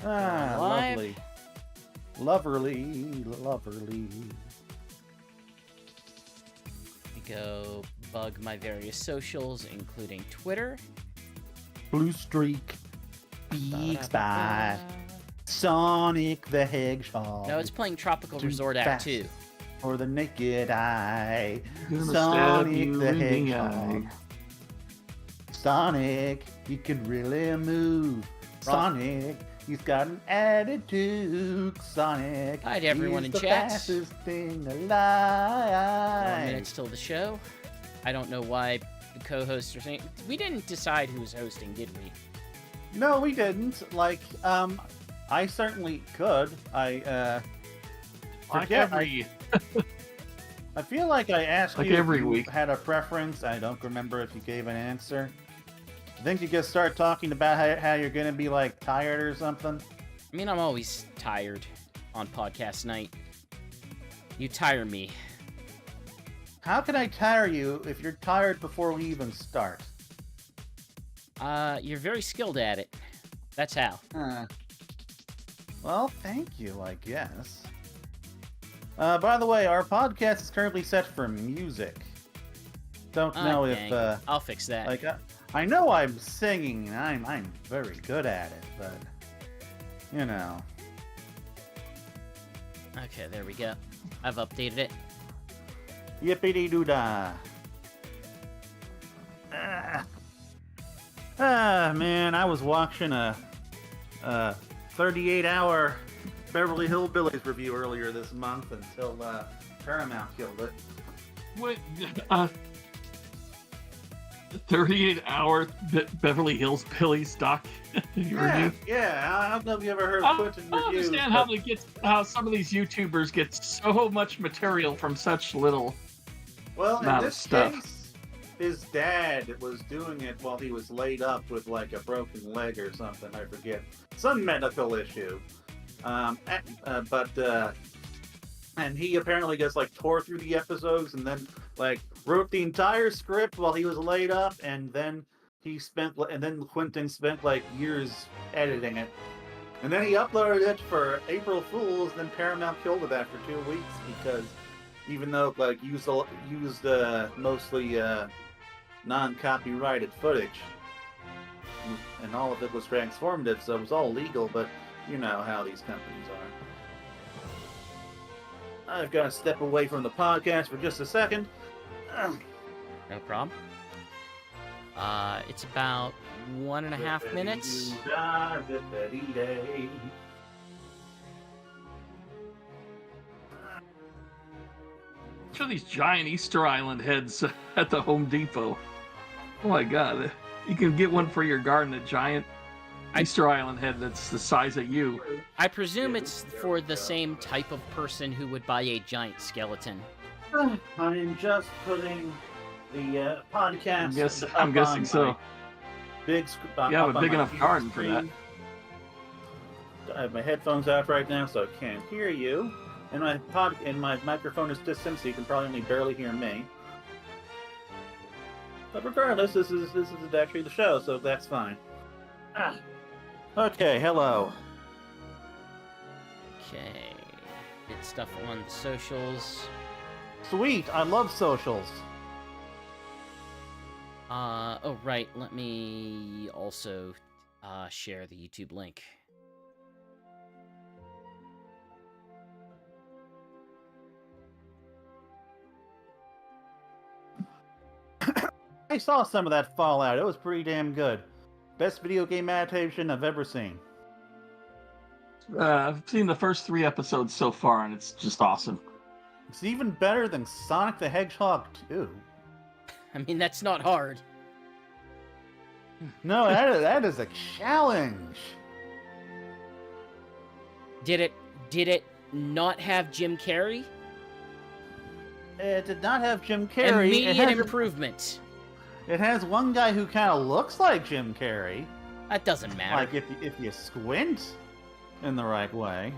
Lovely. Loverly. Go bug my various socials, including Twitter. Blue Streak. Big Spy. Sonic the Hedgehog. No, it's playing Tropical Resort Act 2. For the naked eye. Sonic the Hedgehog. Sonic, he can really move. Sonic, he's got an attitude. Sonic, hi to everyone in the chat. Fastest thing alive. 4 minutes till the show. I don't know why the co-hosts are saying. We didn't decide who was hosting, did we? No, we didn't. Like, I certainly could. I forget. I feel like I asked you every if week. you had a preference. I don't remember if you gave an answer. I think you just start talking about how you're going to be, like, tired or something. I mean, I'm always tired on podcast night. You tire me. How can I tire you if you're tired before we even start? You're very skilled at it. That's how. Well, thank you, I guess. By the way, our podcast is currently set for music. Don't know if I'll fix that. Like, I know I'm singing and I'm very good at it, but you know. Okay, there we go. I've updated it. Yippity-doo-dah. Man, I was watching a 38-hour Beverly Hillbillies review earlier this month until Paramount killed it. What? 38-hour Beverly Hills Billies doc review? Yeah. I don't know if you ever heard I Quentin don't reviews. understand how some of these YouTubers get so much material from such little Well, in amount of this stuff. case, his dad was doing it while he was laid up with like a broken leg or something. I forget. Some medical issue. And he apparently just like tore through the episodes and then like wrote the entire script while he was laid up, and then Quentin spent like years editing it, and then he uploaded it for April Fools. Then Paramount killed it after 2 weeks because even though like used mostly non-copyrighted footage, and all of it was transformative, so it was all legal, but you know how these companies are. I've got to step away from the podcast for just a second. No problem. It's about 1.5 minutes. Show these giant Easter Island heads at the Home Depot. Oh my god. You can get one for your garden, a giant Easter Island head that's the size of you. I presume it's for the same type of person who would buy a giant skeleton. I'm just putting the podcast. I'm guessing so. Big. You have a big enough garden for that. I have my headphones out right now, so I can't hear you. And my microphone is distant, so you can probably only barely hear me. But regardless, this is actually the show, so that's fine. Okay, hello. Okay. Get stuff on the socials. Sweet, I love socials. Oh right, let me also share the YouTube link. I saw some of that Fallout. It was pretty damn good. Best video game adaptation I've ever seen. I've seen the first 3 episodes so far, and it's just awesome. It's even better than Sonic the Hedgehog 2. I mean, that's not hard. No, that is a challenge. Did it not have Jim Carrey? It did not have Jim Carrey. Immediate improvement. It has one guy who kind of looks like Jim Carrey. That doesn't matter. Like if you squint in the right way.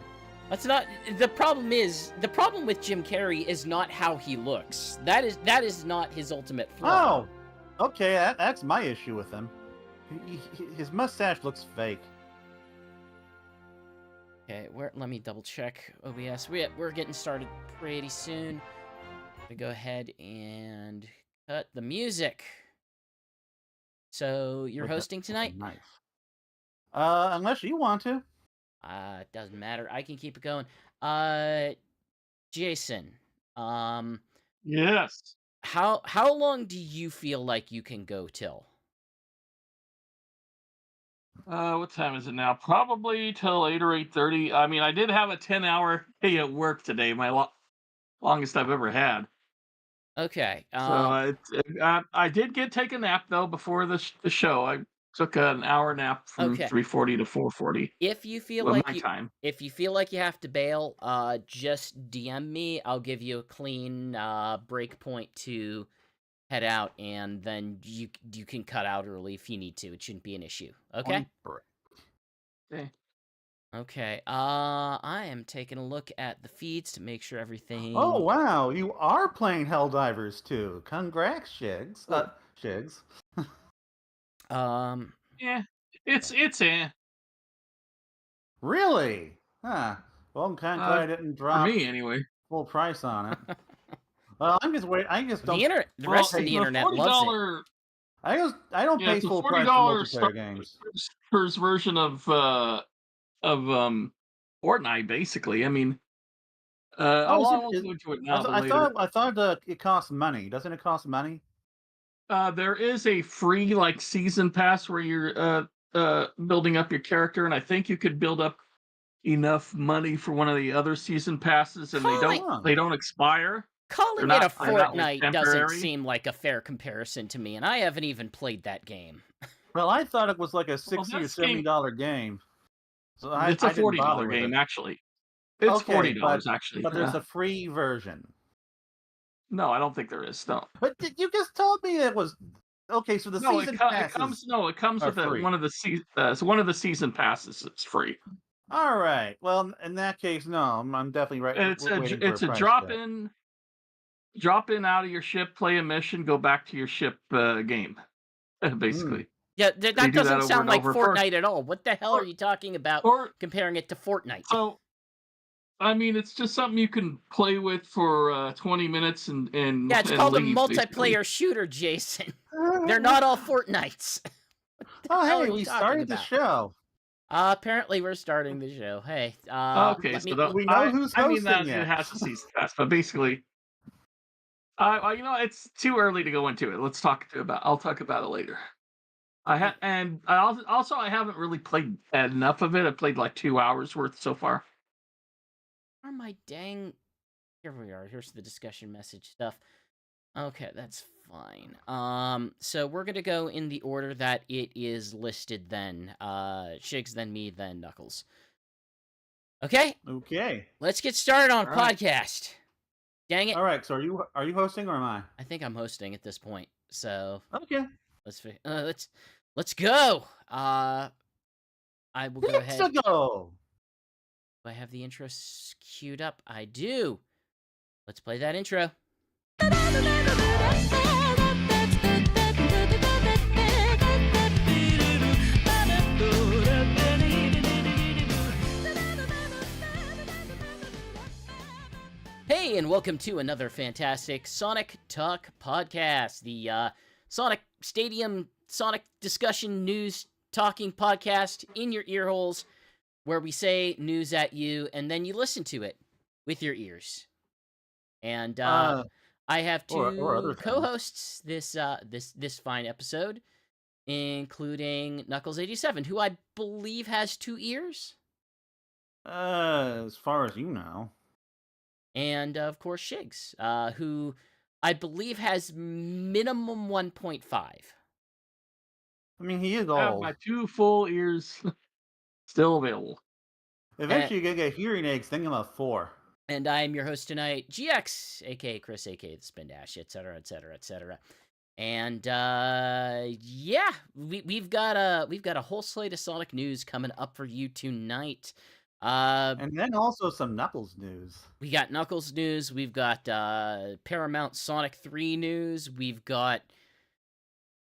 That's not the problem. The problem with Jim Carrey is not how he looks. That is not his ultimate flaw. Oh, okay. That's my issue with him. His mustache looks fake. Okay, let me double check OBS. We're getting started pretty soon. To go ahead and cut the music. So you're hosting tonight? Nice. Unless you want to. Doesn't matter. I can keep it going. Jason, Yes. how long do you feel like you can go till? What time is it now? Probably till 8 or 8:30. I mean, I did have a 10-hour day at work today, my longest I've ever had. Okay. So I did take a nap though before the show. I took an hour nap from Okay. 3:40 to 4:40. If you feel Well, like my time. if you feel like you have to bail, just DM me. I'll give you a clean break point to head out, and then you can cut out early if you need to. It shouldn't be an issue. Okay. Okay. Okay. I am taking a look at the feeds to make sure everything. Oh wow, you are playing Helldivers too. Congrats, Shigs. Shigs. Yeah, it's Really? Huh. Well, I'm kind of glad I didn't for drop me anyway. full price on it. Well, I'm just waiting. I just don't. The rest of the internet loves it. I don't pay It's a full price $40 for multiplayer games. first version of Fortnite, basically. I mean, I won't go into it now, but later. I thought it costs money. Doesn't it cost money? There is a free season pass where you're building up your character, and I think you could build up enough money for one of the other season passes, and they don't expire. Calling it a Fortnite doesn't seem like a fair comparison to me, and I haven't even played that game. Well, I thought it was like a $60 or $70 game. So it's a $40 game, actually. It's $40 actually. But there's a free version. No, I don't think there is. No. But you just told me it was okay. So the season passes. It comes with one of the season passes. It's free. All right. Well, in that case, no, I'm definitely right. It's a drop in out of your ship, play a mission, go back to your ship game, basically. Yeah, that doesn't sound like Fortnite at all. What the hell are you talking about comparing it to Fortnite? So, I mean, it's just something you can play with for 20 minutes and yeah, it's called a multiplayer shooter, Jason. They're not all Fortnites. Oh, hey, we started the show. Apparently, we're starting the show. Hey, okay, we know who's hosting it has a season pass, but basically, it's too early to go into it. I'll talk about it later. I haven't really played enough of it. I played like 2 hours worth so far. Oh my dang! Here we are. Here's the discussion message stuff. Okay, that's fine. So we're gonna go in the order that it is listed. Then, Shigs, then me, then Knuckles. Okay. Okay. Let's get started on podcast. Dang it! All right. So are you hosting or am I? I think I'm hosting at this point. So okay. Let's go. I will go ahead. Let's go. Do I have the intro queued up? I do. Let's play that intro. Hey, and welcome to another fantastic Sonic Talk podcast, the Sonic Stadium Sonic discussion news talking podcast in your ear holes, where we say news at you and then you listen to it with your ears. And I have two co-hosts this fine episode, including Nuckles87, who I believe has 2 ears. As far as you know. And of course Shigs, who I believe has minimum 1.5. I mean, he is old. I have my 2 full ears still available. Eventually, you're gonna get hearing aids. Think about 4. And I am your host tonight, GX, aka Chris, aka the Spin Dash, etc., etc., etc. And yeah, we've got a whole slate of Sonic news coming up for you tonight. And then also some Knuckles news. We got Knuckles news. We've got Paramount Sonic 3 news. We've got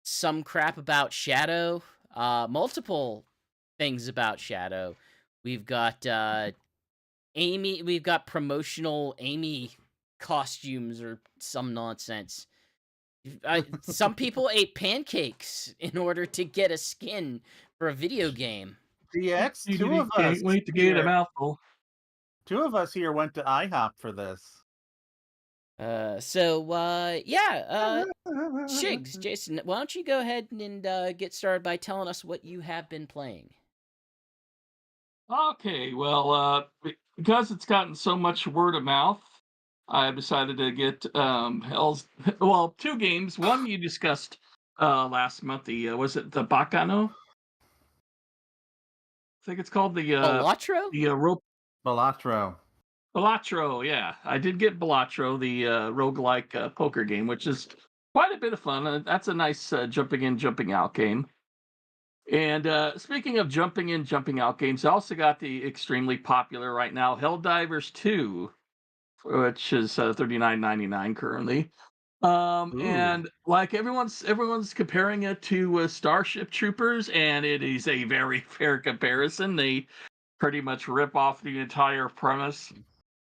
some crap about Shadow. Multiple things about Shadow. We've got Amy. We've got promotional Amy costumes or some nonsense. Some people ate pancakes in order to get a skin for a video game. GX, Can't wait to get a mouthful. two of us here went to IHOP for this. Shigs, Jason, why don't you go ahead and get started by telling us what you have been playing? Okay, well, because it's gotten so much word of mouth, I decided to get two games. One you discussed last month. Was it the Bacano? I think it's called Balatro? rope Balatro. Balatro. Yeah, I did get Balatro, the roguelike poker game, which is quite a bit of fun. That's a nice jumping in, jumping out game. And speaking of jumping in, jumping out games, I also got the extremely popular right now Helldivers 2, which is $39.99 currently. And like everyone's comparing it to Starship Troopers, and it is a very fair comparison. They pretty much rip off the entire premise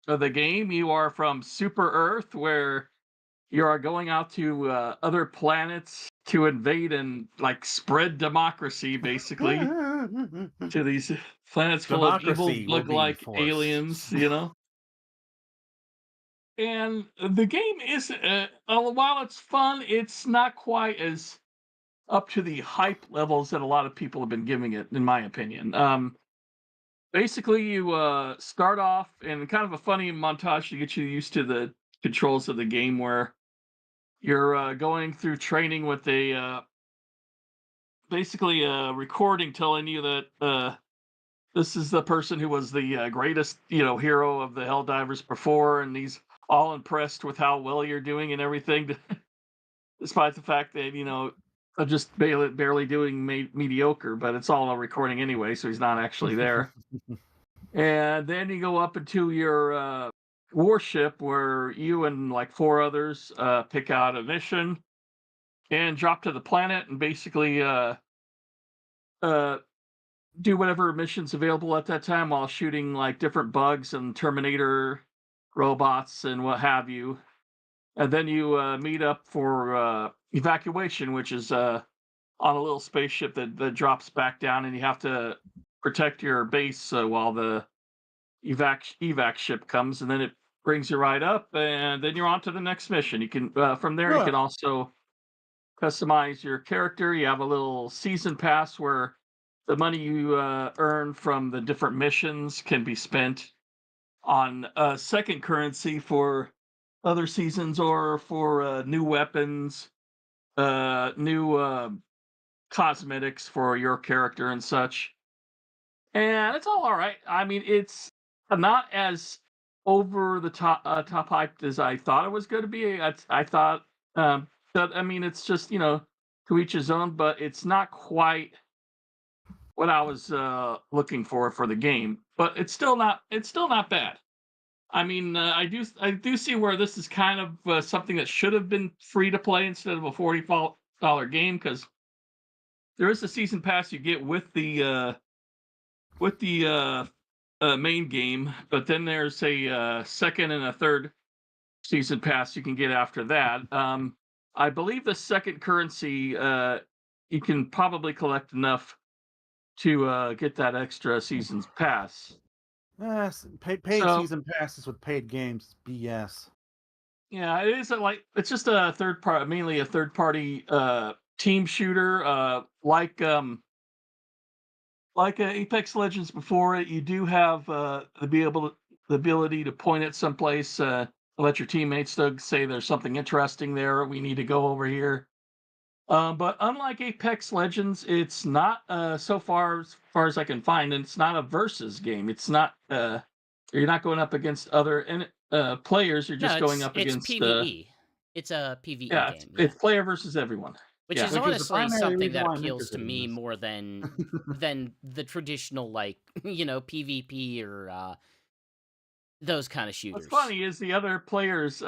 of the game. You are from Super Earth, where you are going out to other planets to invade and like spread democracy, basically, to these planets full of evil Democracy will be bug-like forced. aliens, And the game is, while it's fun, it's not quite as up to the hype levels that a lot of people have been giving it, in my opinion. Basically, you start off in kind of a funny montage to get you used to the controls of the game, where you're going through training with basically a recording telling you that this is the person who was the greatest, hero of the Helldivers before, and he's all impressed with how well you're doing and everything, despite the fact that I'm just barely doing mediocre. But it's all a recording anyway, so he's not actually there. And then you go up into your warship, where you and like 4 others pick out a mission and drop to the planet and basically uh, do whatever missions available at that time while shooting like different bugs and Terminator robots and what have you. And then you meet up for evacuation, which is on a little spaceship that drops back down, and you have to protect your base while the evac ship comes, and then it brings you right up, and then you're on to the next mission. You can from there you can also customize your character. You have a little season pass where the money you earn from the different missions can be spent on second currency for other seasons, or for new weapons, new cosmetics for your character and such. And it's all right. I mean, it's not as over the top hyped as I thought it was going to be. I thought, that I mean, it's just to each his own, but it's not quite what I was looking for the game. But it's still not bad. I mean, I do see where this is kind of something that should have been free to play instead of a $40 game, because there is a season pass you get with the main game, but then there's a second and a third season pass you can get after that. I believe the second currency you can probably collect enough to get that extra season's pass. Yes, paid season passes with paid games, BS. Yeah, it is it's just a mainly a third party team shooter, like Apex Legends before it. You do have the ability to point it someplace, let your teammates say there's something interesting there. We need to go over here. But unlike Apex Legends, it's not so far as I can find, and it's not a versus game. It's not you're not going up against other players. You're just going up against PvE. It's a PvE yeah, game. it's player versus everyone. Which is honestly something that appeals to me more than the traditional PvP or those kind of shooters. What's funny is the other players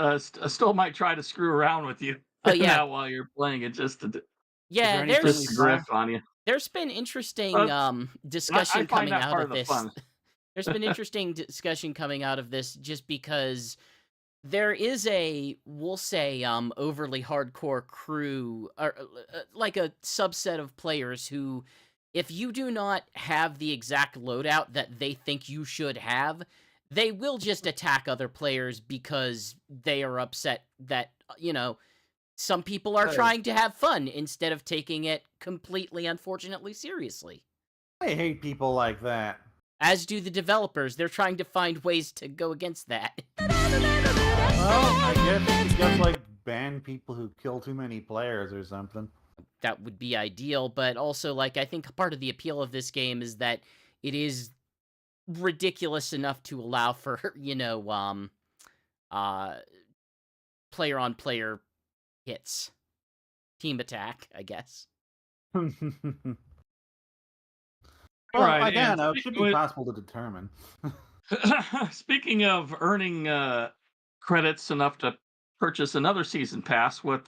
still might try to screw around with you. Oh yeah, now while you're playing it, just to there's riff on you. There's been interesting discussion coming out of this. There's been interesting discussion coming out of this just because there is we'll say, overly hardcore crew, or like a subset of players who, if you do not have the exact loadout that they think you should have, they will just attack other players because they are upset that, some people are trying to have fun instead of taking it completely, unfortunately, seriously. I hate people like that. As do the developers. They're trying to find ways to go against that. Well, I guess you just like ban people who kill too many players or something. That would be ideal, but also, like, I think part of the appeal of this game is that it is ridiculous enough to allow for, player-on-player hits. Team attack, I guess. Well, Right, I don't and know. It should be possible to determine. speaking of earning credits enough to purchase another season pass, what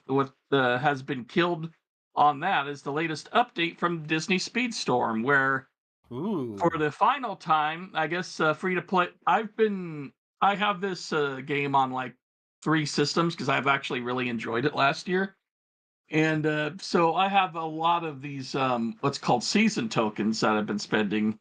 has been killed on that is the latest update from Disney Speedstorm, where Ooh. for the final time, I guess free to play. I have this game on like 3 systems because I've actually really enjoyed it last year, and so I have a lot of these what's called season tokens that I've been spending,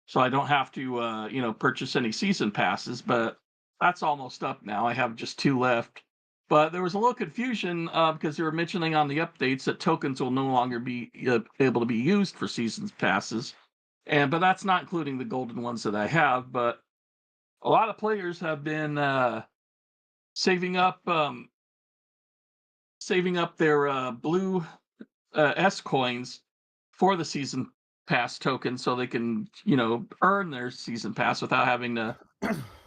so I don't have to purchase any season passes. But that's almost up now. I have just 2 left. But there was a little confusion because they were mentioning on the updates that tokens will no longer be able to be used for season passes. But that's not including the golden ones that I have. But a lot of players have been saving up their blue S coins for the season pass token, so they can earn their season pass without having to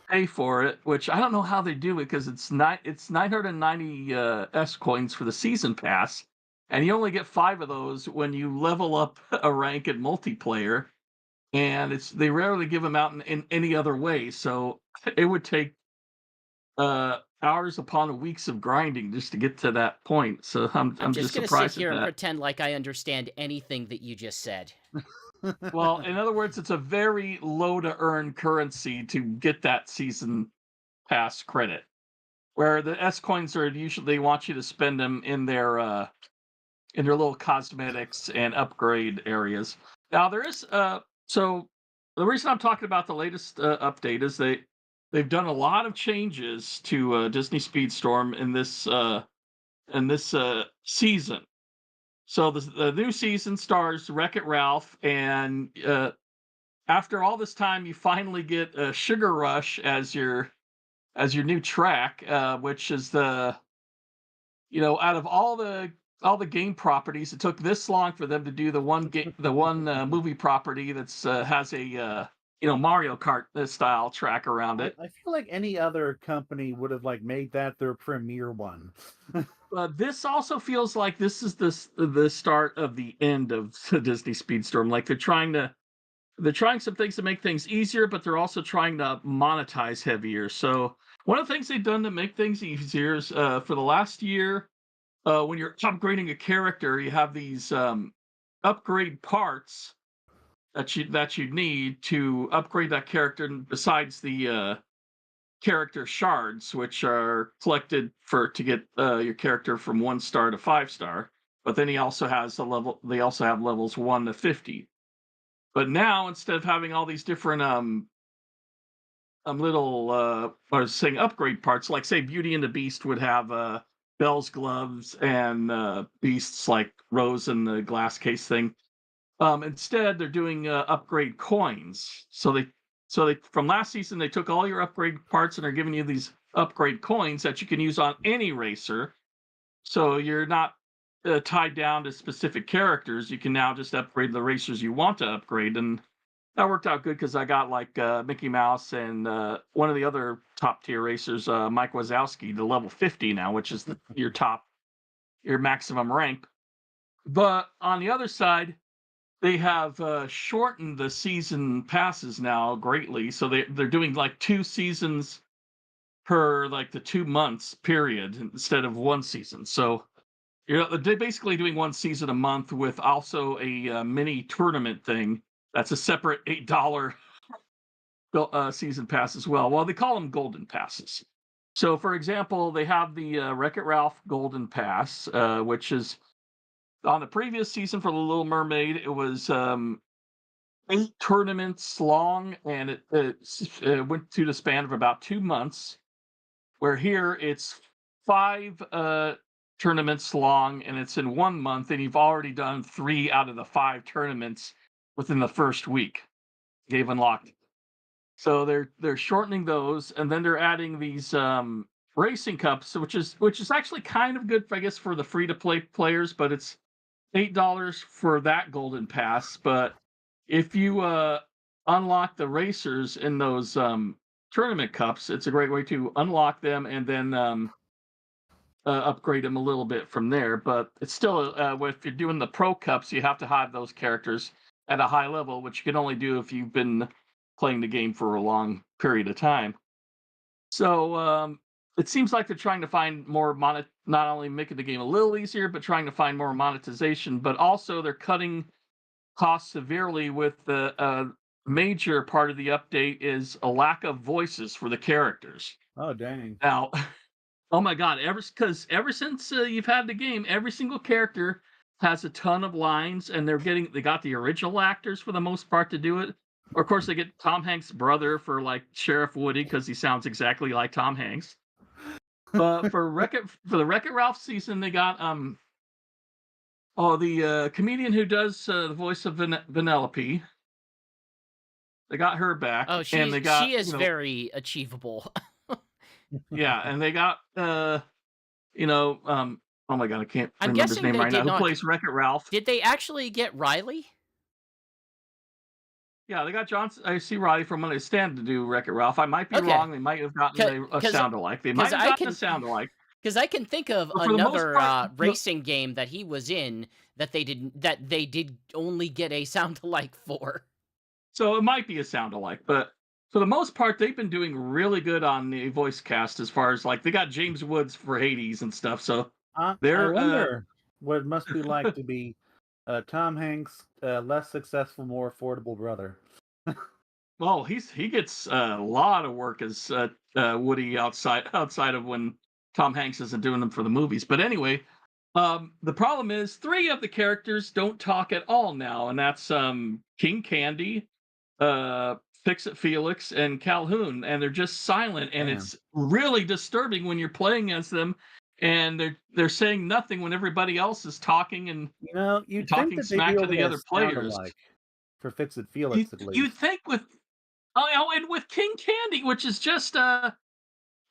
pay for it. Which I don't know how they do it, because it's 990 S coins for the season pass, and you only get 5 of those when you level up a rank in multiplayer. And they rarely give them out in any other way. So it would take hours upon weeks of grinding just to get to that point. So I'm just just gonna sit surprised here at and that. pretend like I understand anything that you just said. Well, in other words, it's a very low to earn currency to get that season pass credit. Where the S coins are usually, they want you to spend them in their little cosmetics and upgrade areas. Now there is so the reason I'm talking about the latest update is they've done a lot of changes to Disney Speedstorm in this season. So the new season stars Wreck-It Ralph, and after all this time, you finally get Sugar Rush as your new track, which is out of all the game properties, it took this long for them to do the one movie property that's has a Mario Kart style track around it. I feel like any other company would have like made that their premier one. This also feels like this is the start of the end of Disney Speedstorm. Like they're trying some things to make things easier, but they're also trying to monetize heavier. So one of the things they've done to make things easier is for the last year, when you're upgrading a character, you have these upgrade parts that you need to upgrade that character. And besides the character shards, which are collected to get your character from 1 star to 5 star. But then he also has They also have levels 1 to 50. But now, instead of having all these different little I was saying upgrade parts, like say Beauty and the Beast would have Belle's gloves and Beast's like Rose and the glass case thing. Instead, they're doing upgrade coins. So they from last season, they took all your upgrade parts and are giving you these upgrade coins that you can use on any racer. So you're not tied down to specific characters. You can now just upgrade the racers you want to upgrade, and that worked out good because I got like Mickey Mouse and one of the other top tier racers, Mike Wazowski, to level 50 now, which is your maximum rank. But on the other side, they have shortened the season passes now greatly. So they're doing like 2 seasons per like the 2 months period instead of 1 season. So they're basically doing 1 season a month with also a mini tournament thing. That's a separate $8 season pass as well. Well, they call them golden passes. So, for example, they have the Wreck-It Ralph Golden Pass, which is on the previous season for The Little Mermaid. It was 8 tournaments long, and it went to the span of about 2 months. Where here it's 5 tournaments long, and it's in 1 month, and you've already done 3 out of the 5 tournaments within the first week. They've unlocked. So they're shortening those, and then they're adding these racing cups, which is actually kind of good, I guess, for the free to play players. But it's $8 for that golden pass. But if you unlock the racers in those tournament cups, it's a great way to unlock them and then upgrade them a little bit from there. But it's still, if you're doing the pro cups, you have to have those characters at a high level, which you can only do if you've been playing the game for a long period of time. So it seems like they're trying to find more not only making the game a little easier, but trying to find more monetization. But also they're cutting costs severely with the major part of the update is a lack of voices for the characters. Oh dang! Now, oh my God! Ever since you've had the game, every single character has a ton of lines, and they got the original actors for the most part to do it. Or of course, they get Tom Hanks' brother for like Sheriff Woody because he sounds exactly like Tom Hanks. But for the Wreck-It Ralph season, they got the comedian who does the voice of Vanellope. They got her back. Oh, and they got, she is very achievable. Yeah, and they got oh my God, I can't I'm remember his guessing name they right now. did Who not- plays Wreck-It Ralph? Did they actually get Riley? Yeah, they got Johnson. I see Riley from when they stand to do Wreck-It Ralph. I might be Okay. wrong. They might have gotten a sound-alike. They might have gotten a sound-alike. Because I can think of But for the most another part, racing game that he was in that they did only get a sound-alike for. So it might be a sound-alike, but for the most part, they've been doing really good on the voice cast as far as like they got James Woods for Hades and stuff. So I they're wonder what it must be like to be Tom Hanks' less successful, more affordable brother. well, he gets a lot of work as Woody outside of when Tom Hanks isn't doing them for the movies. But anyway, the problem is 3 of the characters don't talk at all now, and that's King Candy, Fix-It Felix, and Calhoun, and they're just silent, and Damn. it's really disturbing when you're playing as them, and they're saying nothing when everybody else is talking and you'd talking think that smack they'd to be the able other to sound players. alike for Fix-It Felix at least. You'd think with and with King Candy, which is just a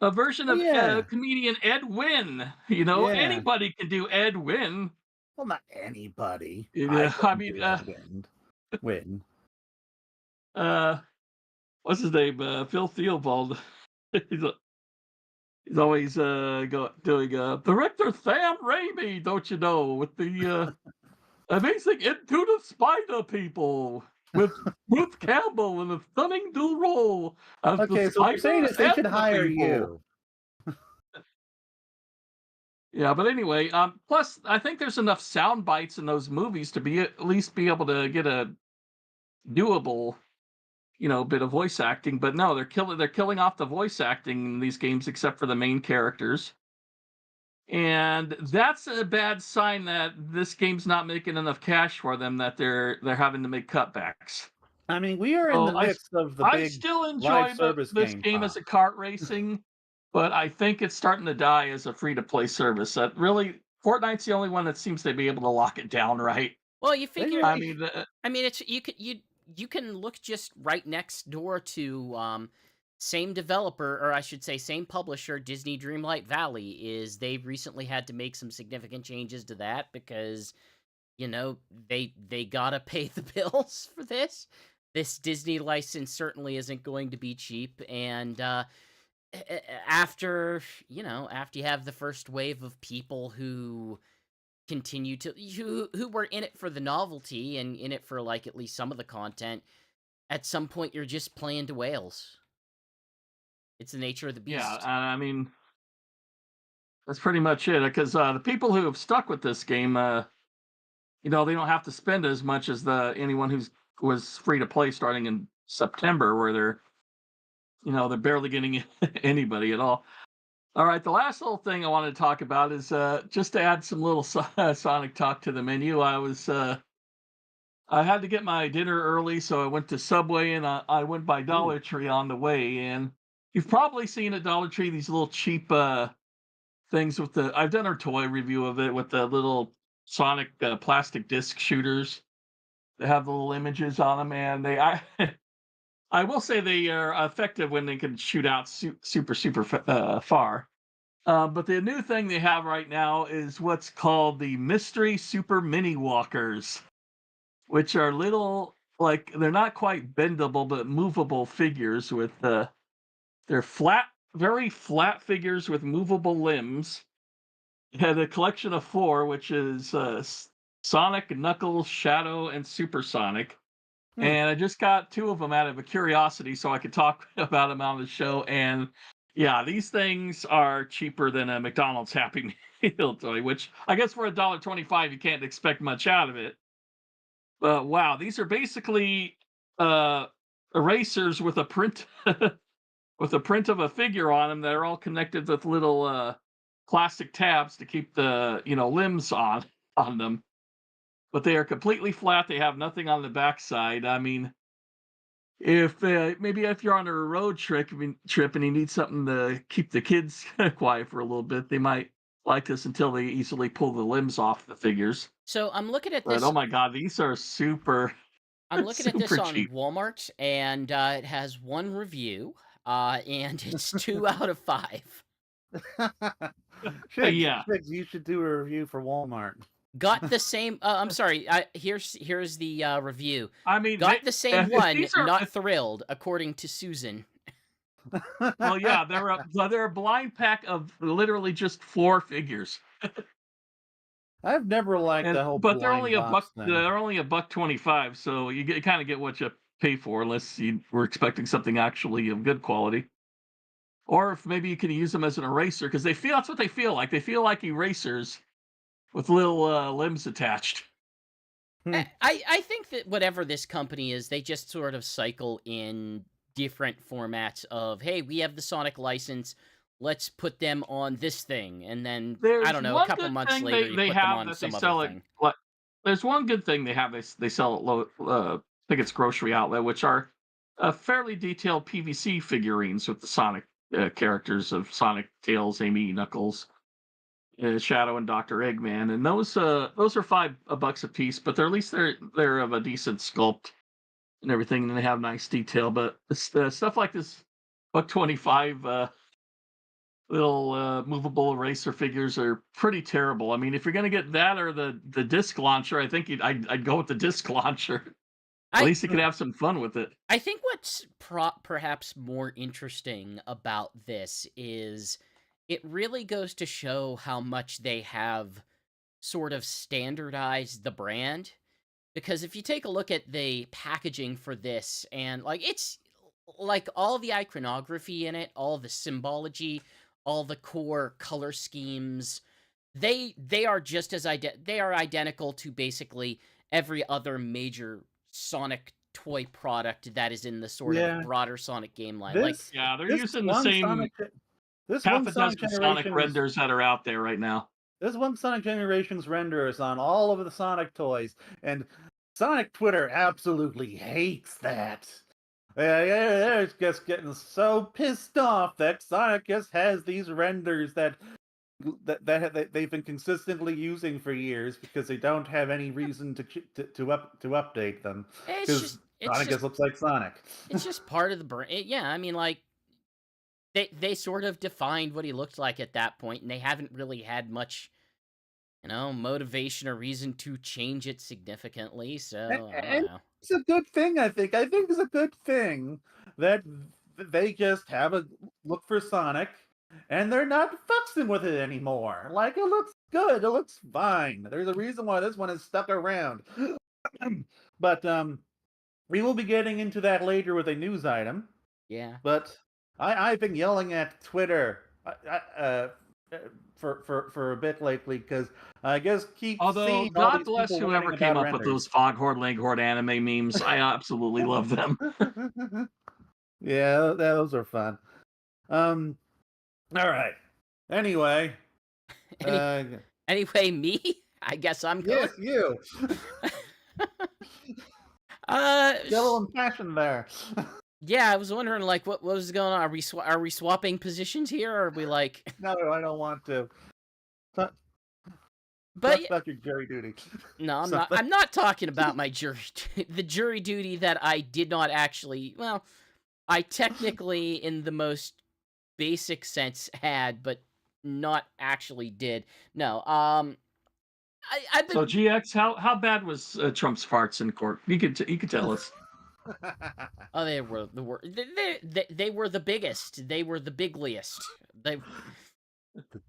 version of comedian Ed Wynn. Yeah. Anybody can do Ed Wynn. Well, not anybody. Yeah, I couldn't mean, do that Win. What's his name? Phil Theobald. He's always doing director Sam Raimi, don't you know, with the amazing Into the Spider People with Ruth Campbell in a stunning dual role as Okay, the so you're saying that they Spider should and the hire people. you. Yeah, but anyway, plus I think there's enough sound bites in those movies to at least be able to get a doable, bit of voice acting. But no, they're killing off the voice acting in these games except for the main characters. And that's a bad sign that this game's not making enough cash for them, that they're having to make cutbacks. I mean, we are in the midst of the I big still enjoy live service this game as a kart racing, but I think it's starting to die as a free-to-play service. That really, Fortnite's the only one that seems to be able to lock it down right. Well, you figure. Maybe- I mean, it's you can look just right next door to same developer, or I should say same publisher, Disney Dreamlight Valley. They've recently had to make some significant changes to that because they gotta pay the bills for this. This Disney license certainly isn't going to be cheap, and after you have the first wave of people who continue to who were in it for the novelty and in it for like at least some of the content, at some point you're just playing to whales. It's the nature of the beast. Yeah, I mean, that's pretty much it. Because the people who have stuck with this game, they don't have to spend as much as anyone was free to play starting in September, where they're they're barely getting anybody at all. All right, the last little thing I wanted to talk about is just to add some little Sonic talk to the menu. I had to get my dinner early, so I went to Subway and I went by Dollar Tree on the way. And you've probably seen at Dollar Tree these little cheap things with I've done a toy review of it with the little Sonic plastic disc shooters. They have the little images on them, and I will say they are effective when they can shoot out super far. But the new thing they have right now is what's called the Mystery Super Mini Walkers, which are little, like, they're not quite bendable, but movable figures with, they're very flat figures with movable limbs. It had a collection of 4, which is Sonic, Knuckles, Shadow, and Super Sonic. And I just got 2 of them out of a curiosity so I could talk about them on the show. And yeah, these things are cheaper than a McDonald's Happy Meal toy, which I guess for $1.25 you can't expect much out of it. But wow, these are basically erasers with a print with a print of a figure on them that are all connected with little plastic tabs to keep the limbs on them. But they are completely flat. They have nothing on the backside. I mean, if maybe if you're on a road trip and you need something to keep the kids quiet for a little bit, they might like this until they easily pull the limbs off the figures. So I'm looking at But this. oh my god, these are super. I'm looking at this super on cheap. Walmart, and it has 1 review, and it's 2 out of 5. Shigs, Yeah. Shigs, you should do a review for Walmart. Got the same. I'm sorry. Here's the review. I mean, Got the same one. these are, Not thrilled, according to Susan. well, yeah, they're a blind pack of literally just 4 figures. I've never liked the whole. But they're only a buck. thing. They're only $1.25, so you kind of get what you pay for, unless you were expecting something actually of good quality. Or if maybe you can use them as an eraser, because that's what they feel like. They feel like erasers with little limbs attached. I think that whatever this company is, they just sort of cycle in different formats of, hey, we have the Sonic license, let's put them on this thing, and then I don't know, a couple months later you put them on some other thing. There's one good thing they have. They sell at I think it's Grocery Outlet, which are fairly detailed PVC figurines with the Sonic characters of Sonic, Tails, Amy, Knuckles, Shadow, and Dr. Eggman, and those are $5 a piece, but at least they're of a decent sculpt and everything, and they have nice detail. But stuff like this $1.25 little movable eraser figures are pretty terrible. I mean, if you're gonna get that or the disc launcher, I think I'd go with the disc launcher. At least you can have some fun with it. I think what's perhaps more interesting about this is it really goes to show how much they have sort of standardized the brand. Because if you take a look at the packaging for this, and it's like all the iconography in it, all the symbology, all the core color schemes, they are just as they are identical to basically every other major Sonic toy product that is in the sort of broader Sonic game line. They're using the same half a dozen Sonic renders that are out there right now. This one Sonic Generations render is on all of the Sonic toys, and Sonic Twitter absolutely hates that. They're just getting so pissed off that Sonic just has these renders that they've been consistently using for years because they don't have any reason to update them. Because Sonic just looks like Sonic. It's just part of the brand. Yeah, I mean, they sort of defined what he looked like at that point, and they haven't really had much, motivation or reason to change it significantly. So I don't know. It's a good thing, I think. I think it's a good thing that they just have a look for Sonic, and they're not fussing with it anymore. It looks good. It looks fine. There's a reason why this one is stuck around. But we will be getting into that later with a news item. Yeah. But I've been yelling at Twitter for a bit lately because I guess Although God bless whoever came up with those Foghorn Leghorn anime memes. I absolutely love them. Yeah, those are fun. All right. Anyway, Any, anyway, me? I guess I'm going. yes, you. Uh, Got a little passion there. yeah, I was wondering, like, what was going on? Are we swapping positions here, or are we like? No, I don't want to. Talk But about your jury duty. no, I'm not. Something. I'm not talking about my jury, the jury duty that I did not actually. Well, I technically, in the most basic sense, had, but not actually did. No. I've So been. GX, how bad was Trump's farts in court? You could tell us. Oh, they were the worst. They were the biggest. They were the bigliest. They.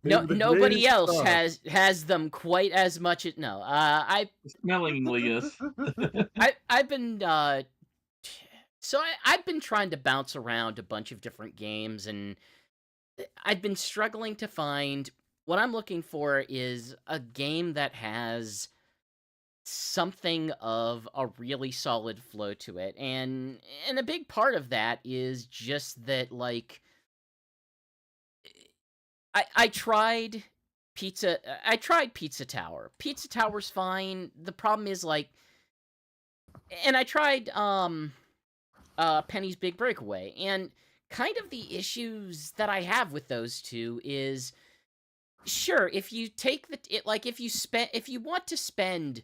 No, nobody else has them quite as much. No, Smellingly, yes. I've been so I've been trying to bounce around a bunch of different games, and I've been struggling to find what I'm looking for is a game that has something of a really solid flow to it, and a big part of that is just that, like, I tried Pizza Tower. Pizza Tower's fine. The problem is, like, and I tried Penny's Big Breakaway, and kind of the issues that I have with those two is, sure, if you take if you want to spend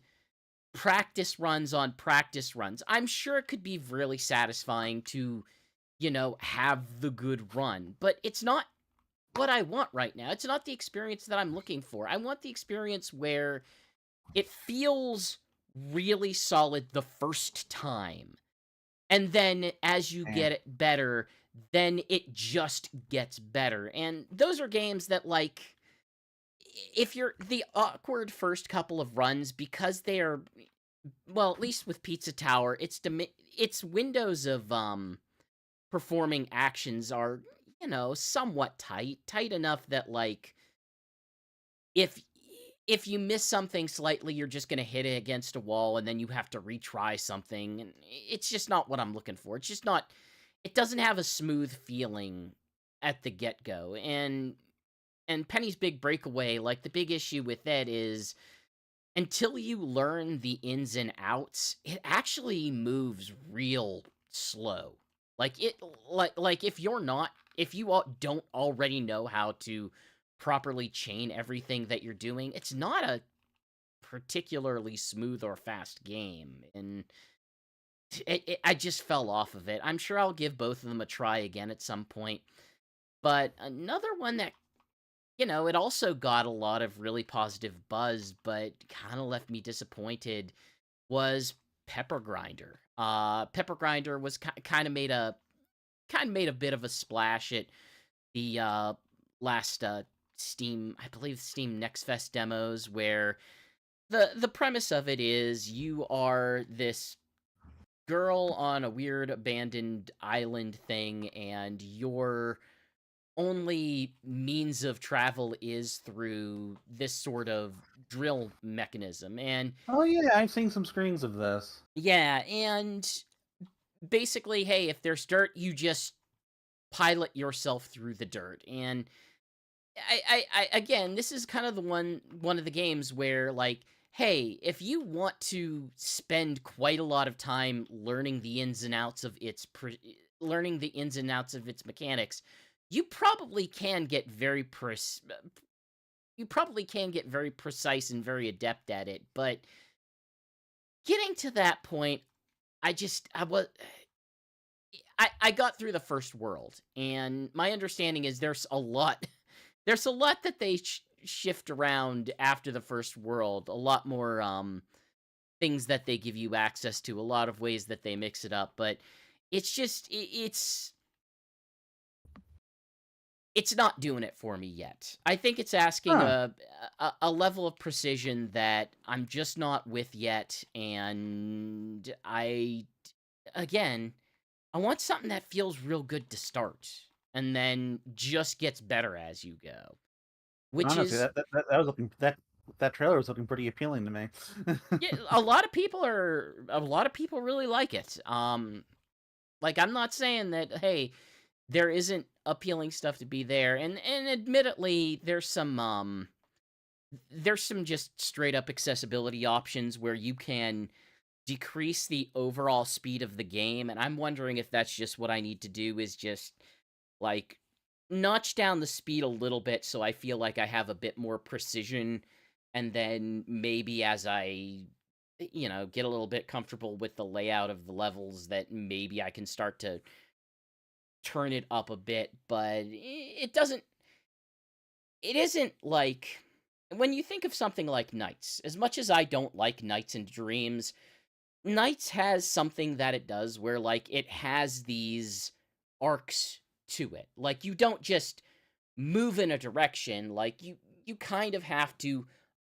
practice runs on practice runs, I'm sure it could be really satisfying to, have the good run, but it's not what I want right now. It's not the experience that I'm looking for. I want the experience where it feels really solid the first time, and then as you get it better, then it just gets better. And those are games that, like, if you're the awkward first couple of runs, because they are, well, at least with Pizza Tower, its windows of performing actions are, somewhat tight enough that, like, if you miss something slightly, you're just going to hit it against a wall, and then you have to retry something, and it's just not what I'm looking for. It's just not, it doesn't have a smooth feeling at the get-go, and Penny's Big Breakaway, like, the big issue with that is, until you learn the ins and outs, it actually moves real slow. Like, if you don't already know how to properly chain everything that you're doing, it's not a particularly smooth or fast game, and I just fell off of it. I'm sure I'll give both of them a try again at some point, but another one that, it also got a lot of really positive buzz, but kind of left me disappointed, was Pepper Grinder. Pepper Grinder was kind of made a bit of a splash at the last Steam Next Fest demos, where the premise of it is you are this girl on a weird abandoned island thing, and your only means of travel is through this sort of drill mechanism. And Oh yeah, I've seen some screens of this. yeah, and basically, hey, if there's dirt, you just pilot yourself through the dirt. And I again, this is kind of the one of the games where, like, hey, if you want to spend quite a lot of time learning the ins and outs of its mechanics, you probably can get very precise and very adept at it. But getting to that point, I got through the first world, and my understanding is there's a lot that they shift around after the first world. A lot more things that they give you access to, a lot of ways that they mix it up, but it's just it's not doing it for me yet. I think it's asking a level of precision that I'm just not with yet, and I want something that feels real good to start, and then just gets better as you go. Which Honestly, is that trailer was looking pretty appealing to me. yeah, a lot of people really like it. Like, I'm not saying that, hey, there isn't appealing stuff to be there. And admittedly, there's some just straight up accessibility options where you can decrease the overall speed of the game, and I'm wondering if that's just what I need to do, is just, like, notch down the speed a little bit so I feel like I have a bit more precision, and then maybe as I, get a little bit comfortable with the layout of the levels, that maybe I can start to turn it up a bit, but it isn't like, when you think of something like Nights, as much as I don't like Nights and Dreams, Nights has something that it does where, like, it has these arcs to it. Like, you don't just move in a direction, like, you kind of have to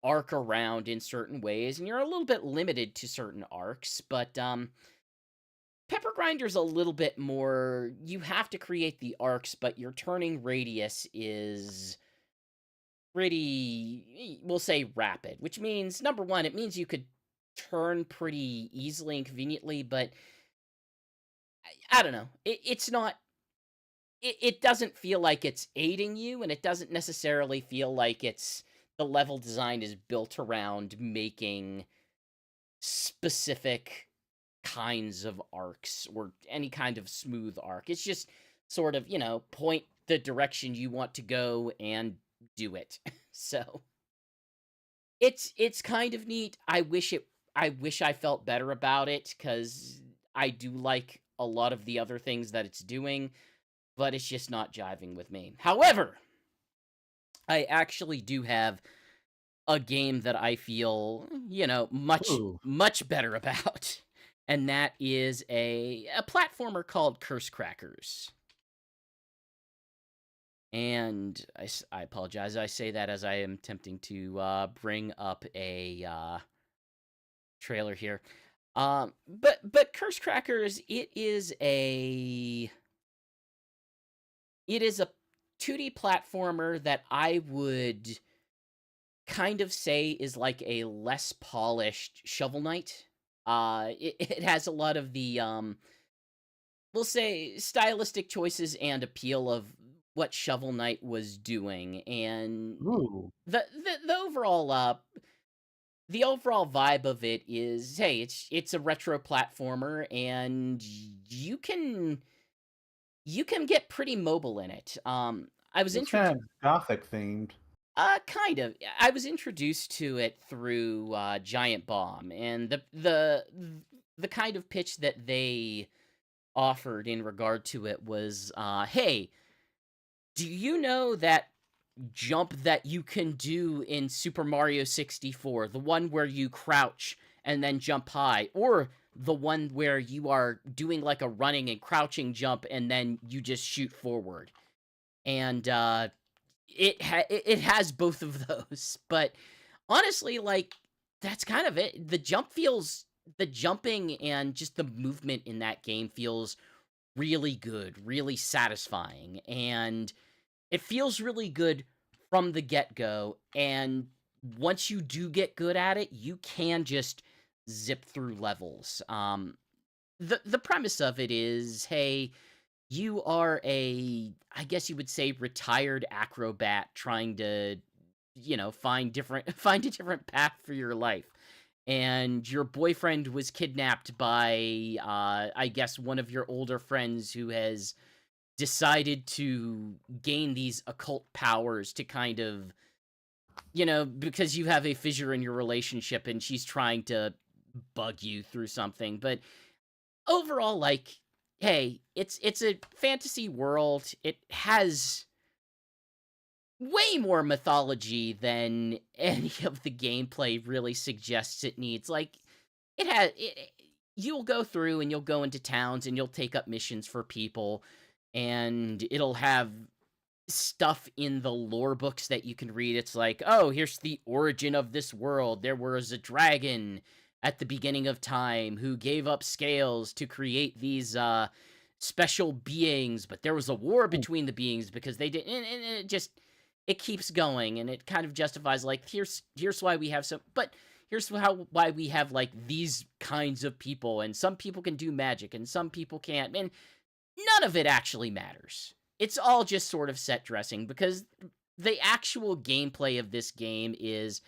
arc around in certain ways, and you're a little bit limited to certain arcs, but, Pepper Grinder's a little bit more, you have to create the arcs, but your turning radius is pretty, we'll say, rapid, which means, number one, it means you could turn pretty easily and conveniently, but I don't know. It's not. It doesn't feel like it's aiding you, and it doesn't necessarily feel like the level design is built around making specific kinds of arcs or any kind of smooth arc. It's just sort of, point the direction you want to go and do it. So it's kind of neat. I wish I felt better about it, because I do like a lot of the other things that it's doing, but it's just not jiving with me. However, I actually do have a game that I feel, much better about, and that is a platformer called Curse Crackers. And I apologize, I say that as I am attempting to bring up a trailer here. But Curse Crackers, it is a 2D platformer that I would kind of say is like a less polished Shovel Knight. It has a lot of the we'll say stylistic choices and appeal of what Shovel Knight was doing, and Ooh. the overall the overall vibe of it is, hey, it's a retro platformer, and you can get pretty mobile in it. I was It's kind of gothic themed. kind of. I was introduced to it through Giant Bomb, and the kind of pitch that they offered in regard to it was, hey, do you know that jump that you can do in Super Mario 64, the one where you crouch and then jump high, or the one where you are doing like a running and crouching jump and then you just shoot forward? And it has both of those, but honestly, like, that's kind of it. The jumping and just the movement in that game feels really good, really satisfying, and it feels really good from the get-go, and once you do get good at it, you can just zip through levels. The premise of it is, hey, you are I guess you would say, retired acrobat trying to, find a different path for your life. And your boyfriend was kidnapped by, I guess, one of your older friends who has decided to gain these occult powers to kind of, because you have a fissure in your relationship and she's trying to bug you through something. But overall, like, hey, it's a fantasy world. It has way more mythology than any of the gameplay really suggests it needs. Like, you'll go through and you'll go into towns and you'll take up missions for people, and it'll have stuff in the lore books that you can read. It's like, oh, here's the origin of this world. There was a dragon at the beginning of time who gave up scales to create these special beings, but there was a war between the beings because they didn't, and it keeps going, and it kind of justifies, like, here's why we have some, but why we have like these kinds of people, and some people can do magic and some people can't, and none of it actually matters. It's all just sort of set dressing, because the actual gameplay of this game is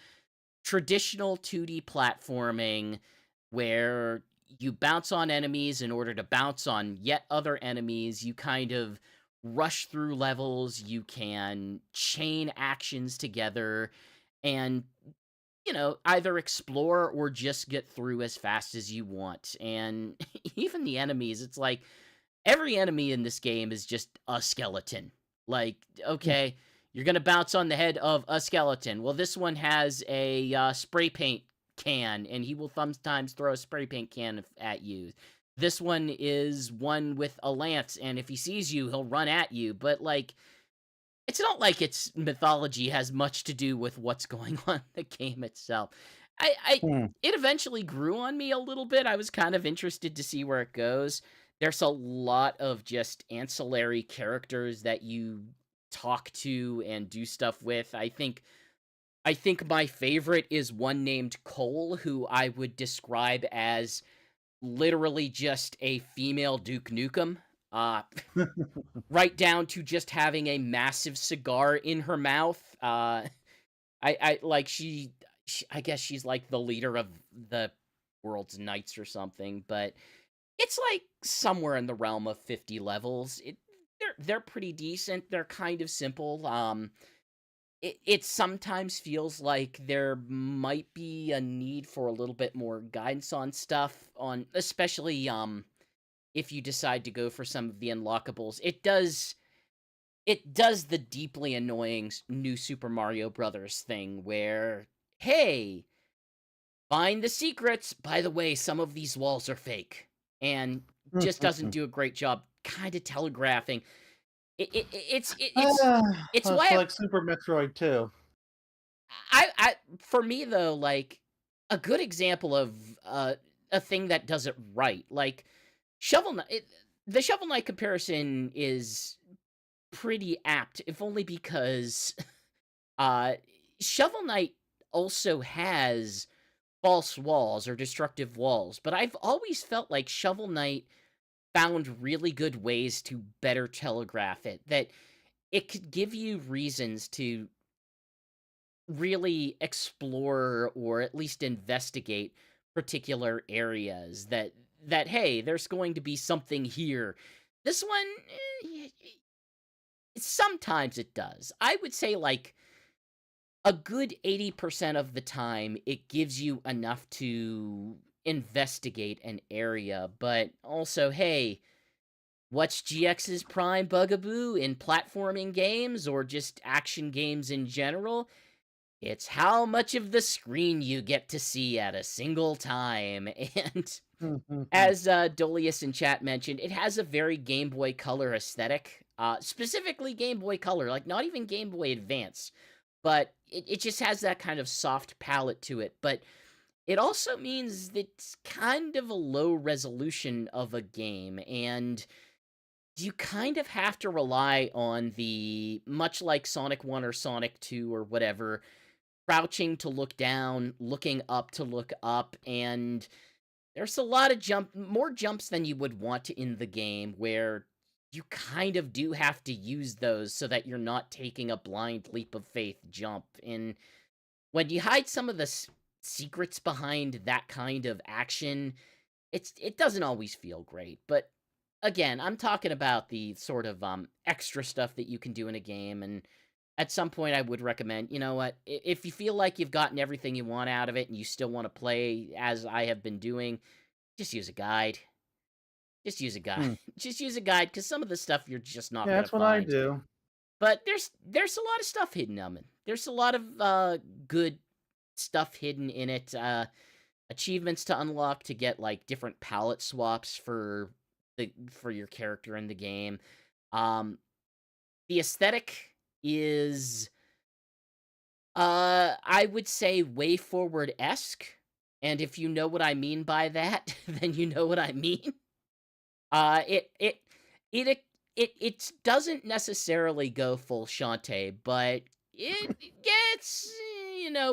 traditional 2D platforming where you bounce on enemies in order to bounce on yet other enemies. You kind of rush through levels, you can chain actions together, and either explore or just get through as fast as you want. And even the enemies, it's like every enemy in this game is just a skeleton. Like, okay, you're gonna bounce on the head of a skeleton. Well, this one has a spray paint can, and he will sometimes throw a spray paint can at you. This one is one with a lance, and if he sees you, he'll run at you. But, like, it's not like its mythology has much to do with what's going on in the game itself. It eventually grew on me a little bit. I was kind of interested to see where it goes. There's a lot of just ancillary characters that you talk to and do stuff with. I think my favorite is one named Cole, who I would describe as literally just a female Duke Nukem. Right down to just having a massive cigar in her mouth. I like I guess she's like the leader of the world's knights or something, but it's like somewhere in the realm of 50 levels. They're pretty decent. They're kind of simple. It sometimes feels like there might be a need for a little bit more guidance on stuff, especially if you decide to go for some of the unlockables. It does the deeply annoying New Super Mario Brothers thing where, hey, find the secrets. By the way, some of these walls are fake. And just doesn't do a great job kind of telegraphing. It's why like Super Metroid 2. For me though, like a good example of a thing that does it right, like Shovel Knight. The Shovel Knight comparison is pretty apt, if only because Shovel Knight also has false walls or destructive walls, but I've always felt like Shovel Knight found really good ways to better telegraph it, that it could give you reasons to really explore or at least investigate particular areas, that hey, there's going to be something here. This one, sometimes it does. I would say like a good 80% of the time it gives you enough to investigate an area, but also, hey, what's GX's prime bugaboo in platforming games or just action games in general? It's how much of the screen you get to see at a single time. And as Dolius in chat mentioned, it has a very Game Boy Color aesthetic. Specifically Game Boy Color, like not even Game Boy Advance. But it just has that kind of soft palette to it. But it also means that it's kind of a low resolution of a game. And you kind of have to rely on the, much like Sonic 1 or Sonic 2 or whatever, crouching to look down, looking up to look up, and there's a lot of more jumps than you would want in the game, where you kind of do have to use those so that you're not taking a blind leap of faith jump. And when you hide some of the secrets behind that kind of action, it doesn't always feel great. But again, I'm talking about the sort of extra stuff that you can do in a game, and at some point I would recommend, you know what, if you feel like you've gotten everything you want out of it and you still want to play as I have been doing, just use a guide. Just use a guide. Just use a guide, because some of the stuff you're just not going to find. Yeah, that's what I do. But there's a lot of stuff hidden in it. There's a lot of good stuff hidden in it. Achievements to unlock to get like different palette swaps for your character in the game. The aesthetic is, I would say, WayForward-esque. And if you know what I mean by that, then you know what I mean. It doesn't necessarily go full Shantae, but it gets,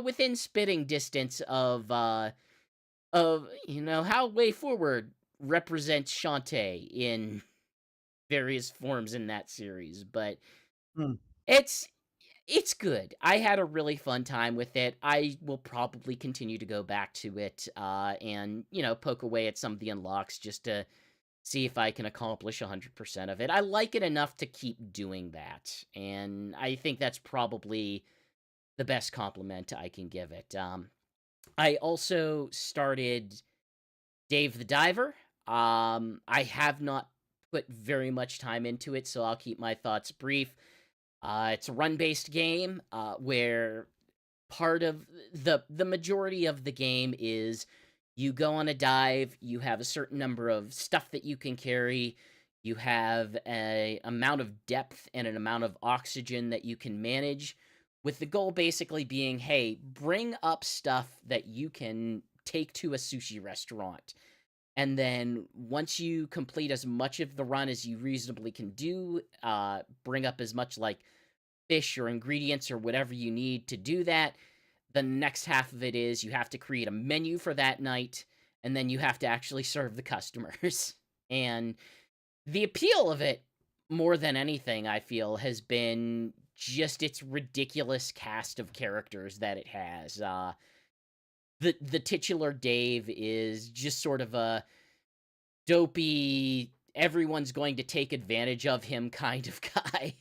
within spitting distance of how Way Forward represents Shantae in various forms in that series. But Hmm. it's it's good. I had a really fun time with it. I will probably continue to go back to it, and poke away at some of the unlocks just to see if I can accomplish 100% of it. I like it enough to keep doing that, and I think that's probably the best compliment I can give it. I also started Dave the Diver. I have not put very much time into it, so I'll keep my thoughts brief. It's a run-based game where part of the majority of the game is you go on a dive, you have a certain number of stuff that you can carry, you have a amount of depth and an amount of oxygen that you can manage, with the goal basically being, hey, bring up stuff that you can take to a sushi restaurant. And then once you complete as much of the run as you reasonably can do, bring up as much like fish or ingredients or whatever you need to do that. The next half of it is you have to create a menu for that night, and then you have to actually serve the customers. And the appeal of it, more than anything, I feel, has been just its ridiculous cast of characters that it has. The titular Dave is just sort of a dopey, everyone's going to take advantage of him kind of guy.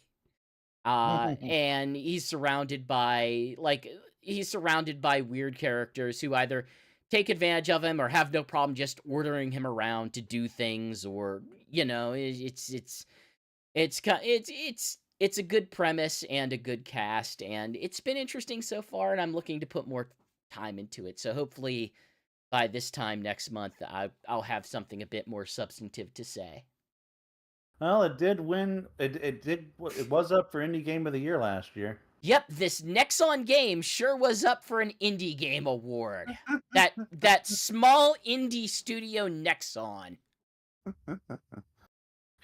And he's surrounded by weird characters who either take advantage of him or have no problem just ordering him around to do things, or it's a good premise and a good cast, and it's been interesting so far, and I'm looking to put more time into it. So hopefully by this time next month, I'll have something a bit more substantive to say. Well, it did win. It was up for Indie Game of the Year last year. Yep, this Nexon game sure was up for an Indie Game Award. that small indie studio Nexon.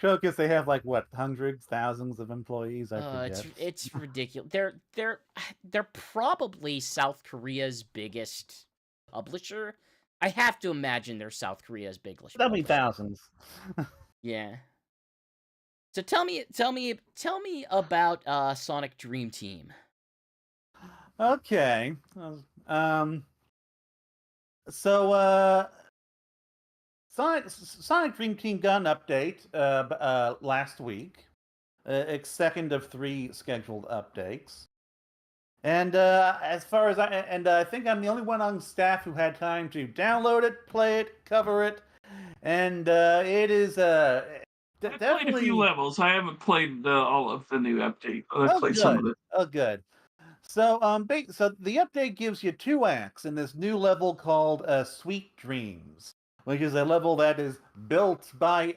Because they have like what, hundreds, thousands of employees. I forget. It's ridiculous. They're probably South Korea's biggest publisher. I have to imagine they're South Korea's biggest. That'll be thousands. Yeah. So tell me about Sonic Dream Team. Okay. Sonic Dream Team got an update last week. It's second of 3 scheduled updates. And as far as I think I'm the only one on staff who had time to download it, play it, cover it, and it is I played a few levels. I haven't played all of the new update. I played some of it. Oh, good. So, so the update gives you 2 acts in this new level called Sweet Dreams, which is a level that is built by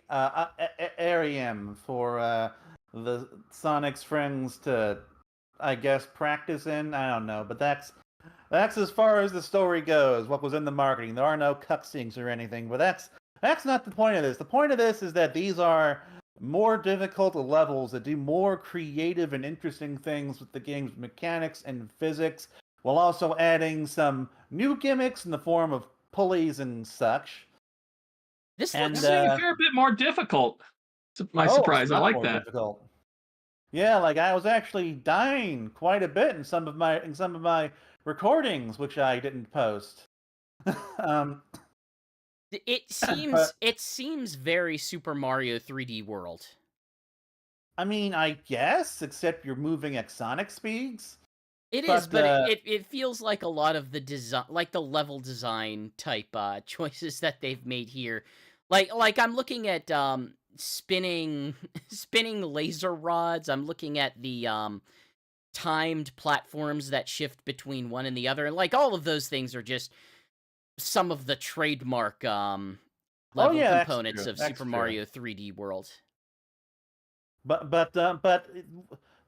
Ariam for the Sonic's friends to, I guess, practice in. I don't know, but that's as far as the story goes. What was in the marketing? There are no cutscenes or anything, but that's not the point of this. The point of this is that these are more difficult levels that do more creative and interesting things with the game's mechanics and physics, while also adding some new gimmicks in the form of pulleys and such. This looks a fair bit more difficult. To my surprise, I like that. Difficult. Yeah, like I was actually dying quite a bit in some of my recordings, which I didn't post. It seems very Super Mario 3D World. I mean, I guess, except you're moving at Sonic speeds. But it feels like a lot of the design, like the level design type choices that they've made here. Like I'm looking at spinning laser rods. I'm looking at the timed platforms that shift between one and the other, and like all of those things are just some of the trademark level components of Super Mario 3D World. But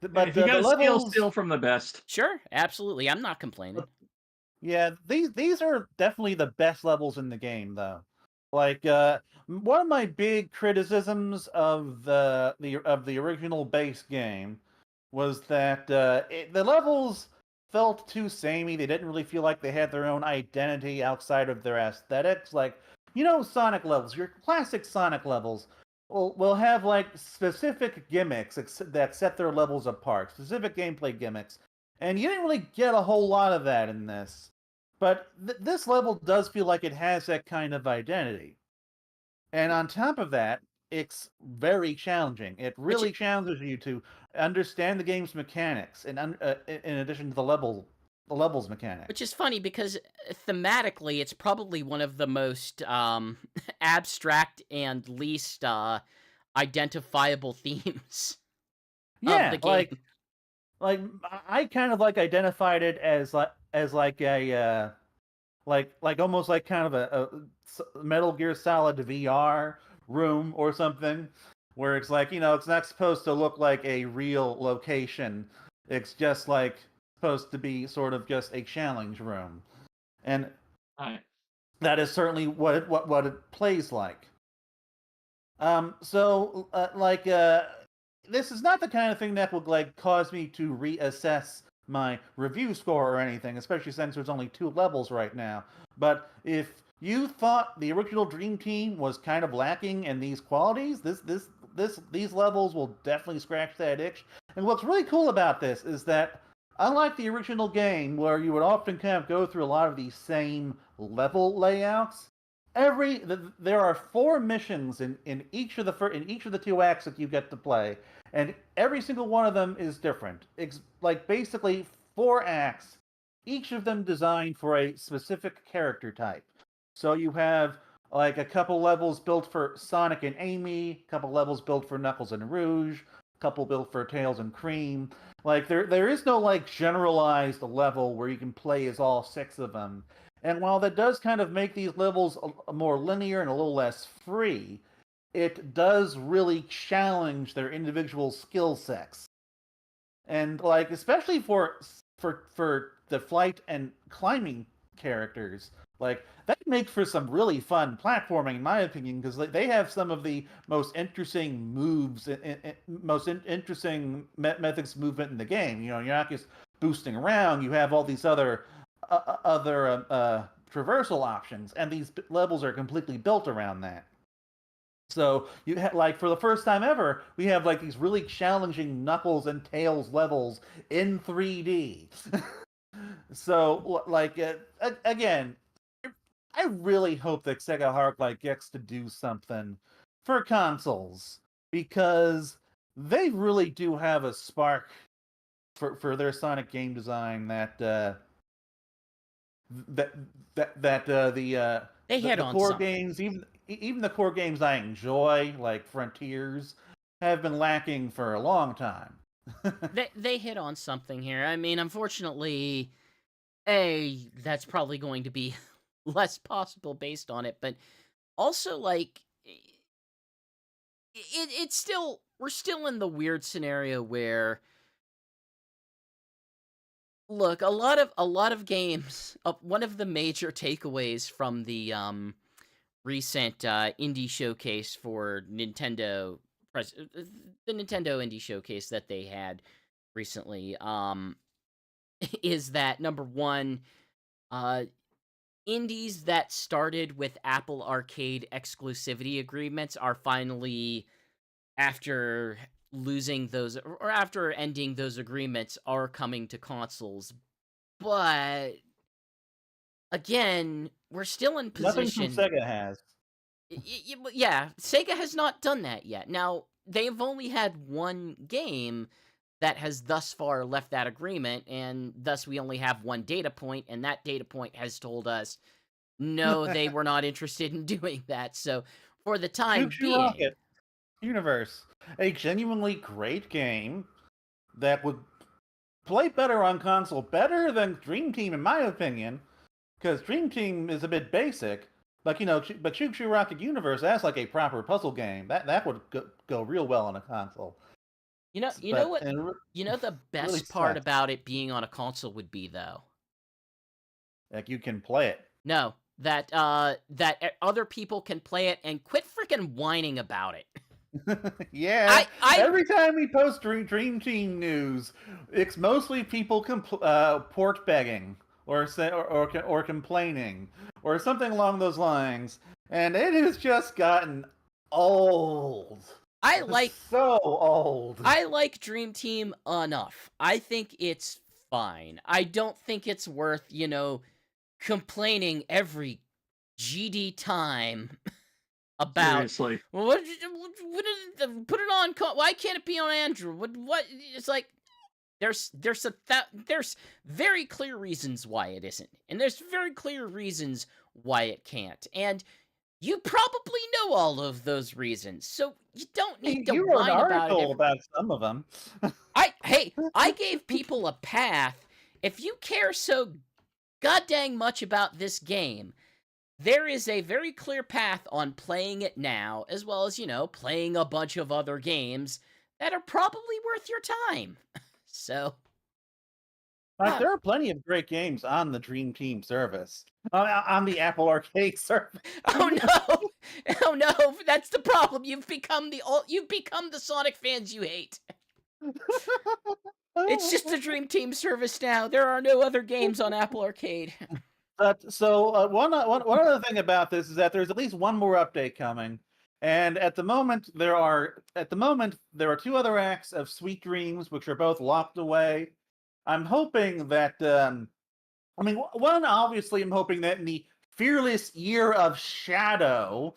if you gotta steal from the best. Sure, absolutely. I'm not complaining. Yeah, these are definitely the best levels in the game, though. Like one of my big criticisms of the original base game was that the levels felt too samey. They didn't really feel like they had their own identity outside of their aesthetics. Like, Sonic levels, your classic Sonic levels will have like specific gimmicks that set their levels apart, specific gameplay gimmicks. And you didn't really get a whole lot of that in this. But this level does feel like it has that kind of identity. And on top of that, it's very challenging. It really challenges you to understand the game's mechanics, and in addition to the levels mechanics. Which is funny because thematically, it's probably one of the most abstract and least identifiable themes of the game. Like I kind of like identified it as like a like almost like kind of a Metal Gear Solid VR room or something, where it's like, it's not supposed to look like a real location. It's just like supposed to be sort of just a challenge room, and that is certainly what it plays like. This is not the kind of thing that would like cause me to reassess my review score or anything, especially since there's only 2 levels right now. But if you thought the original Dream Team was kind of lacking in these qualities, these levels will definitely scratch that itch. And what's really cool about this is that, unlike the original game, where you would often kind of go through a lot of these same level layouts, there are 4 missions in each of the 2 acts that you get to play, and every single one of them is different. It's like basically 4 acts, each of them designed for a specific character type. So you have like a couple levels built for Sonic and Amy, a couple levels built for Knuckles and Rouge, a couple built for Tails and Cream. Like there is no like generalized level where you can play as all 6 of them. And while that does kind of make these levels more linear and a little less free, it does really challenge their individual skill sets. And like especially for the flight and climbing characters, like that makes for some really fun platforming, in my opinion, because they have some of the most interesting moves, interesting methods of movement in the game. You're not just boosting around; you have all these other traversal options, and these levels are completely built around that. So you like for the first time ever, we have like these really challenging Knuckles and Tails levels in 3D. So like again, I really hope that Sega Heartlight gets to do something for consoles, because they really do have a spark for their Sonic game design that they hit the on core something. games, even the core games I enjoy, like Frontiers, have been lacking for a long time. They hit on something here. I mean, unfortunately, that's probably going to be less possible based on it, but also like it's still, we're still in the weird scenario where, look, a lot of games, one of the major takeaways from the recent indie showcase for Nintendo, the Nintendo indie showcase that they had recently, is that number one, indies that started with Apple Arcade exclusivity agreements are finally, after losing those, or after ending those agreements, are coming to consoles. But again, we're still in position. Nothing from Sega has. Yeah, Sega has not done that yet. Now, they've only had one game that has thus far left that agreement, and thus we only have one data point, and that data point has told us, no, they were not interested in doing that. So, for the time being... Rocket Universe, a genuinely great game that would play better on console, better than Dream Team, in my opinion, because Dream Team is a bit basic. Like, but Choo Choo Rocket Universe, that's like a proper puzzle game. That would go real well on a console. You know what? The best really part about it being on a console would be, though? Like, you can play it. No, that other people can play it and quit freaking whining about it. Yeah, I every time we post Dream Team news, it's mostly people port begging or complaining or something along those lines, and it has just gotten old. I like So old. I like Dream Team enough. I think it's fine. I don't think it's worth, complaining every GD time about, Seriously. well, put it on, why can't it be on Android? What? It's like, there's very clear reasons why it isn't, and there's very clear reasons why it can't, and you probably know all of those reasons, so you don't need to You wrote an whine about it article about some of them. I gave people a path. If you care so goddamn much about this game, there is a very clear path on playing it now, as well as, playing a bunch of other games that are probably worth your time. So, Like, there are plenty of great games on the Dream Team service, on the Apple Arcade service. oh no, oh no, that's the problem. You've become the Sonic fans you hate. It's just the Dream Team service now. There are no other games on Apple Arcade. But so one other thing about this is that there's at least one more update coming, and at the moment there are 2 other acts of Sweet Dreams which are both locked away. I'm hoping that one, obviously I'm hoping that in the fearless year of Shadow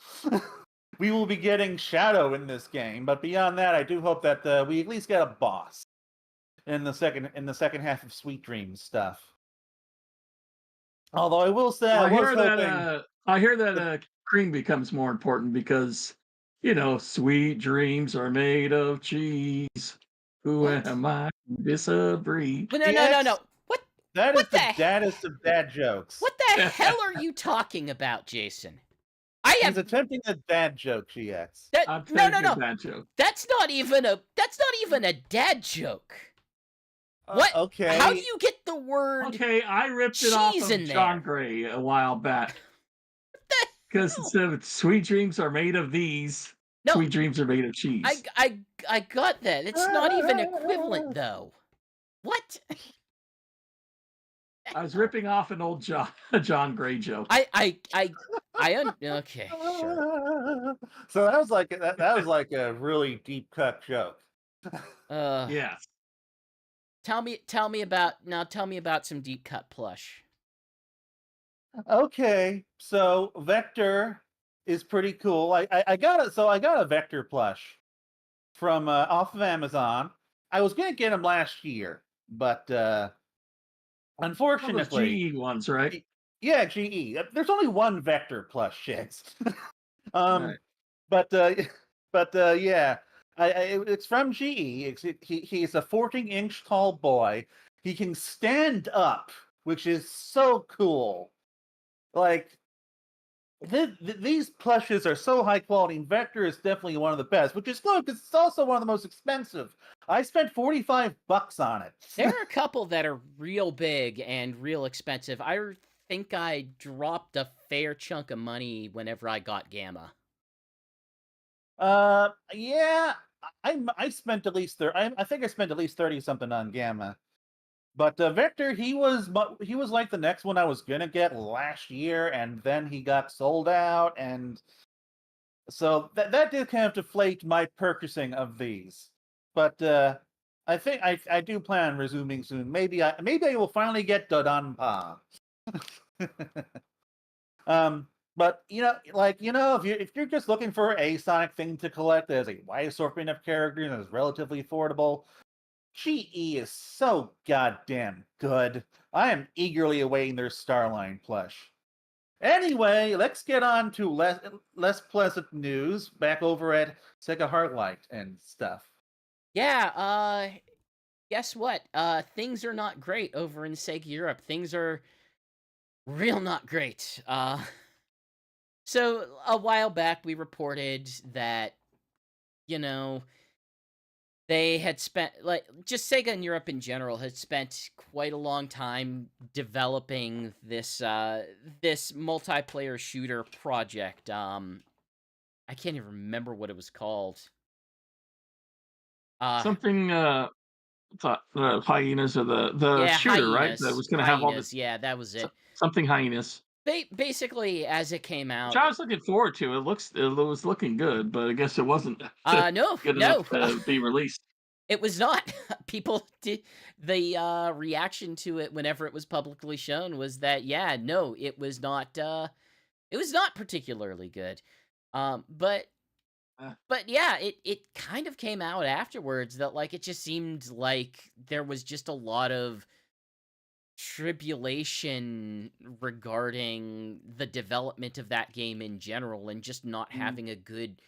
we will be getting Shadow in this game. But beyond that, I do hope that we at least get a boss in the second half of Sweet Dreams stuff. Although I will say, Well, I was hoping. I hear that cream becomes more important because, sweet dreams are made of cheese. Who What? am I to disagree? No, no, no, no, GX, no. What? that is What the? the daddest of dad jokes. What the hell are you talking about, Jason? I He's have attempting a dad joke, GX. that. I'm No, no, taking no. that joke. That's not even a dad joke. What? Okay. How do you get the word? Okay, I ripped it off cheese of in John there? Gray a while back. The Because hell? instead of sweet dreams are made of these, No, sweet dreams are made of cheese. I got that. It's not even equivalent though. What? I was ripping off an old John Gray joke. Okay, sure. So that was like a really deep cut joke. Yes. Tell me about some deep cut plush. Okay, so Vector is pretty cool. I got it. So I got a Vector plush from off of Amazon. I was gonna get him last year, but Those unfortunately, GE ones, right? yeah, GE. There's only one Vector plush, Shigs. Right. But yeah, it's from GE. He's a 14-inch tall boy. He can stand up, which is so cool. Like, these plushes are so high quality, and Vector is definitely one of the best, which is good because it's also one of the most expensive. I spent $45 on it. There are a couple that are real big and real expensive. I think I dropped a fair chunk of money whenever I got Gamma. Yeah, I spent at least I think I spent at least 30 something on Gamma. But Vector, he was like the next one I was gonna get last year, and then he got sold out, and so that did kind of deflate my purchasing of these. But I think I do plan on resuming soon. Maybe I will finally get Dodonpa. But if you're just looking for a Sonic thing to collect, there's a wide assortment of characters and is relatively affordable. GE is so goddamn good. I am eagerly awaiting their Starline plush. Anyway, let's get on to less pleasant news back over at Sega Heartlight and stuff. Yeah, guess what? Things are not great over in Sega Europe. Things are real not great. So a while back we reported that, they had spent, just Sega in Europe in general had spent quite a long time developing this this multiplayer shooter project. I can't even remember what it was called. Something hyenas or the Yeah, shooter, right? That hyenas. was gonna have all the Hyenas. Yeah, that was it. something hyenas. Basically, as it came Which out, I was looking forward to. It was looking good, but I guess it wasn't no, good enough no, to be released. it was not. People did the reaction to it whenever it was publicly shown was that yeah, no, it was not particularly good. But Uh, yeah, it kind of came out afterwards that like it just seemed like there was just a lot of tribulation regarding the development of that game in general and just not mm, having a good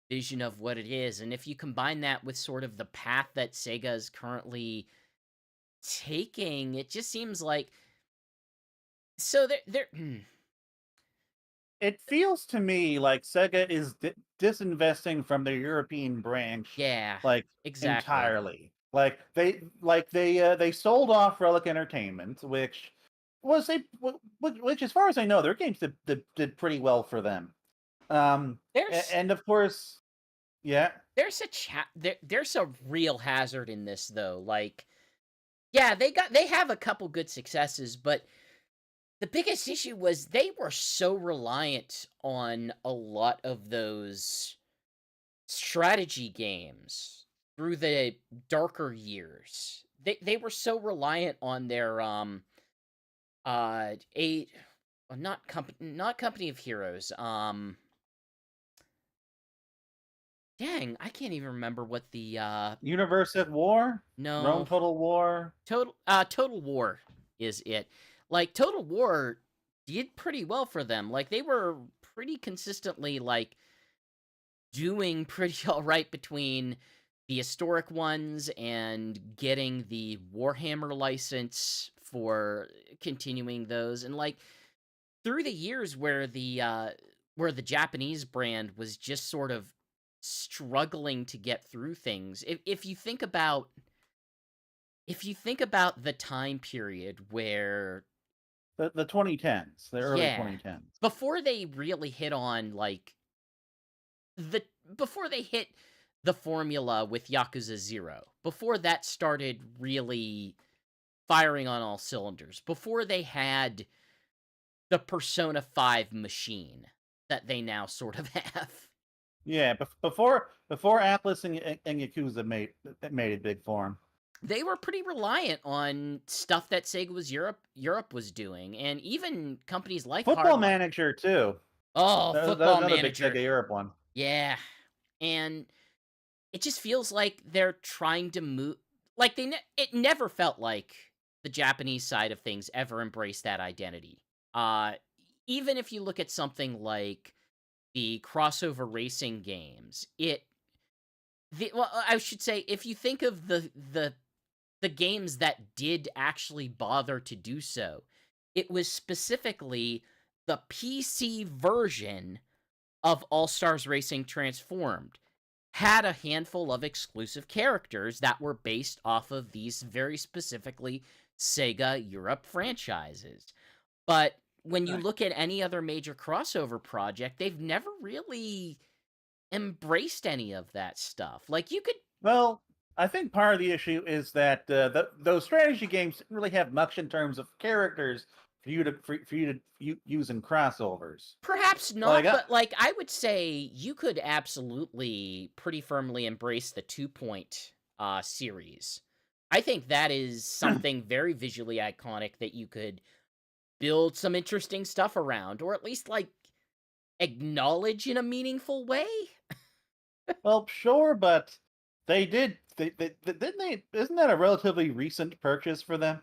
vision of what it is. And if you combine that with sort of the path that Sega is currently taking, it just seems like so they're It feels to me like Sega is disinvesting from their European branch, yeah, like exactly. entirely. They sold off Relic Entertainment, which was which as far as I know, their games did pretty well for them. There's And of course, yeah. there's a real hazard in this though. Like yeah, they have a couple good successes, but the biggest issue was they were so reliant on a lot of those strategy games through the darker years. They were so reliant on their eight not Company of Heroes. Dang, I can't even remember what the Universe at War, Rome no Total War. Total War is it. Like Total War did pretty well for them. Like they were pretty consistently like doing pretty all right between the historic ones and getting the Warhammer license for continuing those. And like through the years where the Japanese brand was just sort of struggling to get through things. If you think about the time period where The 2010s, the early yeah, 2010s. before they really hit on like the before they hit the formula with Yakuza 0, before that started really firing on all cylinders, before they had the Persona 5 machine that they now sort of have. Yeah, before Atlas and Yakuza made it big for him. They were pretty reliant on stuff that Sega was Europe was doing, and even companies like Football Hardline. Manager too. Oh, That was Football another big Manager. Sega Europe one. Yeah. And it just feels like they're trying to move like it never felt like the Japanese side of things ever embraced that identity. Uh Even if you look at something like the crossover racing games, I should say if you think of the games that did actually bother to do so, it was specifically the PC version of All Stars Racing Transformed had a handful of exclusive characters that were based off of these very specifically Sega Europe franchises. But when you Right. look at any other major crossover project, they've never really embraced any of that stuff. Like you could Well, I think part of the issue is that those strategy games didn't really have much in terms of characters for you to use in crossovers. perhaps Like, not, but like I would say you could absolutely pretty firmly embrace the 2 Point series. I think that is something very visually iconic that you could build some interesting stuff around, or at least like acknowledge in a meaningful way. well, sure, but didn't they? Isn't that a relatively recent purchase for them?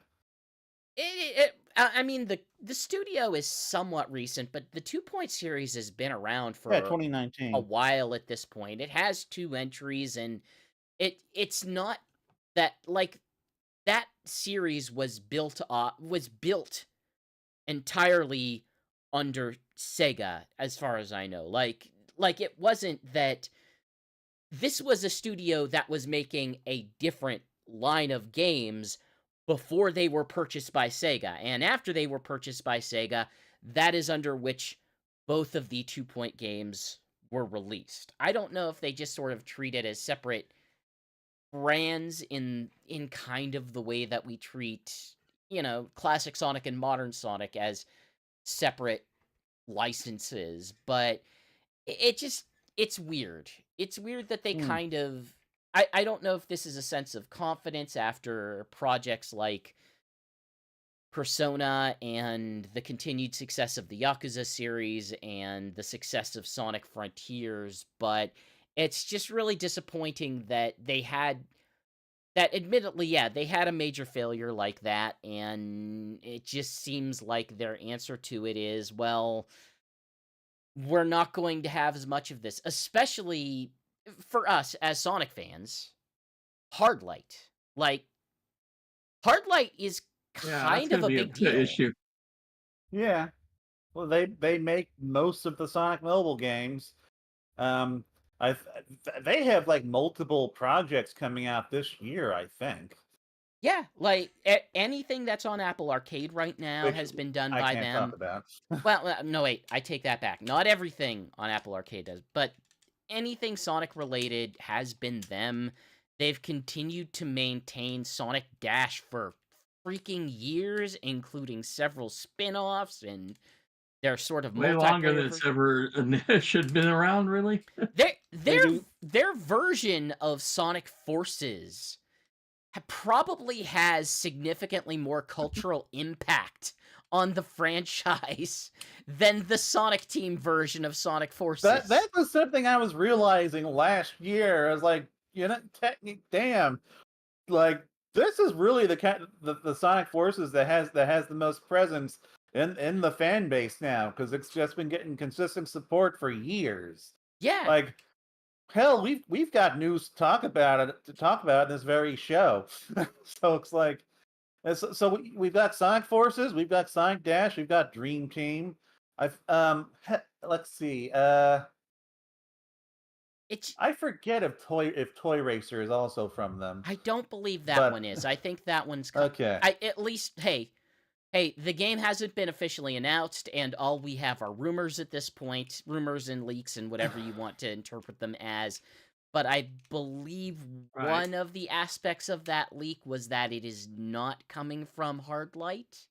I mean, the studio is somewhat recent, but the 2 Point series has been around Yeah, for a 2019. while at this point. It has two entries, and it's not that like that series was built entirely under Sega, as far as I know. Like it wasn't that this was a studio that was making a different line of games before they were purchased by Sega. And after they were purchased by Sega, that is under which both of the 2 Point games were released. I don't know if they just sort of treat it as separate brands in kind of the way that we treat, classic Sonic and modern Sonic as separate licenses, but it's weird. It's weird that they kind of I don't know if this is a sense of confidence after projects like Persona and the continued success of the Yakuza series and the success of Sonic Frontiers, but it's just really disappointing that they had that admittedly, yeah, they had a major failure like that, and it just seems like their answer to it is, well, we're not going to have as much of this, especially for us as Sonic fans. Hardlight. Like, Hardlight is Yeah, that's kind of gonna a be big a deal. issue. Yeah. Well, they make most of the Sonic mobile games. I they have like multiple projects coming out this year, I think. Yeah, like anything that's on Apple Arcade right now Which has been done I by can't talk them. about. Well, no, wait, I take that back. Not everything on Apple Arcade does, but anything Sonic related has been them. They've continued to maintain Sonic Dash for freaking years, including several spin-offs and their sort of Way longer than multiplayer it's ever should been around, really. They do. Their version of Sonic Forces probably has significantly more cultural impact on the franchise than the Sonic Team version of Sonic Forces. That was something I was realizing last year. I was like, damn, like this is really the kind the Sonic Forces that has the most presence in the fan base now, because it's just been getting consistent support for years. Yeah. Like, hell, we've got news to talk about in this very show. So it's like, so we've got Sonic Forces, we've got Sonic Dash, we've got Dream Team. Let's see. I forget if Toy Racer is also from them. I don't believe that one is. I think that one's okay. At least, hey, the game hasn't been officially announced, and all we have are rumors at this point, rumors and leaks and whatever you want to interpret them as. But I believe one of the aspects of that leak was that it is not coming from Hardlight.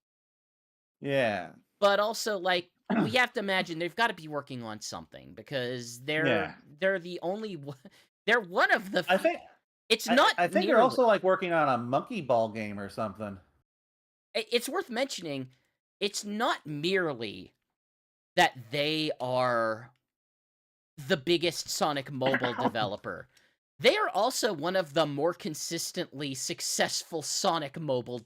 Yeah. But also, like, we have to imagine they've got to be working on something, because they're the only they're one of the I think it's not I think they're also like working on a monkey ball game or something. It's worth mentioning, it's not merely that they are the biggest Sonic mobile developer. They are also one of the more consistently successful Sonic mobile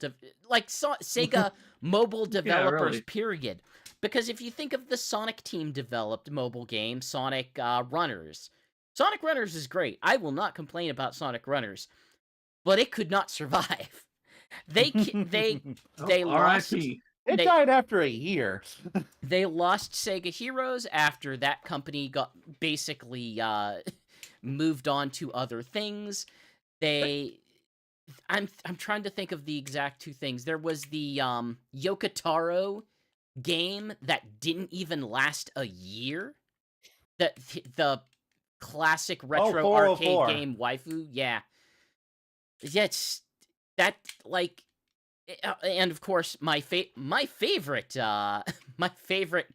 Sega mobile developers, period. Because if you think of the Sonic Team developed mobile game, Sonic Runners. Sonic Runners is great. I will not complain about Sonic Runners, but it could not survive. They lost. It died after a year. They lost Sega Heroes after that company got basically moved on to other things. I'm trying to think of the exact two things. There was the Yokotaro game that didn't even last a year. The classic retro arcade game waifu, yeah. It's that, like, and of course my favorite what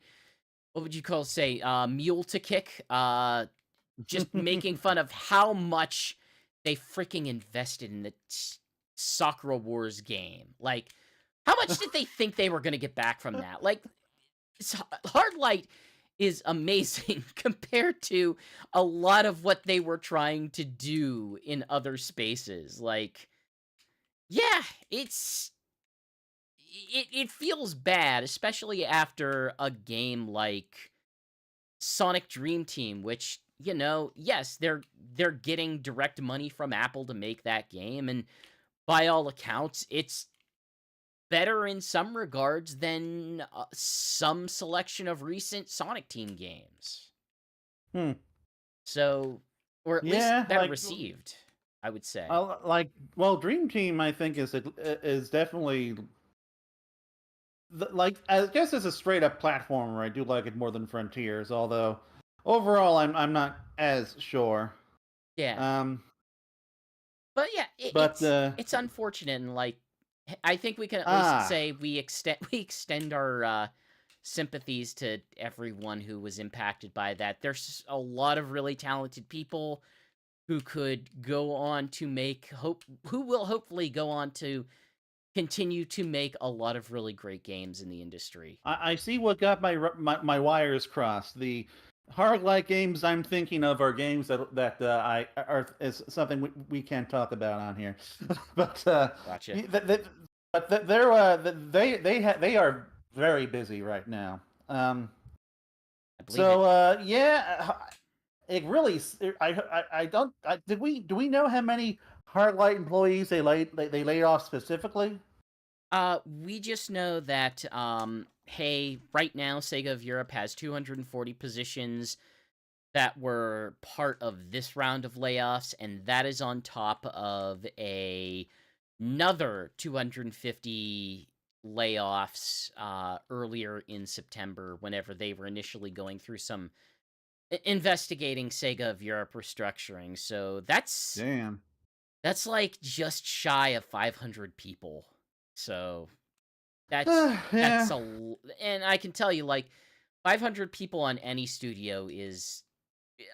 would you say mule to kick, just making fun of how much they freaking invested in the Sakura Wars game. Like, how much did they think they were going to get back from that? Like, Hardlight is amazing compared to a lot of what they were trying to do in other spaces. Like, yeah, it feels bad, especially after a game like Sonic Dream Team, which, yes, they're getting direct money from Apple to make that game, and by all accounts, it's better in some regards than some selection of recent Sonic Team games. So, or at least better received, I would say. Dream Team, I think, is definitely I guess it's a straight up platformer. I do like it more than Frontiers, although overall I'm not as sure. Yeah. But yeah, But it's unfortunate, and like I think we can at least ah, say we extend our sympathies to everyone who was impacted by that. There's a lot of really talented people who could go on to who will hopefully go on to continue to make a lot of really great games in the industry. I see what got my wires crossed. The hard-like games I'm thinking of are games that is something we can't talk about on here. But Gotcha. they are very busy right now. I believe it. So yeah, it really I don't do we know how many hard-light employees they laid off specifically? We just know that hey, right now Sega of Europe has 240 positions that were part of this round of layoffs, and that is on top of another 250 layoffs earlier in September, whenever they were initially going through some investigating Sega of Europe restructuring. So Damn. that's like just shy of 500 people. So that's Yeah. and I can tell you, like, 500 people on any studio is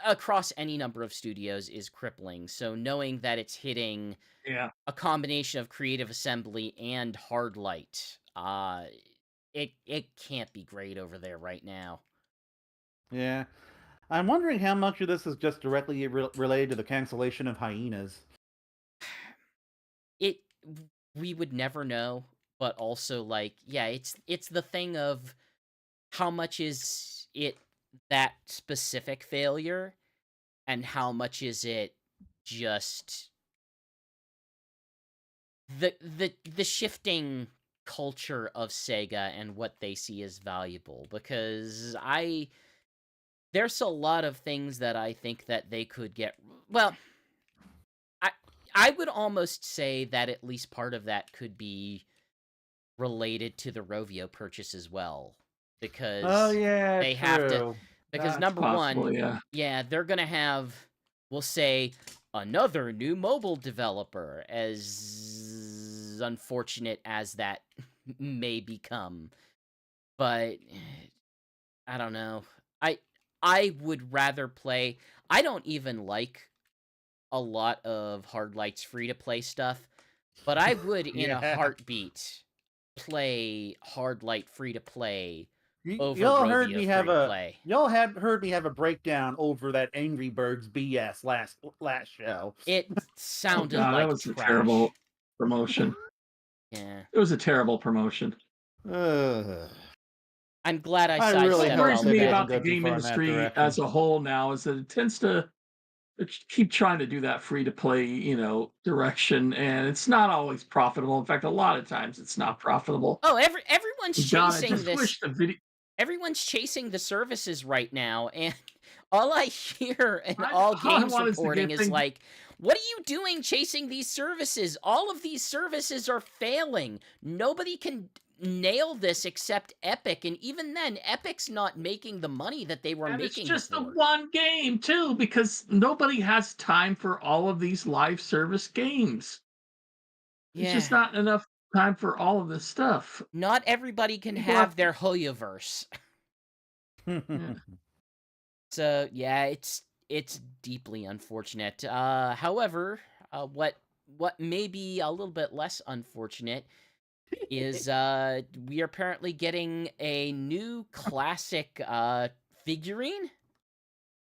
across any number of studios is crippling. So knowing that it's hitting Yeah. a combination of Creative Assembly and Hardlight, it can't be great over there right now. Yeah. I'm wondering how much of this is just directly related to the cancellation of Hyenas. It we would never know, but also, like, yeah, it's the thing of how much is it that specific failure, and how much is it just the shifting culture of Sega and what they see as valuable. Because there's a lot of things that I think that they could get. Well, I I would almost say that at least part of that could be related to the Rovio purchase as well, Oh because yeah, they have to. true. Because That's number one, possible, yeah. yeah, they're gonna have, we'll say, another new mobile developer, as unfortunate as that may become. But I don't know. I would rather play. I don't even like a lot of Hardlight's free to play stuff, but I would in a Yeah. heartbeat play Hardlight free to play over Y'all heard Rovio me free have to a play. y'all had heard me have a breakdown over that Angry Birds BS last show. It Oh sounded god, that like was a trash. terrible promotion. Yeah. It was a terrible promotion. Ugh. I'm glad I I really What sidestepped hope worries all of Sega me it. doesn't about the go too game far in that industry direction. as a whole now is that it tends to keep trying to do that free to play, direction, and it's not always profitable. In fact, a lot of times it's not profitable. Oh, everyone's God, I chasing just this. wish the video. Everyone's chasing the services right now, and all I hear in all All I games want is to reporting get is things. like, what are you doing chasing these services? All of these services are failing. Nobody can nail this except Epic, and even then, Epic's not making the money that they were And it's making just the before. one game too, because nobody has time for all of these live service games. There's Yeah. just not enough time for all of this stuff. Not everybody can People have. have their Hoyoverse. Yeah. So yeah, it's deeply unfortunate. However, what may be a little bit less unfortunate is we are apparently getting a new classic figurine.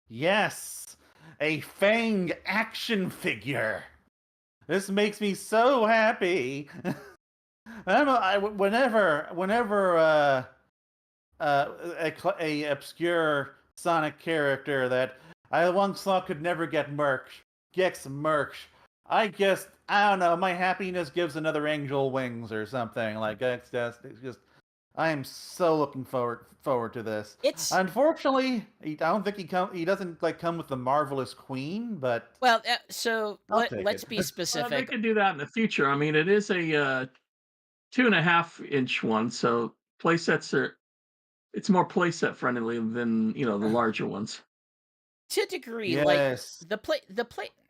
Yes, a Fang action figure. This makes me so happy. Whenever a obscure Sonic character that I once thought could never get merch gets merch, I don't know. My happiness gives another angel wings or something. Like it's just I am so looking forward to this. It's Unfortunately, I don't think he doesn't like come with the marvelous queen, but well, so I'll take let's it. be They specific. could do that in the future. I mean, it is a 2.5 inch one, so playsets are. It's more playset friendly than the larger ones. To a degree, like Yes. the play.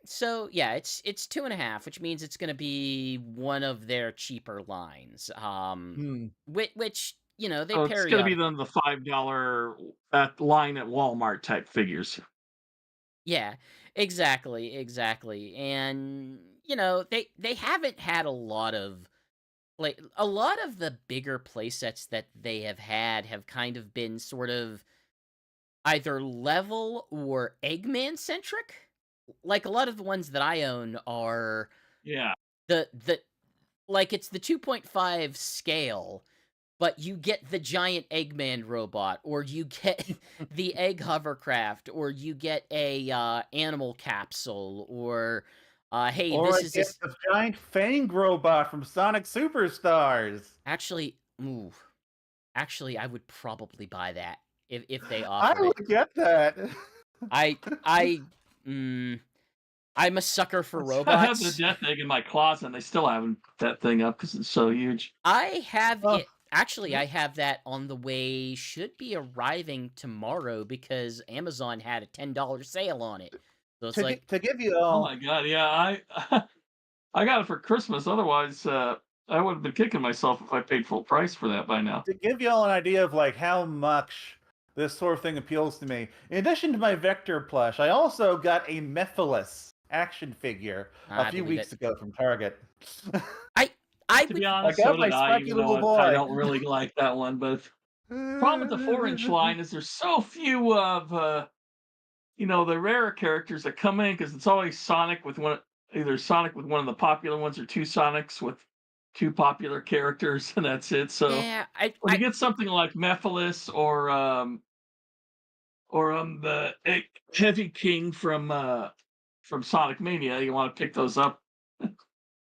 So yeah, it's 2.5, which means it's going to be one of their cheaper lines. Hmm. Which they So it's going to be periodically. the $5 at line at Walmart type figures. Yeah, exactly, and they haven't had a lot of a lot of the bigger play sets that they have had have kind of been sort of either level or Eggman centric. Like a lot of the ones that I own are Yeah. the like it's the 2.5 scale, but you get the giant Eggman robot, or you get the egg hovercraft, or you get a animal capsule, or hey, Or this I is get this the giant Fang robot from Sonic Superstars. actually ooh, actually I would probably buy that if they I offered it. would get that. I I mm, I'm a sucker for I have the robots. Death Egg in my closet, and they still haven't put that thing up because it's so huge. I have Oh, it. Actually, I have that on the way. Should be arriving tomorrow because Amazon had a $10 sale on it. So it's like, to give you Oh all my god, yeah, I got it for Christmas. Otherwise, I would have been kicking myself if I paid full price for that by now. to give you all an idea of like how much this sort of thing appeals to me. In addition to my Vector plush, I also got a Mephiles action figure a I few believe it. weeks ago from Target. I I To would be I honest, so got my did I, spiky even little though I boy. don't really like that one. But problem with the 4-inch line is there's so few of the rarer characters that come in because it's always Sonic with one of the popular ones or two Sonics with two popular characters, and that's it. So yeah, I when you I get something like Mephiles or the Heavy King from Sonic Mania, you want to pick those up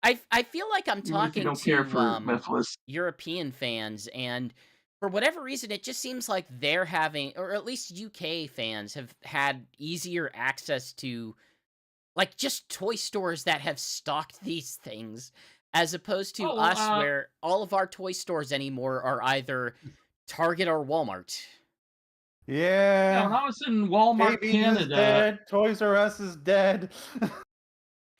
I feel like I'm even if you talking don't care to for Mephiles. European fans, and for whatever reason, it just seems like they're having, or at least UK fans have had easier access to like just toy stores that have stocked these things, as opposed to Oh, us where all of our toy stores anymore are either Target or Walmart. yeah. Yeah. When I was in Walmart KB is Canada, dead. Toys R Us is dead.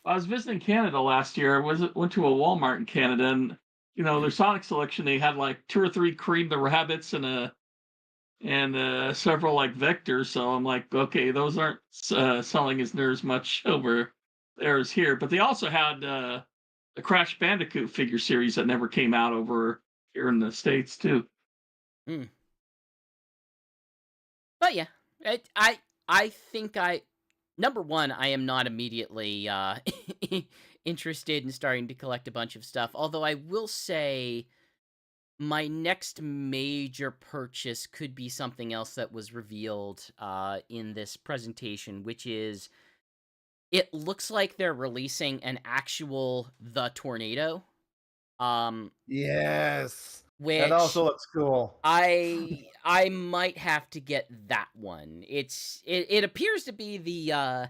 I was visiting Canada last year. Went to a Walmart in Canada, and their Sonic selection. They had like two or three Cream the Rabbits and several like Vectors. So I'm like, okay, those aren't selling as near as much over there as here. But they also had the Crash Bandicoot figure series that never came out over here in the States too. Mm. But yeah, I think number one, I am not immediately interested in starting to collect a bunch of stuff. Although I will say my next major purchase could be something else that was revealed in this presentation, which is it looks like they're releasing an actual The Tornado, um, Yes. That which also looks cool. I might have to get that one. It appears to be the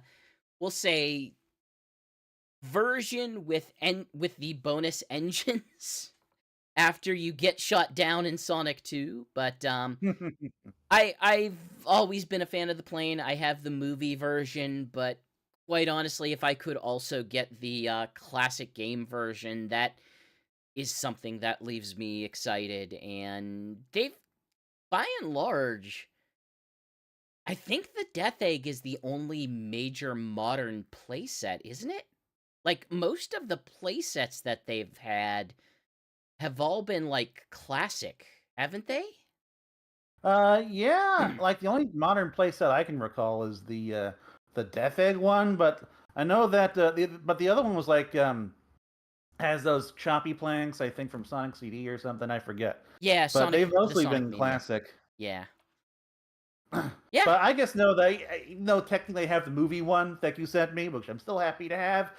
we'll say version with the bonus engines after you get shot down in Sonic 2, but I've always been a fan of the plane. I have the movie version, but quite honestly, if I could also get the classic game version, that is something that leaves me excited. And they've, by and large, I think the Death Egg is the only major modern playset, isn't it? Like most of the playsets that they've had have all been like classic, haven't they? Yeah. Like the only modern playset I can recall is the Death Egg one, but I know that but the other one was like has those choppy planks, I think from Sonic CD or something, I forget. Yeah, But they've The mostly Sonic been Mania. classic. Yeah. But Yeah. I guess no, no, technically I have the movie one that you sent me, which I'm still happy to have.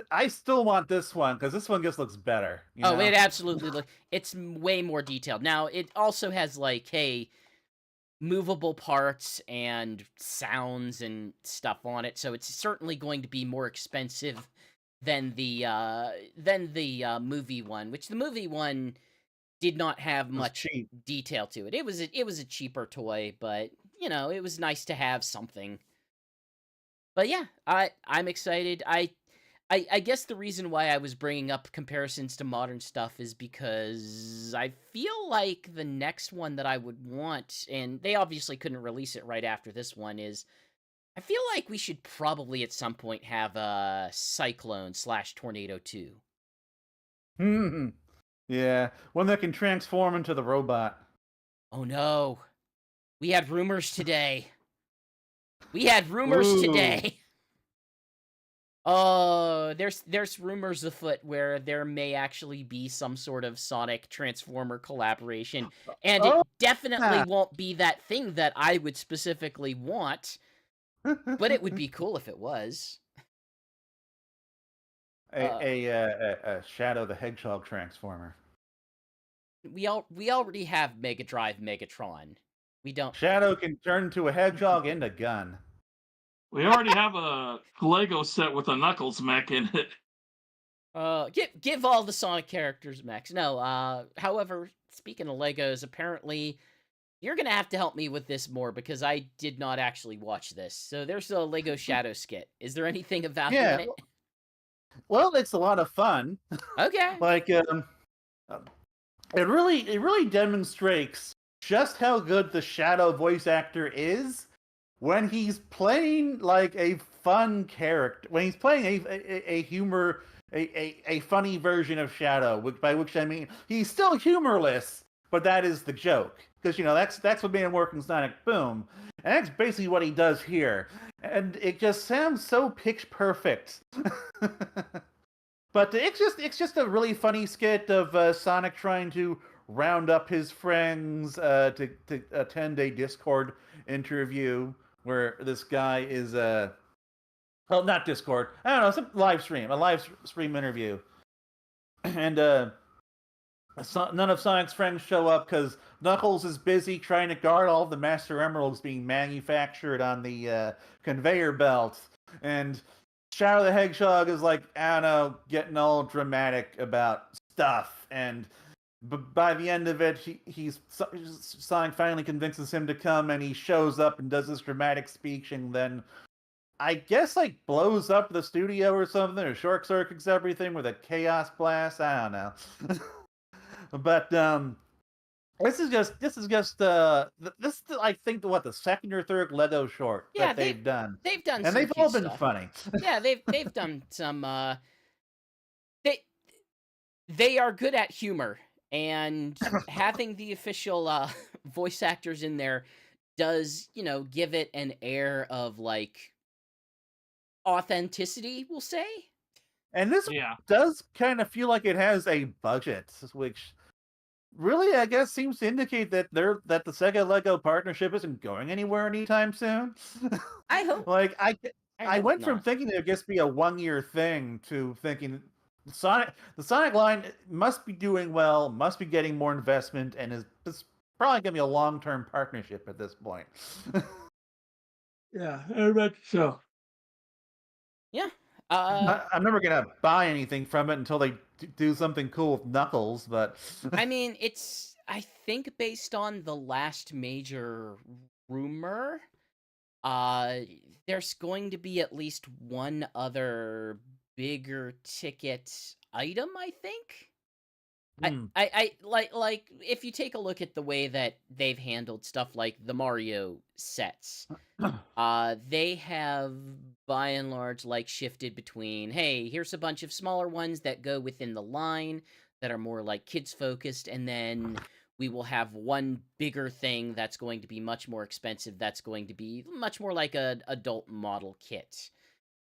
I still want this one because this one just looks better. Oh, it absolutely it's way more detailed. Now, it also has like, hey, movable parts and sounds and stuff on it, so it's certainly going to be more expensive than the movie one, which the movie one did not have It was much cheap. detail to it. It was a cheaper toy, but it was nice to have something. But yeah, I'm excited. I guess the reason why I was bringing up comparisons to modern stuff is because I feel like the next one that I would want, and they obviously couldn't release it right after this one, is I feel like we should probably at some point have a Cyclone/Tornado 2. Yeah, one that can transform into the robot. Oh no. We had rumors today. We had rumors Ooh. today. Oh, there's rumors afoot where there may actually be some sort of Sonic Transformer collaboration, and it Oh, definitely yeah. won't be that thing that I would specifically want, but it would be cool if it was. a Shadow the Hedgehog transformer. We already have Mega Drive Megatron. We don't. Shadow can turn into a hedgehog and a gun. We already have a Lego set with a Knuckles mech in it. Give all the Sonic characters mechs. No, however, speaking of Legos, apparently you're gonna have to help me with this more because I did not actually watch this. So there's a Lego Shadow skit. Is there anything of value in it? Well, it's a lot of fun. Okay. Like, it really demonstrates just how good the Shadow voice actor is when he's playing like a fun character. When he's playing a funny version of Shadow, by which I mean he's still humorless, but that is the joke. Because that's what made him work in Sonic Boom, and that's basically what he does here. And it just sounds so pitch perfect. But it's just a really funny skit of Sonic trying to round up his friends to attend a Discord interview where this guy is well, not Discord, I don't know, some a live stream interview, and none of Sonic's friends show up because Knuckles is busy trying to guard all the Master Emeralds being manufactured on the conveyor belt, and Shadow the Hedgehog is like, I don't know, getting all dramatic about stuff, and by the end of it, Sonic finally convinces him to come, and he shows up and does this dramatic speech, and then I guess like blows up the studio or something, or short circuits everything with a chaos blast. I don't know, but this is just I think the second or third Lego short that they've done. They've done, and some they've cute all been stuff. funny. Yeah, they've done some. They are good at humor, and having the official voice actors in there does give it an air of like authenticity, we'll say. And this does kind of feel like it has a budget, which really, I guess, seems to indicate that the Sega Lego partnership isn't going anywhere anytime soon. I hope. Like I went from not. thinking it would just be a 1-year thing to thinking the Sonic line must be doing well, must be getting more investment, and is probably going to be a long-term partnership at this point. Yeah, I bet so. Yeah. I'm never gonna buy anything from it until they do something cool with Knuckles, but I mean, it's, I think, based on the last major rumor, there's going to be at least one other bigger ticket item, I think. I like if you take a look at the way that they've handled stuff like the Mario sets, they have by and large like shifted between, hey, here's a bunch of smaller ones that go within the line that are more like kids focused, and then we will have one bigger thing that's going to be much more expensive, that's going to be much more like a adult model kit.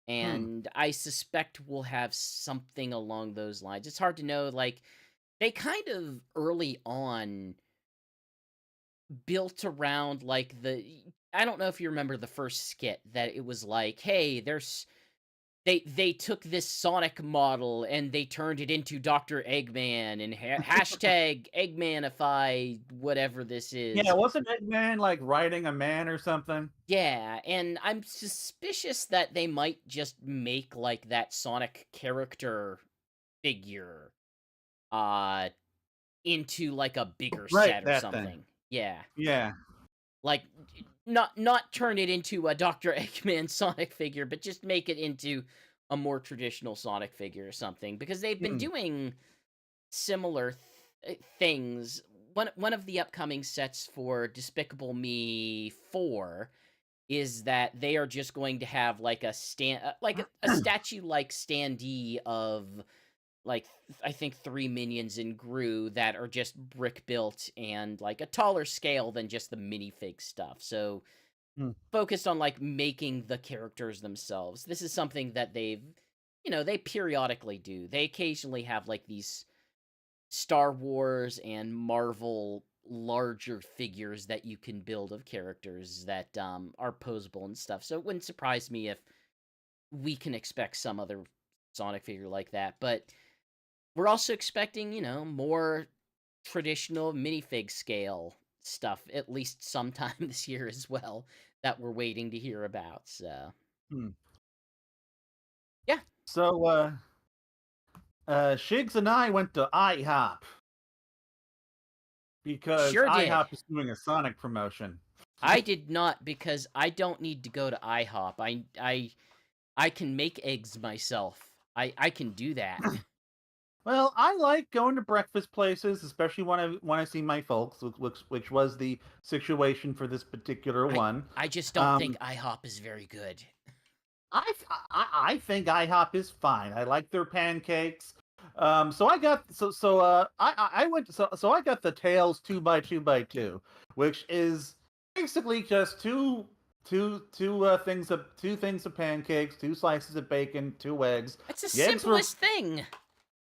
And I suspect we'll have something along those lines. It's hard to know, like, they kind of early on built around like I don't know if you remember the first skit, that it was like, hey, they took this Sonic model and they turned it into Dr. Eggman and hashtag Eggmanify whatever this is. Yeah, wasn't Eggman like riding a man or something? Yeah, and I'm suspicious that they might just make like that Sonic character figure into like a bigger set or something. Thing. Yeah. Yeah. Like not turn it into a Dr. Eggman Sonic figure, but just make it into a more traditional Sonic figure or something, because they've been doing similar things. One of the upcoming sets for Despicable Me 4 is that they are just going to have like a statue-like standee of, like, I think 3 minions in Gru that are just brick built and like a taller scale than just the minifig stuff. So focused on like making the characters themselves. This is something that they periodically do. They occasionally have like these Star Wars and Marvel larger figures that you can build of characters that are posable and stuff. So it wouldn't surprise me if we can expect some other Sonic figure like that. But we're also expecting, more traditional minifig scale stuff, at least sometime this year as well, that we're waiting to hear about. So, yeah. So, Shigs and I went to IHOP because Sure did. IHOP is doing a Sonic promotion. I did not, because I don't need to go to IHOP. I can make eggs myself. I can do that. Well, I like going to breakfast places, especially when I see my folks, which was the situation for this particular one. I just don't think IHOP is very good. I think IHOP is fine. I like their pancakes. So I got I got the Tails 2x2x2, which is basically just two things of pancakes, 2 slices of bacon, 2 eggs. That's the simplest thing.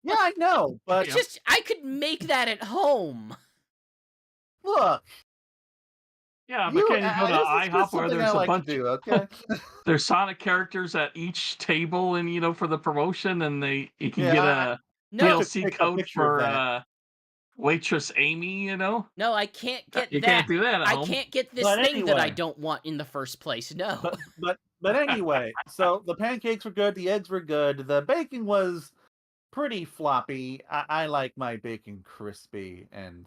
Yeah, I know, but I could make that at home. Look. Yeah, but can you go to IHOP where there's a bunch of okay? There's Sonic characters at each table, and for the promotion, and you can get a DLC code for waitress Amy. No, I can't get you that. Can't do that at home. I can't get this thing that I don't want in the first place. No. But anyway, so the pancakes were good, the eggs were good, the bacon was pretty floppy. I like my bacon crispy, and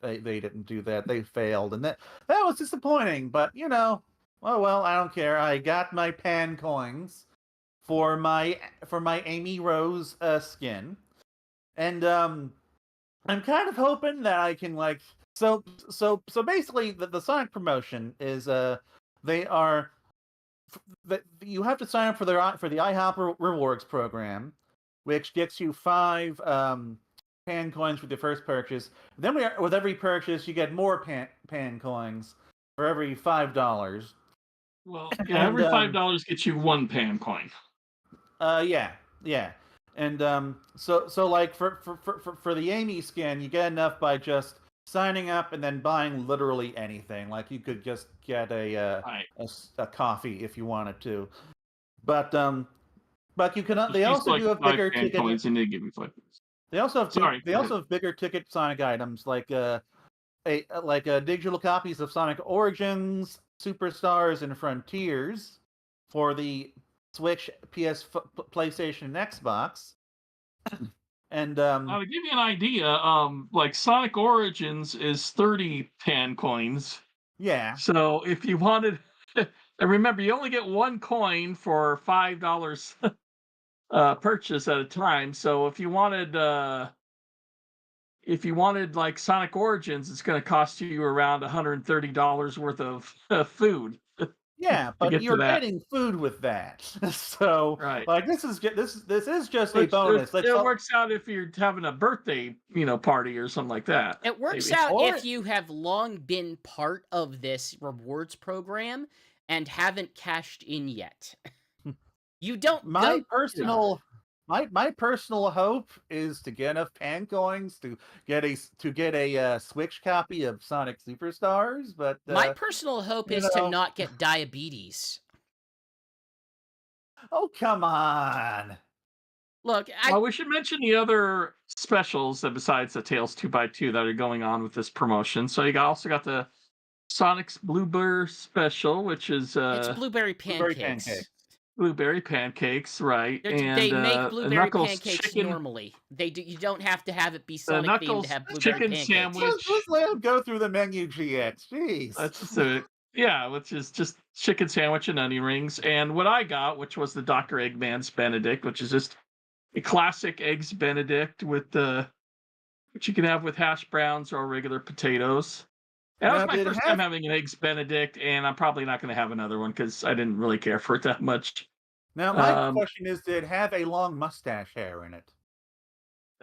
they didn't do that. They failed, and that was disappointing. But oh well, I don't care. I got my pan coins for my Amy Rose skin, and I'm kind of hoping that I can so basically the Sonic promotion is you have to sign up for the IHOP rewards program, which gets you 5 pan coins with your first purchase. Then with every purchase, you get more pan coins for every $5. Well, yeah, every $5 gets you 1 pan coin. Yeah. And so like for the Amy skin, you get enough by just signing up and then buying literally anything. Like you could just get a coffee if you wanted to, but you can. They also do have bigger ticket. Coins and they give you 5. They also have bigger ticket Sonic items like digital copies of Sonic Origins, Superstars, and Frontiers for the Switch, PlayStation, and Xbox. And to give you an idea, like Sonic Origins is 30 pan coins. Yeah. So if you wanted, and remember, you only get 1 coin for $5 purchase at a time. So if you wanted like Sonic Origins, it's going to cost you around $130 worth of food. Yeah, but you're getting food with that. So, like, this is just a bonus. It works out if you're having a birthday, party or something like that. It works out if you have long been part of this rewards program and haven't cashed in yet. You don't. My personal hope is to get enough pan coins to get a Switch copy of Sonic Superstars, but my personal hope is to not get diabetes. Oh, come on! Look, we should mention the other specials that besides the Tails 2x2 that are going on with this promotion. So you also got the Sonic's Blueberry special, which is it's blueberry pancakes. Blueberry pancakes, right? They make blueberry pancakes normally. They do. You don't have to have it be Sonic themed to have blueberry pancakes. Sandwich. Let's let him go through the menu, GX. Jeez. That's just it. Yeah, which is just chicken sandwich and onion rings. And what I got, which was the Dr. Eggman's Benedict, which is just a classic eggs Benedict with which you can have with hash browns or regular potatoes. And that was Now, my did it first time have having an eggs Benedict, and I'm probably not going to have another one because I didn't really care for it that much. now my Um, question is, did it have a long mustache hair in it?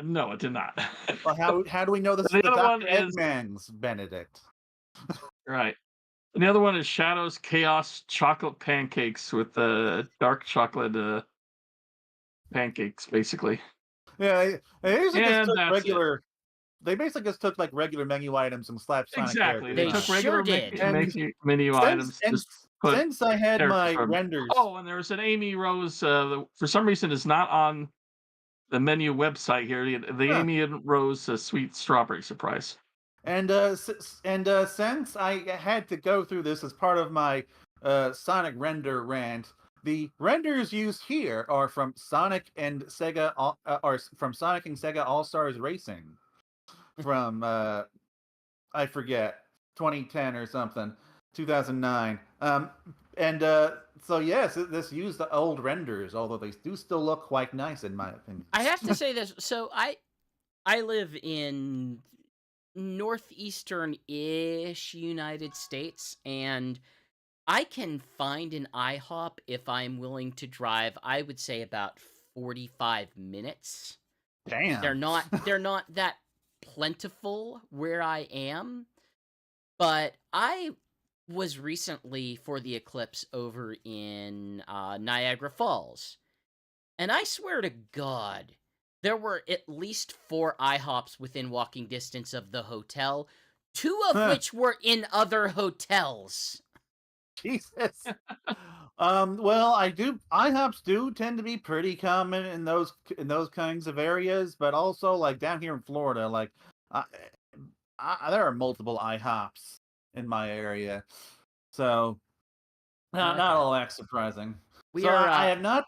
no, it did not. Well, how do we know this is The the other one Dr. is Eggman's Benedict? right. And the other one is Shadow's Chaos chocolate pancakes with dark chocolate pancakes, basically. Yeah, they basically just And took that's it. regular. They basically just took like regular menu items and slapped Sonic Exactly. characters They They on took them. sure regular did. And menu since items, and just put since I had characters my from. renders, Oh, and there's an Amy Rose. For some reason, is not on the menu website here. The huh. Amy and Rose sweet strawberry surprise. And since I had to go through this as part of my Sonic render rant, the renders used here are from Sonic and Sega, from Sonic and Sega All Stars Racing, from I forget 2010 or something, 2009. And so yes, this used the old renders, although they do still look quite nice in my opinion. I have to say this. So I live in northeastern-ish United States, and I can find an IHOP if I'm willing to drive, I would say about 45 minutes. They're Damn. not they're not that plentiful where I am, but I was recently for the eclipse over in Niagara Falls. And I swear to God, there were at least 4 IHOPs within walking distance of the hotel, 2 of Huh. which were in other hotels. Jesus. Well, IHOPs do tend to be pretty common in those kinds of areas, but also like down here in Florida, like I, there are multiple IHOPs in my area, so not Okay. all that surprising. We So are I have not.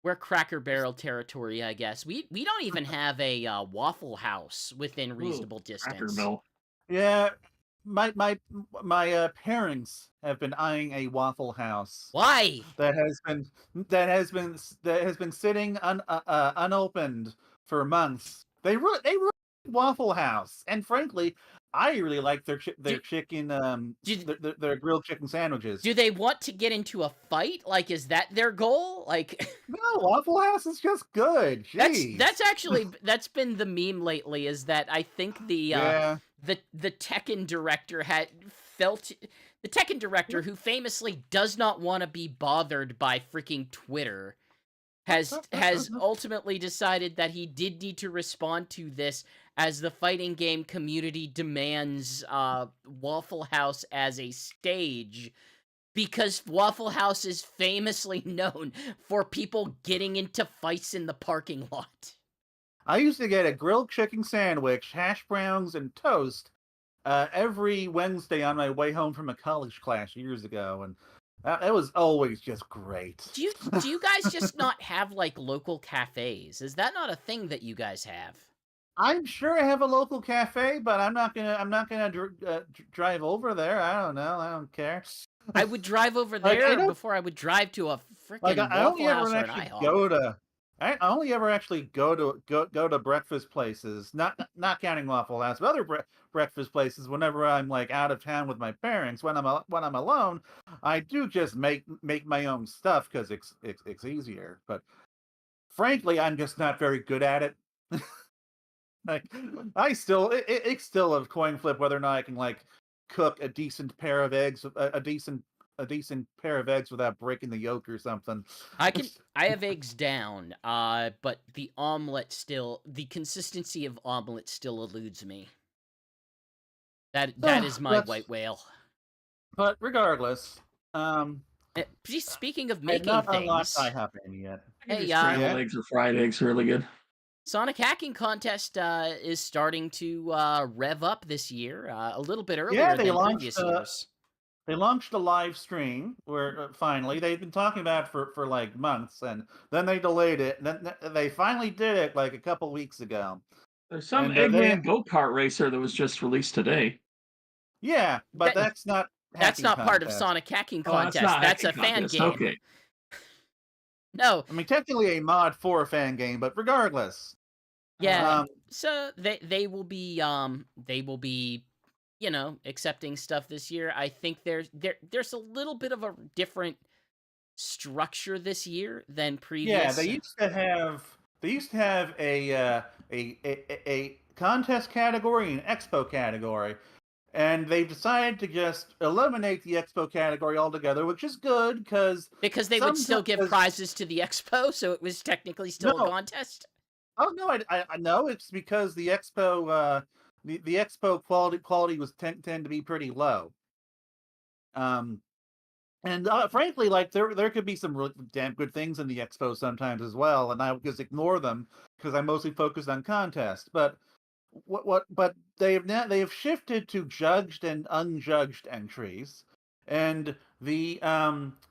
we're Cracker Barrel territory, I guess. We don't even have a Waffle House within reasonable distance. Crackerville. Yeah, my parents have been eyeing a Waffle House Why? that has been sitting unopened for months. They really Waffle House, and frankly, I really like their chicken their grilled chicken sandwiches. Do they want to get into a fight? Like, is that their goal? Like, No, Waffle House is just good. Jeez. that's actually that's been the meme lately. Is that I think yeah. the Tekken director had felt the Tekken director who famously does not want to be bothered by freaking Twitter has ultimately decided that he did need to respond to this as the fighting game community demands Waffle House as a stage, because Waffle House is famously known for people getting into fights in the parking lot. I used to get a grilled chicken sandwich, hash browns, and toast every Wednesday on my way home from a college class years ago, and it was always just great. Do you guys just not have like local cafes? Is that not a thing that you guys have? I'm sure I have a local cafe, but I'm not gonna drive over there. I don't know. I don't care. I would drive over Like, there before I would drive to a freaking I only Waffle House ever or an actually IHOP. go to. I only ever actually go to breakfast places, not counting Waffle House, but other breakfast places. Whenever I'm like out of town with my parents, when I'm alone, I do just make my own stuff because it's easier. But frankly, I'm just not very good at it. Like it's still a coin flip whether or not I can like cook a decent pair of eggs, a decent pair of eggs without breaking the yolk or something. I have eggs down, but the consistency of omelet still eludes me. That is my white whale. But regardless, Speaking of I've making not unlocked things, IHOP Amy yet. Hey, Scrambled eggs or fried eggs are really good. Sonic Hacking Contest is starting to rev up this year, a little bit earlier Yeah, they than launched, previous years. They launched a live stream where finally they've been talking about it for like months, and then they delayed it. And then they finally did it like a couple weeks ago. There's some And, Eggman go-kart racer that was just released today. Yeah, but that's not That's hacking not part of contest. Sonic Hacking Oh, that's Contest. not That's a hacking fan contest. game. Okay. No, I mean, technically a mod for a fan game, but regardless. yeah. Um, So they will be accepting stuff this year. I think there's a little bit of a different structure this year than previous. yeah, they used to have a contest category and an expo category, and they've decided to just eliminate the expo category altogether, which is good because they would still give prizes to the expo, so it was technically still a contest. Oh no, I know it's because the expo the expo quality was tend to be pretty low. And frankly, like there could be some really damn good things in the expo sometimes as well, and I would just ignore them because I'm mostly focused on contests. But but they have shifted to judged and unjudged entries, and the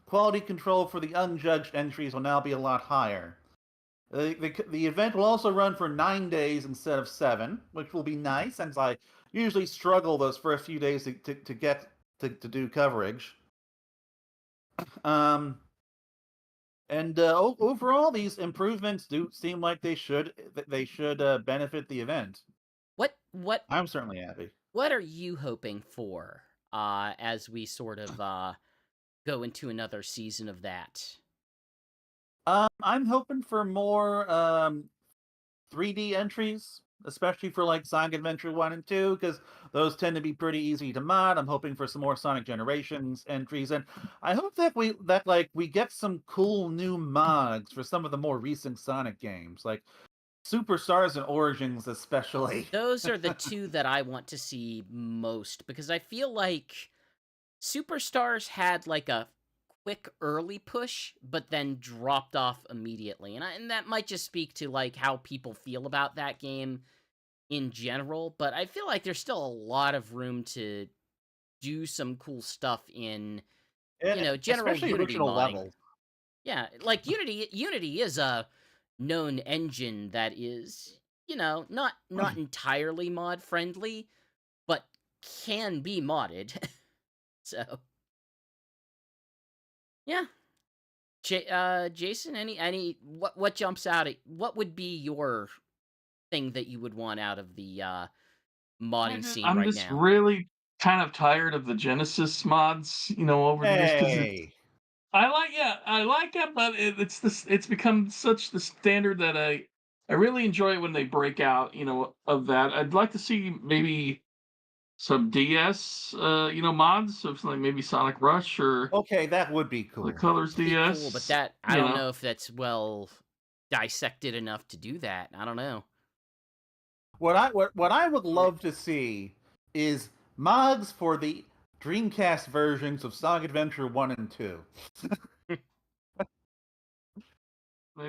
quality control for the unjudged entries will now be a lot higher. The event will also run for 9 days instead of 7, which will be nice, since I usually struggle those for a few days to get to do coverage. Um, and overall, these improvements do seem like they should benefit the event. What I'm certainly happy. What are you hoping for as we sort of go into another season of that? I'm hoping for more 3D entries, especially for like Sonic Adventure 1 and 2, because those tend to be pretty easy to mod. I'm hoping for some more Sonic Generations entries, and I hope that we get some cool new mods for some of the more recent Sonic games, like Superstars and Origins especially. Those are the two that I want to see most, because I feel like Superstars had like a quick early push, but then dropped off immediately. And that might just speak to like how people feel about that game in general, but I feel like there's still a lot of room to do some cool stuff in general Especially Unity original modding. levels. Yeah, like Unity is a known engine that is, not entirely mod friendly, but can be modded. So yeah. Jason, what jumps out at what would be your thing that you would want out of the modding scene I'm right just now? really kind of tired of the Genesis mods, over the years, because I like it, but it's become such the standard that I really enjoy when they break out, of that. I'd like to see maybe some DS, mods of like maybe Sonic Rush or Okay, that would be the cool. Colors Be DS. cool, but that I don't know if that's well dissected enough to do that. I don't know. What I would love to see is mods for the Dreamcast versions of Sonic Adventure 1 and 2.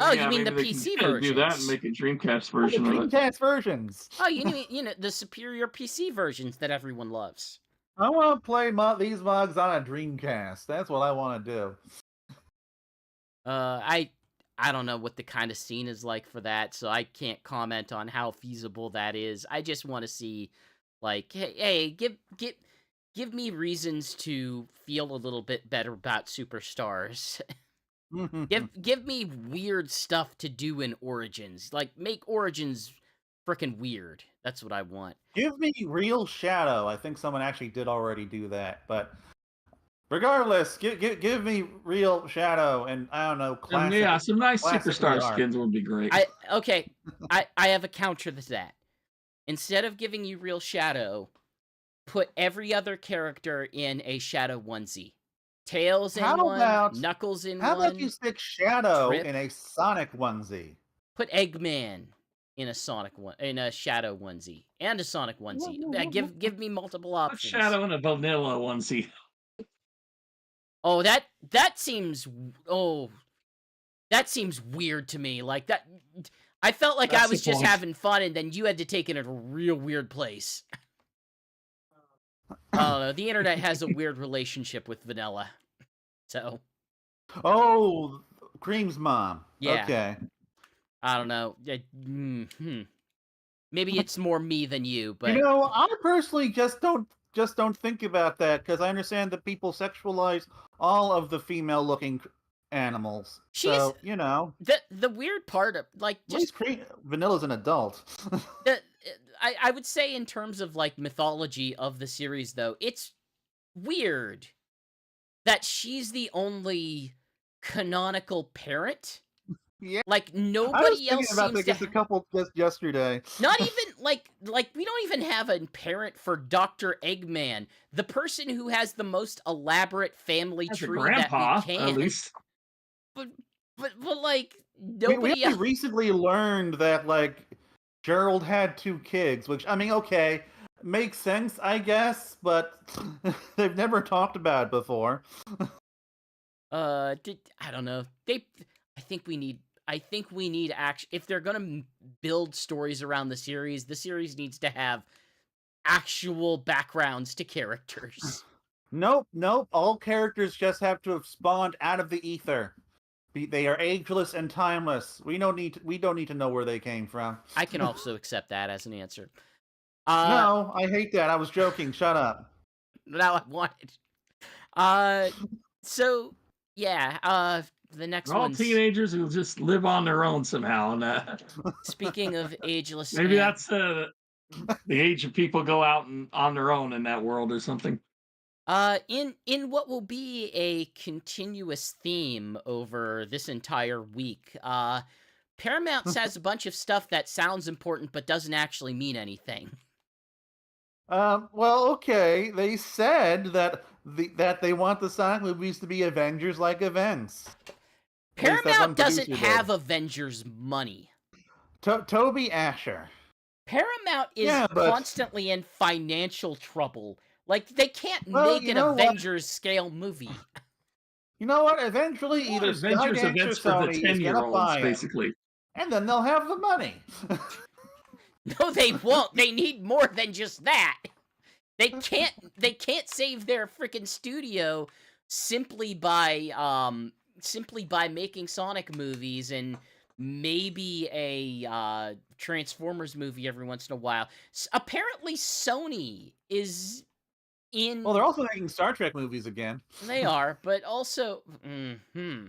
Oh, you mean maybe the they PC can do that and versions? make a Dreamcast The version of it. Dreamcast versions. Oh, you mean the superior PC versions that everyone loves. I want to play these mods on a Dreamcast. That's what I want to do. I don't know what the kind of scene is like for that, so I can't comment on how feasible that is. I just want to see, like, hey, give me reasons to feel a little bit better about Superstars. Give me weird stuff to do in Origins. Like, make Origins freaking weird. That's what I want. Give me Real Shadow. I think someone actually did already do that, but regardless, give me Real Shadow, and I don't know, classic. Some nice classic Superstar VR. skins would be great. I have a counter to that. Instead of giving you Real Shadow, put every other character in a Shadow onesie. Tails in one, Knuckles in one. How about you stick Shadow Trip. in a Sonic onesie? Put Eggman in a Shadow onesie and a Sonic onesie. Give me multiple Put options. Shadow in a vanilla onesie. Oh, that seems weird to me. Like that, I felt like I was just having fun, and then you had to take it in a real weird place. I don't know. The internet has a weird relationship with vanilla, so. Oh, Cream's mom. Yeah. Okay. I don't know. Maybe it's more me than you, but I personally just don't just don't think about that, because I understand that people sexualize all of the female-looking animals. So, you know, the weird part of like at least just Vanilla's an adult. the I would say in terms of like mythology of the series though, it's weird that she's the only canonical parent. Yeah. Like I was nobody thinking else about seems that to just a couple just yesterday. not even like we don't even have a parent for Dr. Eggman, the person who has the most elaborate family As a tree that we grandpa, can. at least. But like We nobody only else. recently learned that, like, Gerald had 2 kids, which, I mean, okay, makes sense, I guess, but they've never talked about it before. I don't know. I think we need action if they're gonna build stories around the series needs to have actual backgrounds to characters. Nope, all characters just have to have spawned out of the ether. They are ageless and timeless. We don't need to know where they came from. I can also accept that as an answer. No, I hate that. I was joking. Shut up. Now I want it. So yeah, the next They're all one's teenagers who just live on their own somehow. And speaking of ageless. maybe and- that's the age of people go out and on their own in that world or something. In what will be a continuous theme over this entire week, Paramount says a bunch of stuff that sounds important but doesn't actually mean anything. Well, okay. They said that they want the Sonic movies to be Avengers-like events. At least that one Paramount doesn't producer have did. Avengers money. Toby Asher. Paramount is Yeah, but- constantly in financial trouble. Like, they can't Well, make you an know what? Avengers scale movie. You know what? Eventually, Well, either Avengers Skydance or events for the Sony is gonna 10-year-olds, buy 'em, basically. and then they'll have the money. No, they won't. They need more than just that. They can't save their freaking studio simply by making Sonic movies and maybe a Transformers movie every once in a while. Apparently Sony is in Well, they're also making Star Trek movies again. They are, but also wonder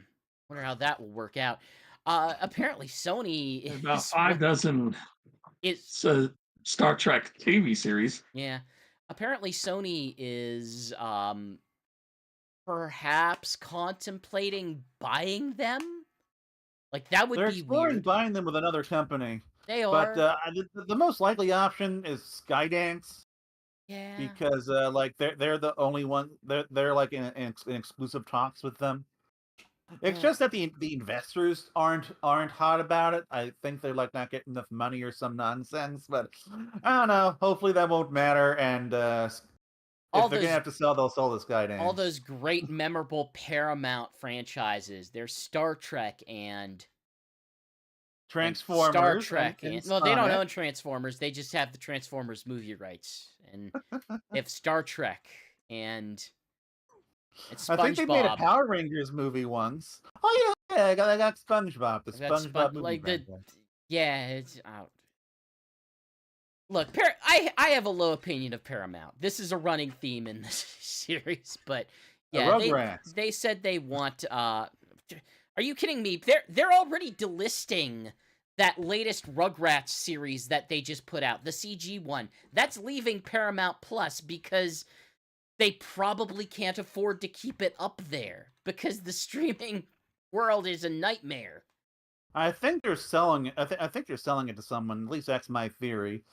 how that will work out. Apparently Sony is About 5 dozen Star Trek TV series. Yeah. Apparently Sony is perhaps contemplating buying them. Like that would They're be exploring weird. buying them with another company. They But are. the most likely option is Skydance, Yeah. because like they're the only one. They're like in exclusive talks with them. It's Yeah. just that the investors aren't hot about it. I think they're like not getting enough money or some nonsense. But I don't know. Hopefully that won't matter. And if All they're those- gonna have to sell, they'll sell the Skydance. All those great memorable Paramount franchises. There's Star Trek and Transformers. Star Trek. and Well, they don't Sonic. own Transformers. They just have the Transformers movie rights. And they have Star Trek and I think they made a SpongeBob. Power Rangers movie once. Oh yeah, I got SpongeBob. The I got SpongeBob movie. franchise. Yeah, it's out. Look, I have a low opinion of Paramount. This is a running theme in this series, but The yeah, Rugrats. they said they want. Are you kidding me? They're already delisting that latest Rugrats series that they just put out, the CG one. That's leaving Paramount Plus because they probably can't afford to keep it up there because the streaming world is a nightmare. I think they're selling it. I think they're selling it to someone. At least that's my theory.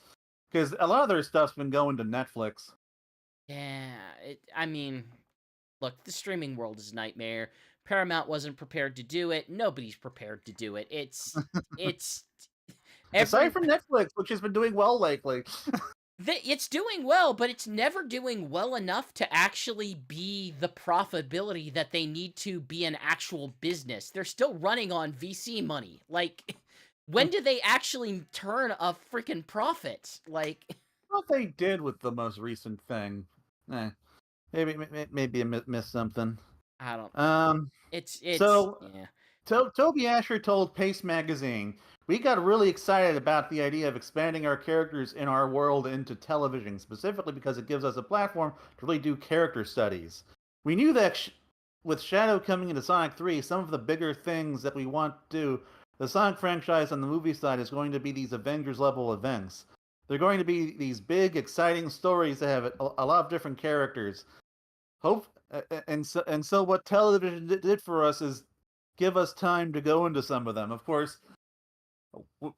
Because a lot of their stuff's been going to Netflix. Yeah, I mean, look, the streaming world is a nightmare. Paramount wasn't prepared to do it. Nobody's prepared to do it. It's Aside from Netflix, which has been doing well lately. It's doing well, but it's never doing well enough to actually be the profitability that they need to be an actual business. They're still running on VC money. Like, when do they actually turn a freaking profit? Like, What they did with the most recent thing. Maybe I missed something. I don't. Um, It's so- yeah. Toby Asher told Pace Magazine, we got really excited about the idea of expanding our characters in our world into television, specifically because it gives us a platform to really do character studies. We knew that with Shadow coming into Sonic 3, some of the bigger things that we want to do, the Sonic franchise on the movie side is going to be these Avengers level events. They're going to be these big, exciting stories that have a lot of different characters. So what television did for us is give us time to go into some of them. Of course,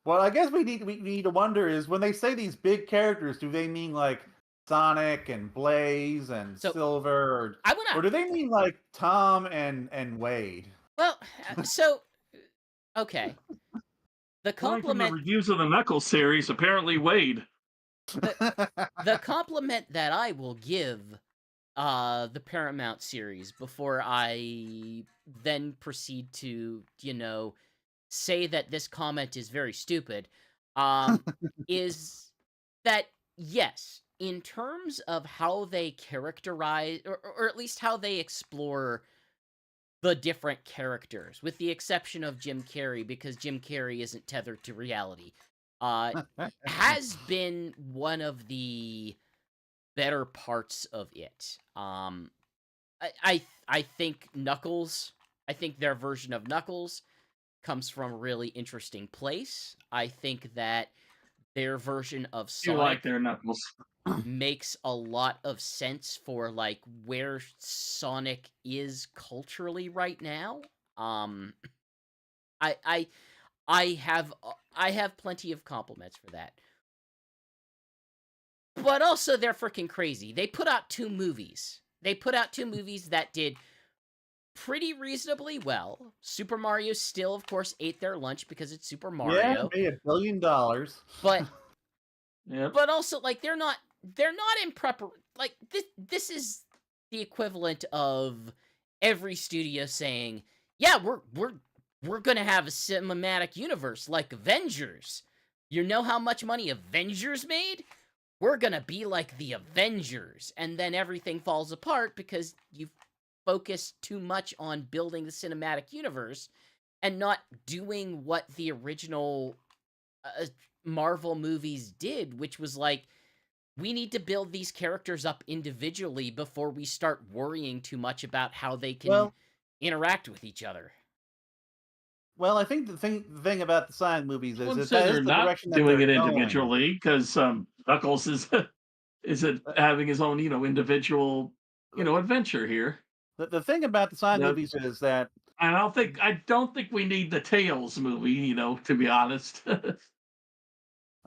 what I guess we need to wonder is when they say these big characters, do they mean like Sonic and Blaze and Silver, or do they mean like Tom and Wade? Well, so okay. The Coming from the compliment reviews of the Knuckles series, apparently Wade. the compliment that I will give the Paramount series before I then proceed to, say that this comment is very stupid, is that, yes, in terms of how they characterize, or at least how they explore the different characters, with the exception of Jim Carrey, because Jim Carrey isn't tethered to reality, has been one of the better parts of it. I think Knuckles, I think their version of Knuckles comes from a really interesting place. I think that their version of You Sonic like their Knuckles. makes a lot of sense for like where Sonic is culturally right now. I have plenty of compliments for that. But also they're freaking crazy. They put out 2 movies. They put out 2 movies that did pretty reasonably well. Super Mario still, of course, ate their lunch because it's Super Mario. Yeah, it made $1 billion. But Yep. but also like they're not in like this is the equivalent of every studio saying, "Yeah, we're going to have a cinematic universe like Avengers. You know how much money Avengers made? We're going to be like the Avengers." And then everything falls apart because you've focused too much on building the cinematic universe and not doing what the original Marvel movies did, which was like, we need to build these characters up individually before we start worrying too much about how they can interact with each other. Well, I think the thing about the Sonic movies is that they're the not direction that doing they're it going. individually because Knuckles is having his own individual adventure here. The thing about the Sonic movies is that I don't think we need the Tails movie, to be honest.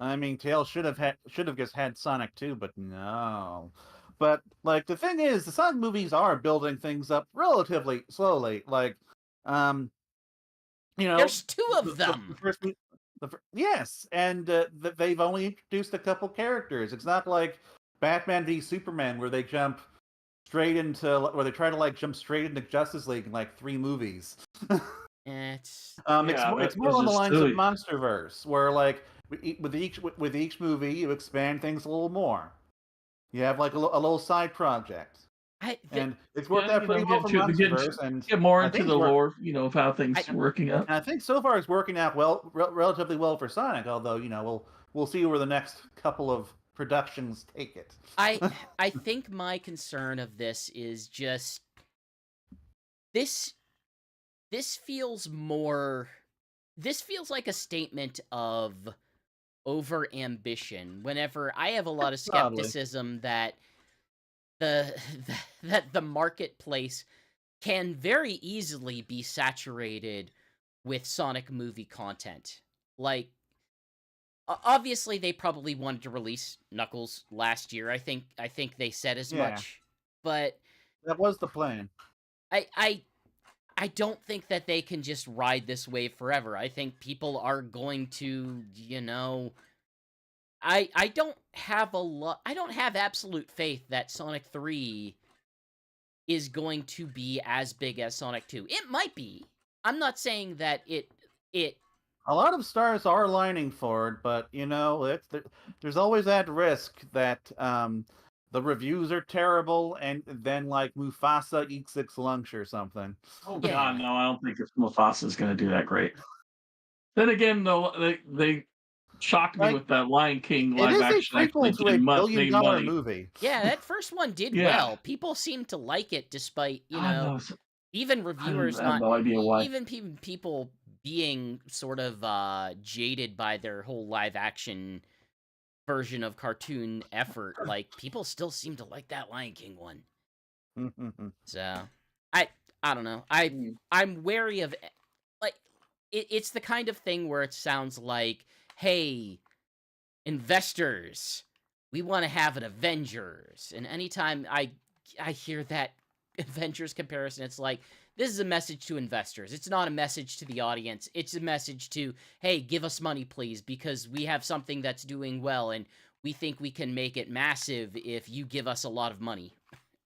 I mean, Tails should have just had Sonic 2, but no. But like the thing is, the Sonic movies are building things up relatively slowly. Like, there's 2 of them. Yes, and they've only introduced a couple characters. It's not like Batman v Superman where they try to like jump straight into Justice League in like 3 movies. It's more on the lines of MonsterVerse, where like with each movie you expand things a little more. You have like a little side project. And it's worked out pretty well for MonsterVerse, and get more into the lore, of how things are working out. And I think so far it's working out well, relatively well for Sonic. Although we'll see where the next couple of productions take it. I think my concern of this is just this feels like a statement of over ambition. Whenever I have a lot of skepticism that the marketplace can very easily be saturated with Sonic movie content. Like, obviously they probably wanted to release Knuckles last year. I think they said as much. But that was the plan. I don't think that they can just ride this wave forever. I think people are going to, I don't have absolute faith that Sonic 3 is going to be as big as Sonic 2. It might be. I'm not saying that it a lot of stars are lining for it, but there's always that risk that the reviews are terrible, and then like Mufasa eats its lunch or something. Oh God, no! I don't think Mufasa's going to do that great. Then again, though, they shocked me Like, with that Lion King it live is a action. Actually, prequel to a did made billion-dollar money. movie. Yeah, that first one did Yeah. well. People seem to like it, despite I know. even I reviewers have no idea why. even people being sort of jaded by their whole live action version of cartoon effort. Like, people still seem to like that Lion King one. So I don't know. I'm wary of, like, it's the kind of thing where it sounds like, hey, investors, we want to have an Avengers. And anytime I hear that Avengers comparison, it's like, this is a message to investors. It's not a message to the audience. It's a message to, hey, give us money, please, because we have something that's doing well, and we think we can make it massive if you give us a lot of money.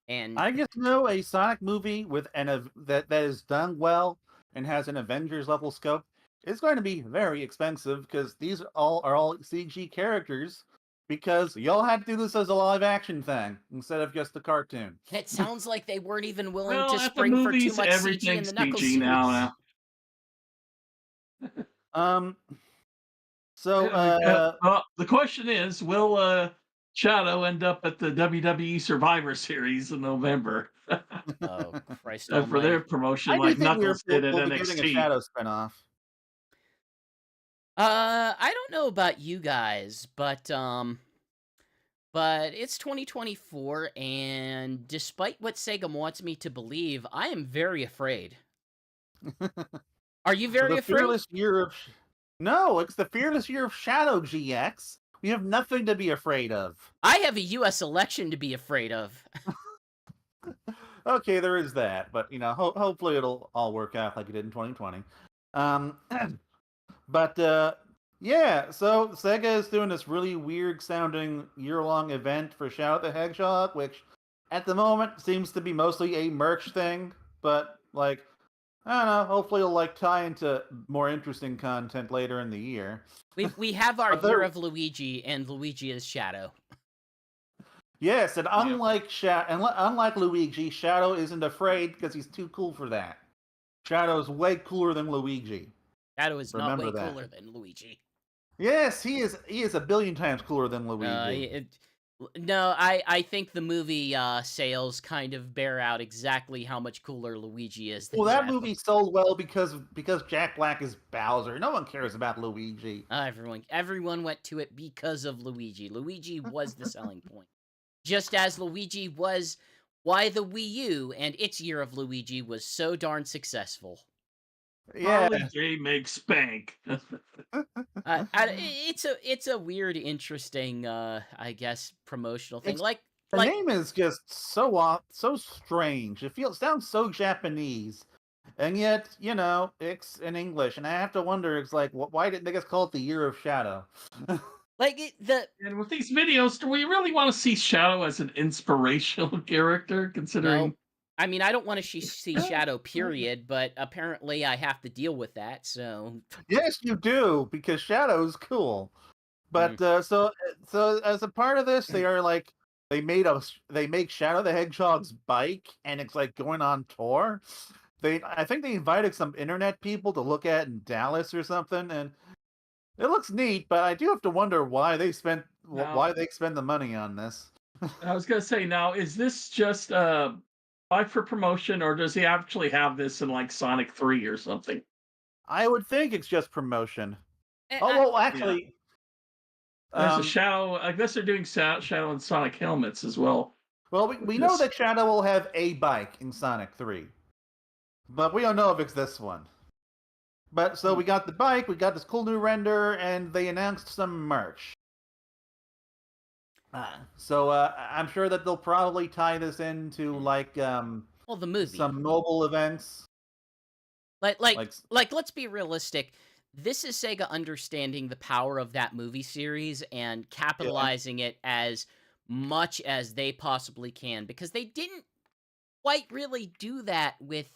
And I just know a Sonic movie with that is done well and has an Avengers level scope is going to be very expensive, because these are all CG characters, because y'all had to do this as a live action thing instead of just a cartoon. it sounds like they weren't even willing Well, to at the spring for too movies, much CG in everything's the Knuckles CG series. now. So The question is, will Shadow end up at the WWE Survivor Series in November Oh, Christ for their almighty. promotion, I do like think Knuckles did at we'll be getting a NXT? Shadow spinoff. I don't know about you guys, but it's 2024, and despite what Sega wants me to believe, I am very afraid. Are you very The afraid? fearless year of No, it's the fearless year of Shadow, GX. We have nothing to be afraid of. I have a US election to be afraid of. Okay, there is that, but hopefully it'll all work out like it did in 2020. But yeah, so Sega is doing this really weird sounding year-long event for Shadow the Hedgehog, which at the moment seems to be mostly a merch thing, but like, I don't know, hopefully it'll tie into more interesting content later in the year. We have our But year of Luigi, and Luigi is Shadow. Yes, and unlike Luigi, Shadow isn't afraid because he's too cool for that. Shadow is way cooler than Luigi. Shadow is not Remember way that. cooler than Luigi. Yes, he is. He is a billion times cooler than Luigi. No, I think the movie sales kind of bear out exactly how much cooler Luigi is than Well, that Shadow. movie sold well because Jack Black is Bowser. No one cares about Luigi. Everyone went to it because of Luigi. Luigi was the selling point. Just as Luigi was why the Wii U and its year of Luigi was so darn successful. Yeah, Harley J makes spank. It's a weird, interesting, I guess, promotional thing. The name is just so strange. Sounds so Japanese, and yet it's in English, and I have to wonder, it's like, why didn't they just call it the Year of Shadow? And with these videos, do we really want to see Shadow as an inspirational character? Considering, no, I mean, I don't want to see Shadow, period, but apparently I have to deal with that. So Yes, you do, because Shadow's cool. But so as a part of this, they are like they make Shadow the Hedgehog's bike, and it's like going on tour. I think they invited some internet people to look at in Dallas or something, and it looks neat. But I do have to wonder why they spend the money on this. I was gonna say, now is this just buy for promotion, or does he actually have this in like Sonic 3 or something? I would think it's just promotion. Actually. Yeah. There's a Shadow. I guess they're doing Shadow and Sonic helmets as well. Well, we know that Shadow will have a bike in Sonic 3, but we don't know if it's this one. But so we got the bike, we got this cool new render, and they announced some merch. So I'm sure that they'll probably tie this into the movie, some mobile events. Like let's be realistic. This is Sega understanding the power of that movie series and capitalizing it as much as they possibly can, because they didn't quite really do that with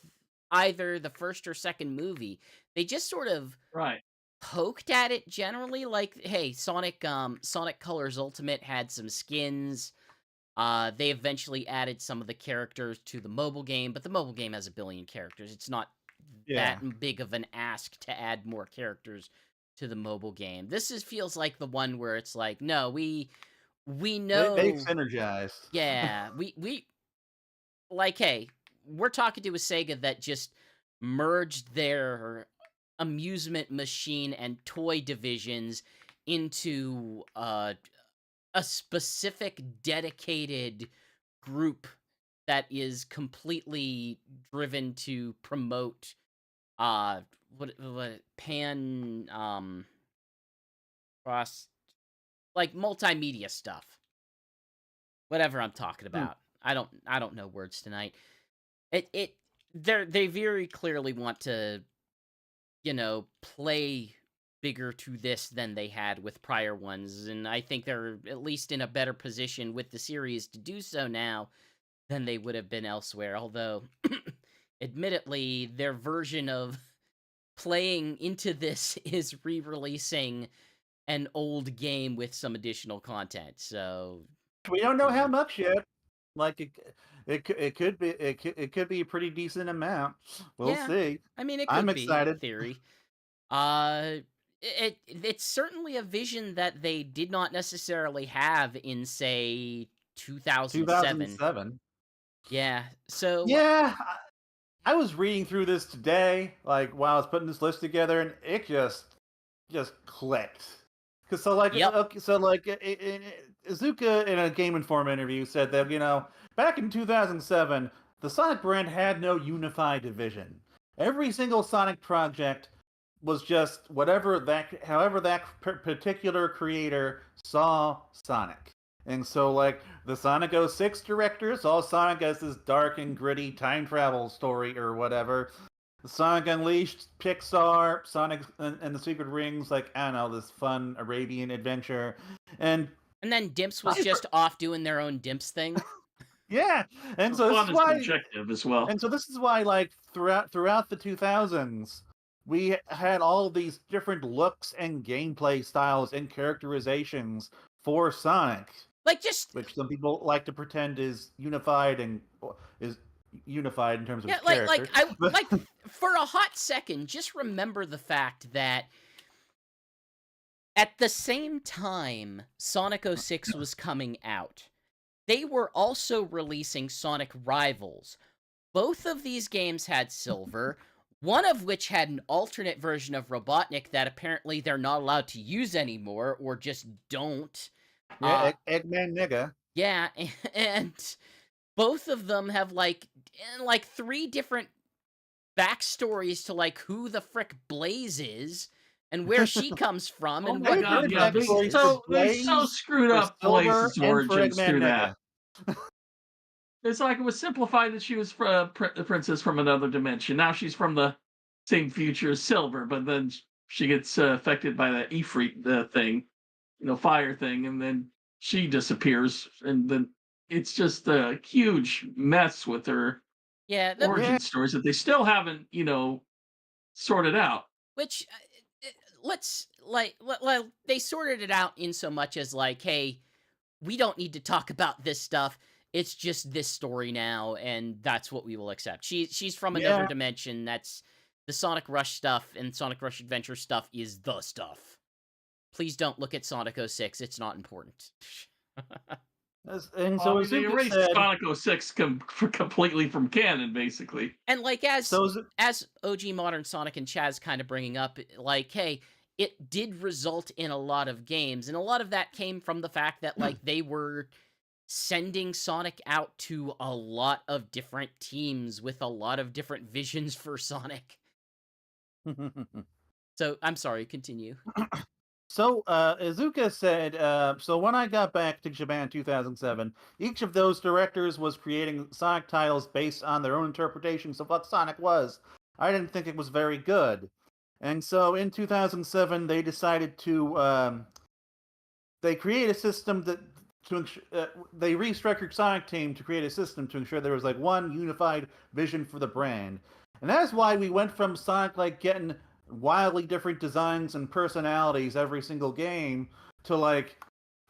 either the first or second movie. They just sort of poked at it generally, like, hey, Sonic Colors Ultimate had some skins. They eventually added some of the characters to the mobile game, but the mobile game has a billion characters. It's not that big of an ask to add more characters to the mobile game. Feels like the one where it's like, no, we know They synergized. yeah, we like, hey, we're talking to a Sega that just merged their amusement machine and toy divisions into a specific dedicated group that is completely driven to promote what pan cross, like, multimedia stuff. Whatever I'm talking about. I don't know words tonight. They very clearly want to, play bigger to this than they had with prior ones, and I think they're at least in a better position with the series to do so now than they would have been elsewhere. Although, admittedly, their version of playing into this is re-releasing an old game with some additional content. So we don't know how much yet. Like it could be a pretty decent amount. We'll see. I mean, it could I'm be excited. in theory. It's certainly a vision that they did not necessarily have in, say, 2007. Yeah. So yeah, I was reading through this today, like while I was putting this list together, and it just clicked. Because Izuka in a Game Informer interview said that back in 2007, the Sonic brand had no unified division. Every single Sonic project was just however that particular creator saw Sonic. And so, like, the Sonic 06 director saw Sonic as this dark and gritty time travel story or whatever. Sonic Unleashed, Pixar, Sonic and the Secret Rings, like, I don't know, this fun Arabian adventure. And then Dimps was just off doing their own Dimps thing. Yeah, and so this is why subjective as well. And so this is why, like, throughout the 2000s, we had all of these different looks and gameplay styles and characterizations for Sonic, which some people like to pretend is unified in terms of character. For a hot second, just remember the fact that at the same time Sonic 06 was coming out, they were also releasing Sonic Rivals. Both of these games had silver, one of which had an alternate version of Robotnik that apparently they're not allowed to use anymore, or just don't. Yeah, Eggman nigga. Yeah, and both of them have like 3 different backstories to, like, who the frick Blaze is and where she comes from. Oh and my god, yeah, they so screwed up Blaze's origins through that. It's like it was simplified that she was the princess from another dimension. Now she's from the same future as Silver, but then she gets affected by that Ifrit thing, fire thing, and then she disappears, and then it's just a huge mess with her origin stories that they still haven't, sorted out. Which they sorted it out in so much as, like, hey, we don't need to talk about this stuff. It's just this story now, and that's what we will accept. She's from another dimension. That's the Sonic Rush stuff, and Sonic Rush Adventure stuff is the stuff. Please don't look at Sonic 06. It's not important. And so they erased Sonic 06 completely from canon, basically. And, like, as OG Modern Sonic and Chaz kind of bringing up, like, hey, it did result in a lot of games, and a lot of that came from the fact that, like, they were sending Sonic out to a lot of different teams with a lot of different visions for Sonic. So, I'm sorry, continue. So, Izuka said, so when I got back to Japan in 2007, each of those directors was creating Sonic titles based on their own interpretations of what Sonic was. I didn't think it was very good. And so in 2007, they decided to, they create a system they restructured Sonic Team to create a system to ensure there was, like, one unified vision for the brand. And that's why we went from Sonic, like, getting wildly different designs and personalities every single game to, like,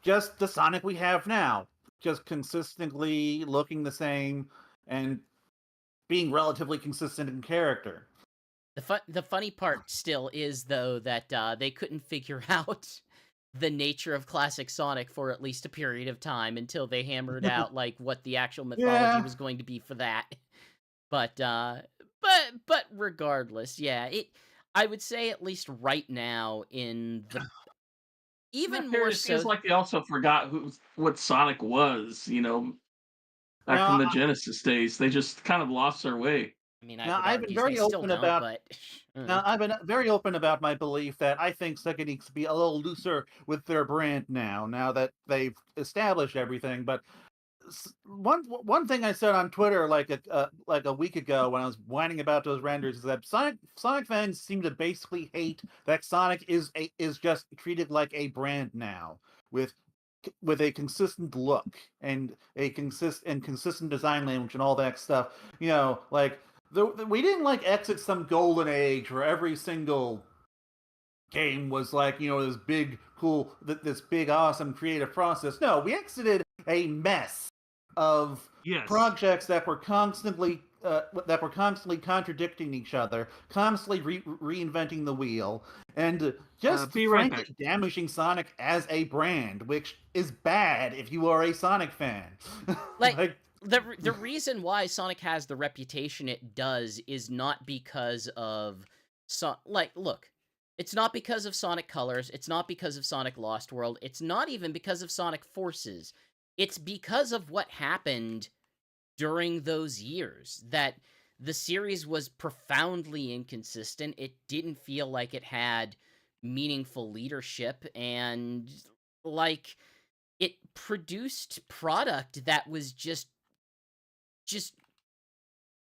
just the Sonic we have now, just consistently looking the same and being relatively consistent in character. The funny part still is though that they couldn't figure out the nature of classic Sonic for at least a period of time until they hammered out like what the actual mythology Yeah. was going to be for that. But regardless, yeah, I would say at least right now in the even That more period, it so. seems like they also forgot what Sonic was. Back Now, in the Genesis days, they just kind of lost their way. I mean, I now would I've been argue they very still open don't, about but Now, I've been very open about my belief that I think Sega needs to be a little looser with their brand now that they've established everything. But one thing I said on Twitter like a week ago when I was whining about those renders is that Sonic fans seem to basically hate that Sonic is just treated like a brand now with with a consistent look and consistent design language and all that stuff. Like we didn't like exit some golden age where every single game was like this big cool this big awesome creative process. No, we exited a mess of Yes. projects that were constantly contradicting each other, constantly reinventing the wheel, and just Be right frankly back. damaging Sonic as a brand, which is bad if you are a Sonic fan. like like the reason why Sonic has the reputation it does is not because of look, it's not because of Sonic Colors, it's not because of Sonic Lost World, it's not even because of Sonic Forces. It's because of what happened during those years that the series was profoundly inconsistent. It didn't feel like it had meaningful leadership, and like it produced product that was just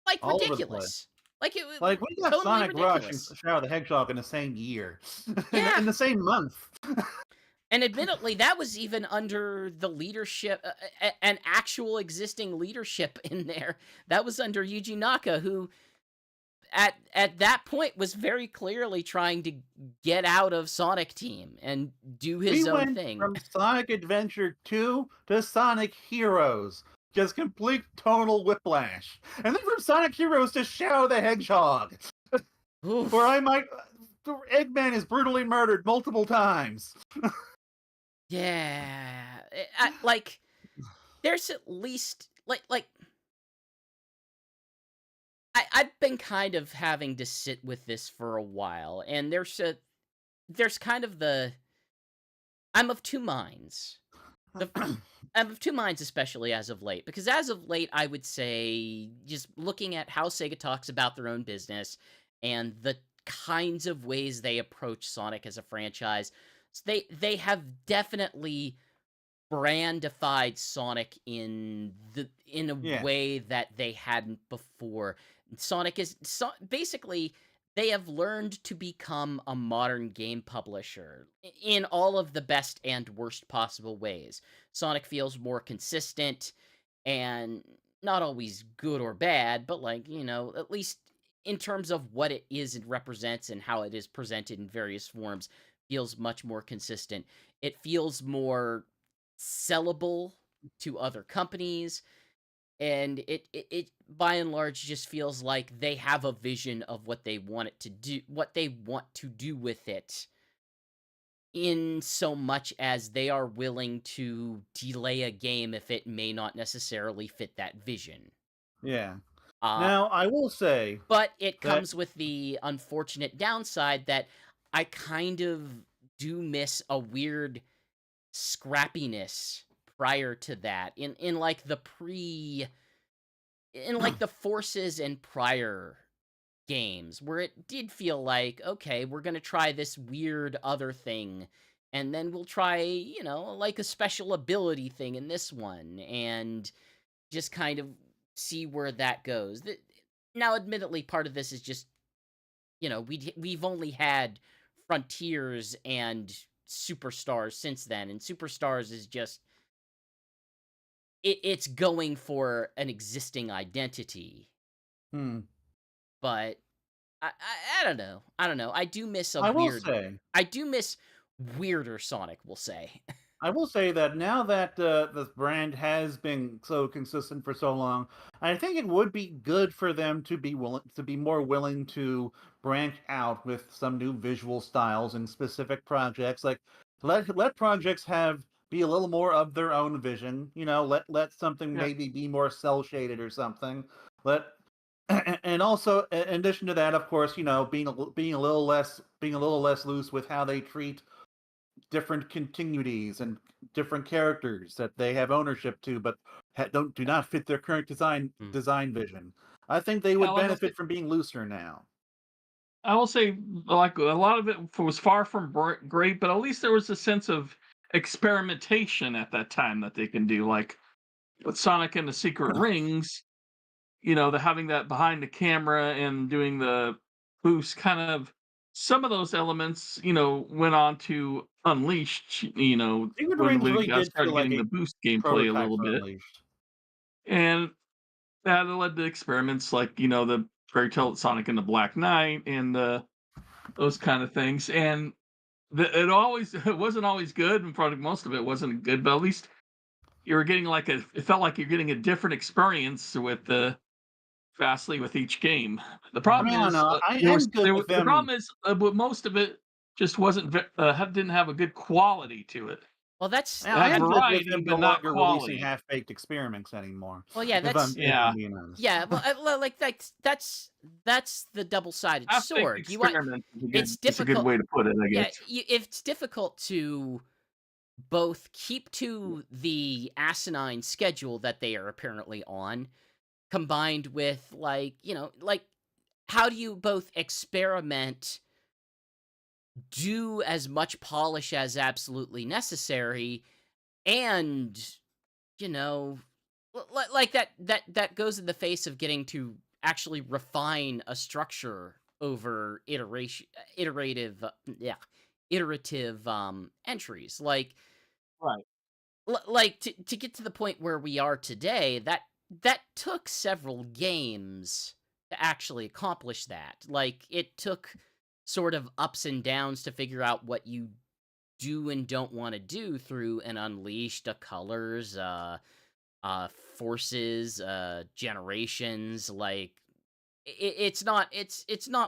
like all over the place. ridiculous. Like it was Like we got totally Sonic Rush and ridiculous. Shadow the Hedgehog in the same year, Yeah. in the same month. And admittedly, that was even under the leadership, an actual existing leadership in there. That was under Yuji Naka, who at that point was very clearly trying to get out of Sonic Team and do We his own went thing. from Sonic Adventure 2 to Sonic Heroes. Just complete tonal whiplash. And then from Sonic Heroes to Shadow the Hedgehog, Oof. where Eggman is brutally murdered multiple times. Yeah, there's at least I've been kind of having to sit with this for a while, and there's kind of I'm of two minds. I'm of two minds, especially as of late, because as of late, I would say just looking at how Sega talks about their own business and the kinds of ways they approach Sonic as a franchise, they have definitely brandified Sonic in a Yeah. way that they hadn't before. Sonic is basically they have learned to become a modern game publisher in all of the best and worst possible ways. Sonic feels more consistent and not always good or bad, but at least in terms of what it is and represents and how it is presented in various forms, feels much more consistent. It feels more sellable to other companies, and it by and large just feels like they have a vision of what they want it to do, what they want to do with it, in so much as they are willing to delay a game if it may not necessarily fit that vision. Yeah. uh Now, I will say but it that comes with the unfortunate downside that I kind of do miss a weird scrappiness prior to that in like the the Forces and prior games, where it did feel like, okay, we're gonna try this weird other thing, and then we'll try like a special ability thing in this one, and just kind of see where that goes. Now admittedly, part of this is just we've only had Frontiers and Superstars since then, and Superstars is just it's going for an existing identity. hmm, But I don't know. I don't know. I will say I do miss weirder Sonic, we'll say. I will say that now that the brand has been so consistent for so long, I think it would be good for them to be more willing to branch out with some new visual styles and specific projects. Like let projects be a little more of their own vision. Let something Yeah. maybe be more cell shaded or something. Let and also in addition to that, of course, being a little less loose with how they treat different continuities and different characters that they have ownership to, but do not fit their current design vision. I think they Yeah, would like I said, benefit from being looser now. I will say, like a lot of it was far from great, but at least there was a sense of experimentation at that time that they can do. Like with Sonic and the Secret Rings, the having that behind the camera and doing the boost kind of some of those elements, went on to Unleashed, Secret when Rings we really got did feel started like getting a the boost gameplay a prototype little for bit. Unleashed. And that led to experiments like, the Fairy Tale Sonic and the Black Knight and those kind of things. And it wasn't always good, and probably most of it wasn't good, but at least you were getting it felt like you're getting a different experience with vastly with each game. The I problem mean, I don't is know. I'm good with the them. problem is but most of it just wasn't didn't have a good quality to it. Well, that's Yeah, It I had that. am good with variety, them no but not longer releasing quality. half-baked experiments anymore. Well, yeah, If I'm Yeah, being honest. yeah. Well, like that's the double-sided half-baked sword. You want experiment it's is a good difficult. way to put it, I Yeah, guess. it's difficult to both keep to the asinine schedule that they are apparently on, combined with like how do you both experiment, do as much polish as absolutely necessary, and you know like that goes in the face of getting to actually refine a structure over iterative entries, Right. like to get to the point where we are today. That took several games to actually accomplish that. Like, it took sort of ups and downs to figure out what you do and don't want to do through an Unleashed, a Colors, Forces, Generations. Like, it's not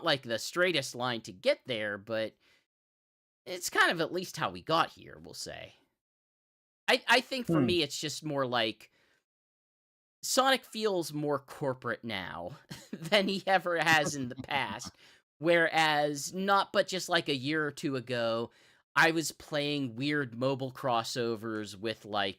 like the straightest line to get there, but it's kind of at least how we got here, we'll say. I think for Hmm. me, it's just more like Sonic feels more corporate now than he ever has in the past. Whereas, not but just like a year or two ago, I was playing weird mobile crossovers with I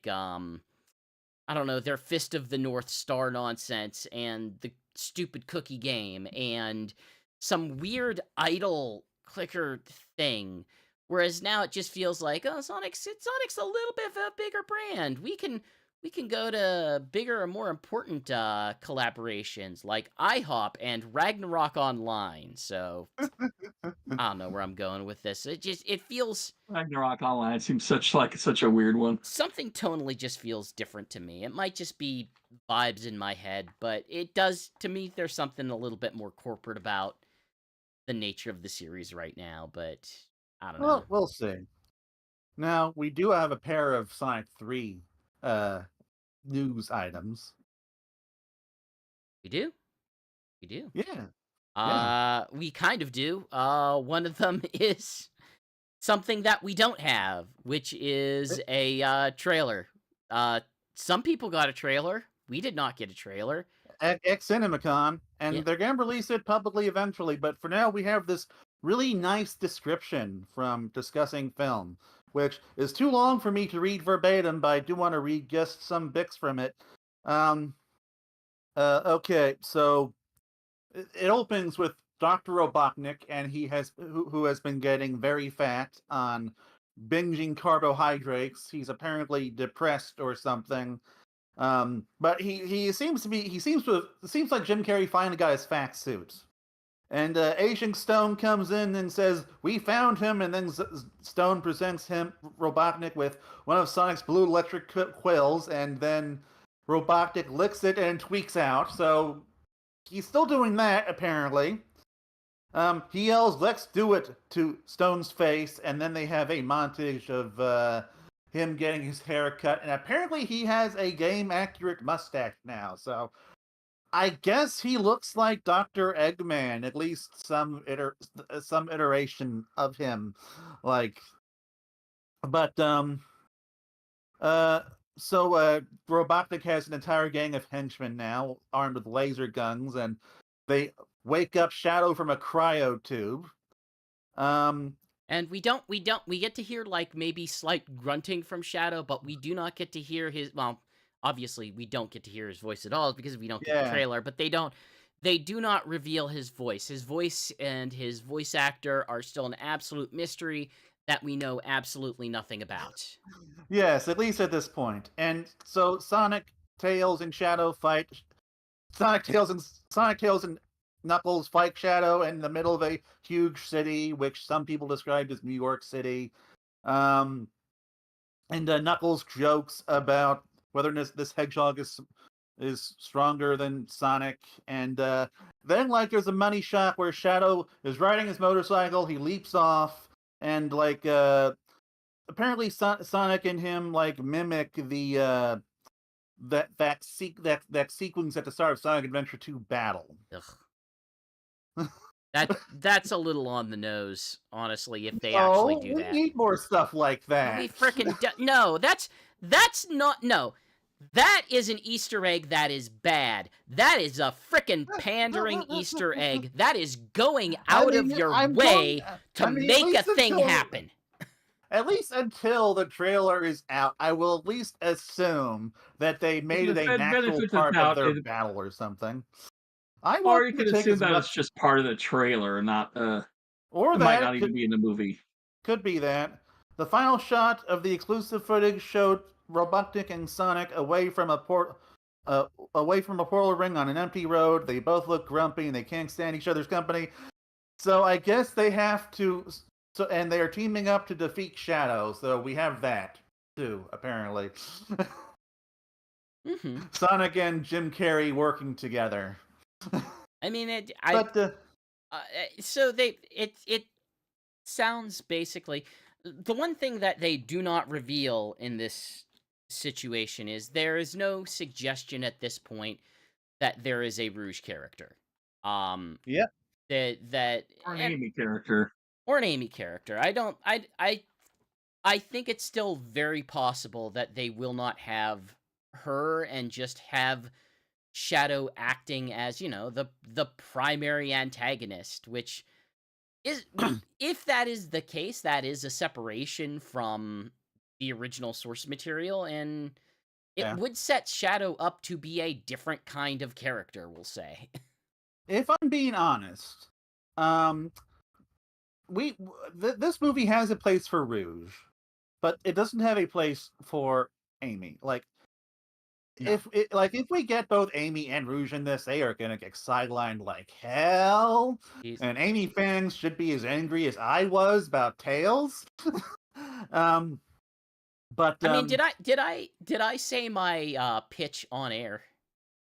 don't know, their Fist of the North Star nonsense and the stupid cookie game and some weird idle clicker thing. Whereas now it just feels like, oh, Sonic's a little bit of a bigger brand. We can go to bigger and more important collaborations like IHOP and Ragnarok Online. So I don't know where I'm going with this. It feels Ragnarok Online seems such a weird one. something tonally just feels different to me. It might just be vibes in my head, but it does to me. There's something a little bit more corporate about the nature of the series right now, but I don't know. Well, we'll see. Now, we do have a pair of Sonic 3 uh, news items. We do, we do. Yeah, yeah. We kind of do. One of them is something that we don't have, which is a trailer. Some people got a trailer. We did not get a trailer. At CinemaCon, Yeah. and they're going to release it publicly eventually, but for now we have this really nice description from Discussing Film, which is too long for me to read verbatim, but I do want to read just some bits from it. Okay, so it opens with Dr. Robotnik, and who has been getting very fat on binging carbohydrates. He's apparently depressed or something. But he seems like Jim Carrey finally got his fat suit. And Agent Stone comes in and says, "We found him," and then Stone presents Robotnik, with one of Sonic's blue electric quills, and then Robotnik licks it and tweaks out. So he's still doing that, apparently. He yells, "Let's do it," to Stone's face, and then they have a montage of him getting his hair cut, and apparently he has a game-accurate mustache now, so I guess he looks like Dr. Eggman, at least some iteration of him. Like, but, Robotnik has an entire gang of henchmen now, armed with laser guns, and they wake up Shadow from a cryo tube. And we get to hear, like, maybe slight grunting from Shadow, but we do not get to hear his, well, obviously we don't get to hear his voice at all because we don't get the trailer, but they do not reveal his voice. His voice and his voice actor are still an absolute mystery that we know absolutely nothing about. Yes, at least at this point. And so Sonic, Tails, and Shadow fight. Sonic, Tails, and Knuckles fight Shadow in the middle of a huge city, which some people described as New York City. And Knuckles jokes about whether this hedgehog is stronger than Sonic. And then, like, there's a money shot where Shadow is riding his motorcycle. He leaps off, and like apparently Sonic and him like mimic the that sequence at the start of Sonic Adventure 2 Battle. Ugh. That's a little on the nose, honestly, if they actually do that. We need more stuff like that. We frickin' no, that's not, no. That is an Easter egg that is bad. That is a frickin' pandering Easter egg. That is going out of your way to make a thing happen. At least until the trailer is out, I will at least assume that they made it a natural part of their battle or something. Or you could assume that it's just part of the trailer, not or it might not even be in the movie. Could be that. The final shot of the exclusive footage showed Robotnik and Sonic away from a portal ring on an empty road. They both look grumpy and they can't stand each other's company. So I guess they have to. And they are teaming up to defeat Shadow. So we have that too, apparently. Mm-hmm. Sonic and Jim Carrey working together. I mean, it sounds basically, the one thing that they do not reveal in this situation is there is no suggestion at this point that there is a Rouge character. Yep. That or an Amy character. Or an Amy character. I think it's still very possible that they will not have her and just have Shadow acting as, you know, the primary antagonist, which is, if that is the case, that is a separation from the original source material, and it would set Shadow up to be a different kind of character, we'll say. If I'm being honest, this movie has a place for Rouge, but it doesn't have a place for Amy. Like, no. If we get both Amy and Rouge in this, they are gonna get sidelined like hell. Jeez. And Amy fans should be as angry as I was about Tails. But I mean, did I say my pitch on air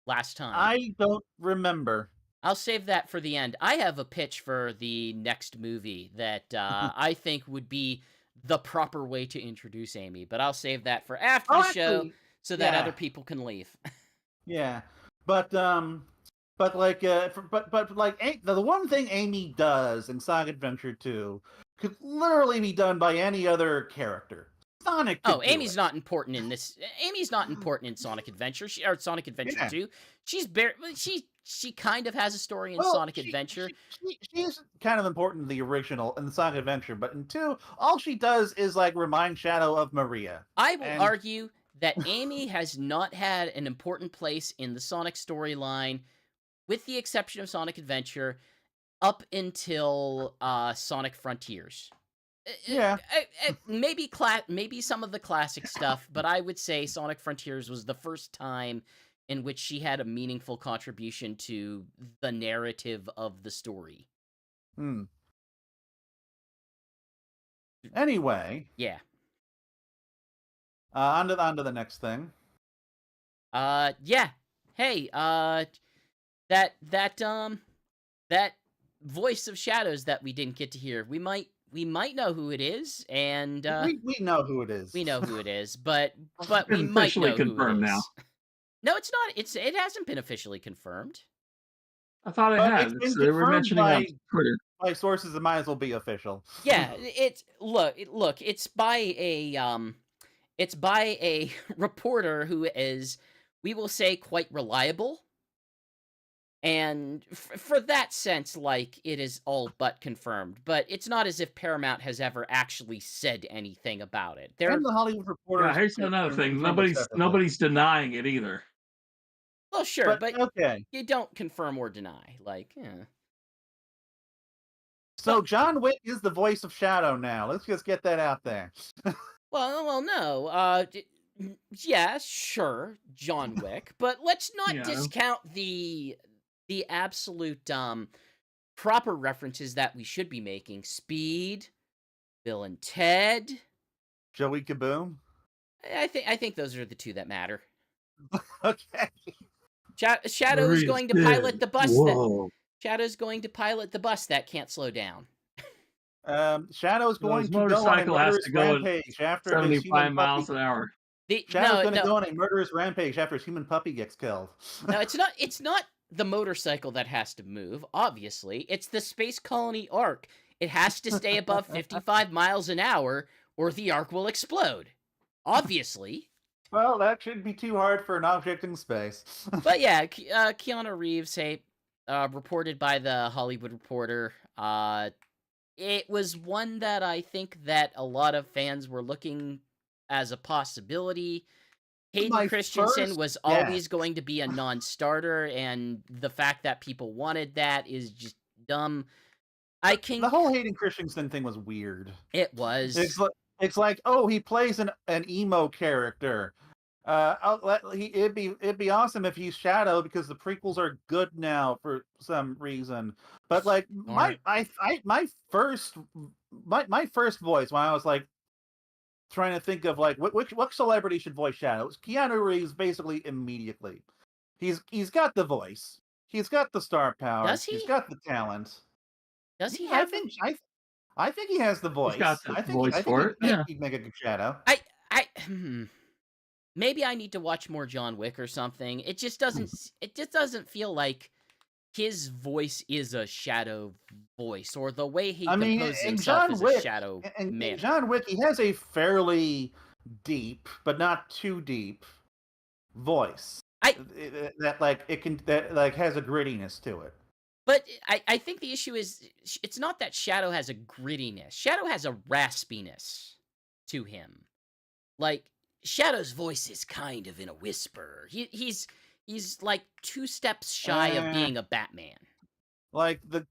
last time? I don't remember. I'll save that for the end. I have a pitch for the next movie that I think would be the proper way to introduce Amy, but I'll save that for after the show so that other people can leave. Yeah, but the one thing Amy does in Sonic Adventure 2 could literally be done by any other character. Sonic. Amy's not important in this. Amy's not important in Sonic Adventure. Sonic Adventure 2. She kind of has a story in Sonic Adventure. She's kind of important in the original, in the Sonic Adventure, but in 2, all she does is like remind Shadow of Maria. I will argue that Amy has not had an important place in the Sonic storyline, with the exception of Sonic Adventure, up until Sonic Frontiers. Yeah, maybe some of the classic stuff, but I would say Sonic Frontiers was the first time in which she had a meaningful contribution to the narrative of the story. Anyway. Yeah. On to the next thing. Yeah. Hey, that voice of Shadows that we didn't get to hear, we might we might know who it is, and we know who it is. we know who it is, but we It's might officially know who it confirmed now. is. No, it's not. It hasn't been officially confirmed. I thought it But had. it's been They were confirmed mentioning on Twitter. by sources that might as well be official. Yeah, look. It's by a reporter who is, we will say, quite reliable. And for that sense, like, it is all but confirmed. But it's not as if Paramount has ever actually said anything about it. And the Hollywood Reporter. Yeah, here's another thing. Nobody's denying it either. Well, sure, but okay. you don't confirm or deny. Like, yeah. So John Wick is the voice of Shadow now. Let's just get that out there. Well, no. Yeah, sure, John Wick, but let's not discount the absolute proper references that we should be making. Speed, Bill and Ted, Joey Kaboom. I think those are the two that matter. Okay. Shadow is going to pilot the bus. Shadow's going to pilot the bus that can't slow down. Shadow's going to go on a murderous rampage after 75 miles an hour. Shadow's going to go on a murderous rampage after his human puppy gets killed. No, it's not the motorcycle that has to move, obviously. It's the space colony arc. It has to stay above 55 miles an hour, or the arc will explode. Obviously. Well, that shouldn't be too hard for an object in space. But yeah, Keanu Reeves, reported by the Hollywood Reporter, it was one that I think that a lot of fans were looking as a possibility. Hayden Christensen was always going to be a non-starter, and the fact that people wanted that is just dumb. The whole Hayden Christensen thing was weird. It was. It's like, oh, he plays an emo character. It'd be awesome if he's Shadow because the prequels are good now for some reason. But like my first voice when I was like trying to think of like what celebrity should voice Shadow, it was Keanu Reeves basically immediately. He's got the voice. He's got the star power. Does he? He's got the talent. Does he have? I think he has the voice. He's got the voice for it. Yeah, he'd make a good Shadow. Maybe I need to watch more John Wick or something. It just doesn't feel like his voice is a Shadow voice, or the way he composes himself as a Shadow man. John Wick, he has a fairly deep, but not too deep, voice. That has a grittiness to it. But I think the issue is, it's not that Shadow has a grittiness. Shadow has a raspiness to him. Like, Shadow's voice is kind of in a whisper. He's like 2 steps shy of being a Batman. Like, the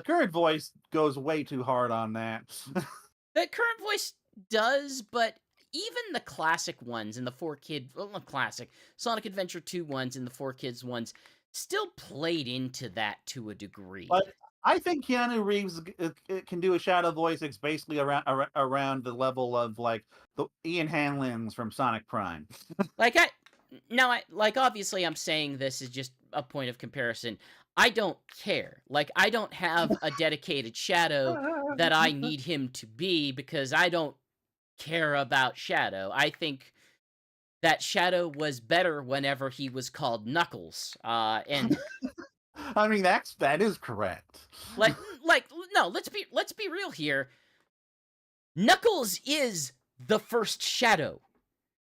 current voice goes way too hard on that. The current voice does, but even the classic ones and the 4Kid... Well, not classic. Sonic Adventure 2 ones and the 4Kids ones still played into that to a degree. But I think Keanu Reeves can do a Shadow voice that's basically around the level of like the Ian Hanlon's from Sonic Prime. Obviously I'm saying this is just a point of comparison. I don't care. Like, I don't have a dedicated Shadow that I need him to be because I don't care about Shadow. I think that Shadow was better whenever he was called Knuckles. And I mean, that is correct. No, let's be real here. Knuckles is the first Shadow.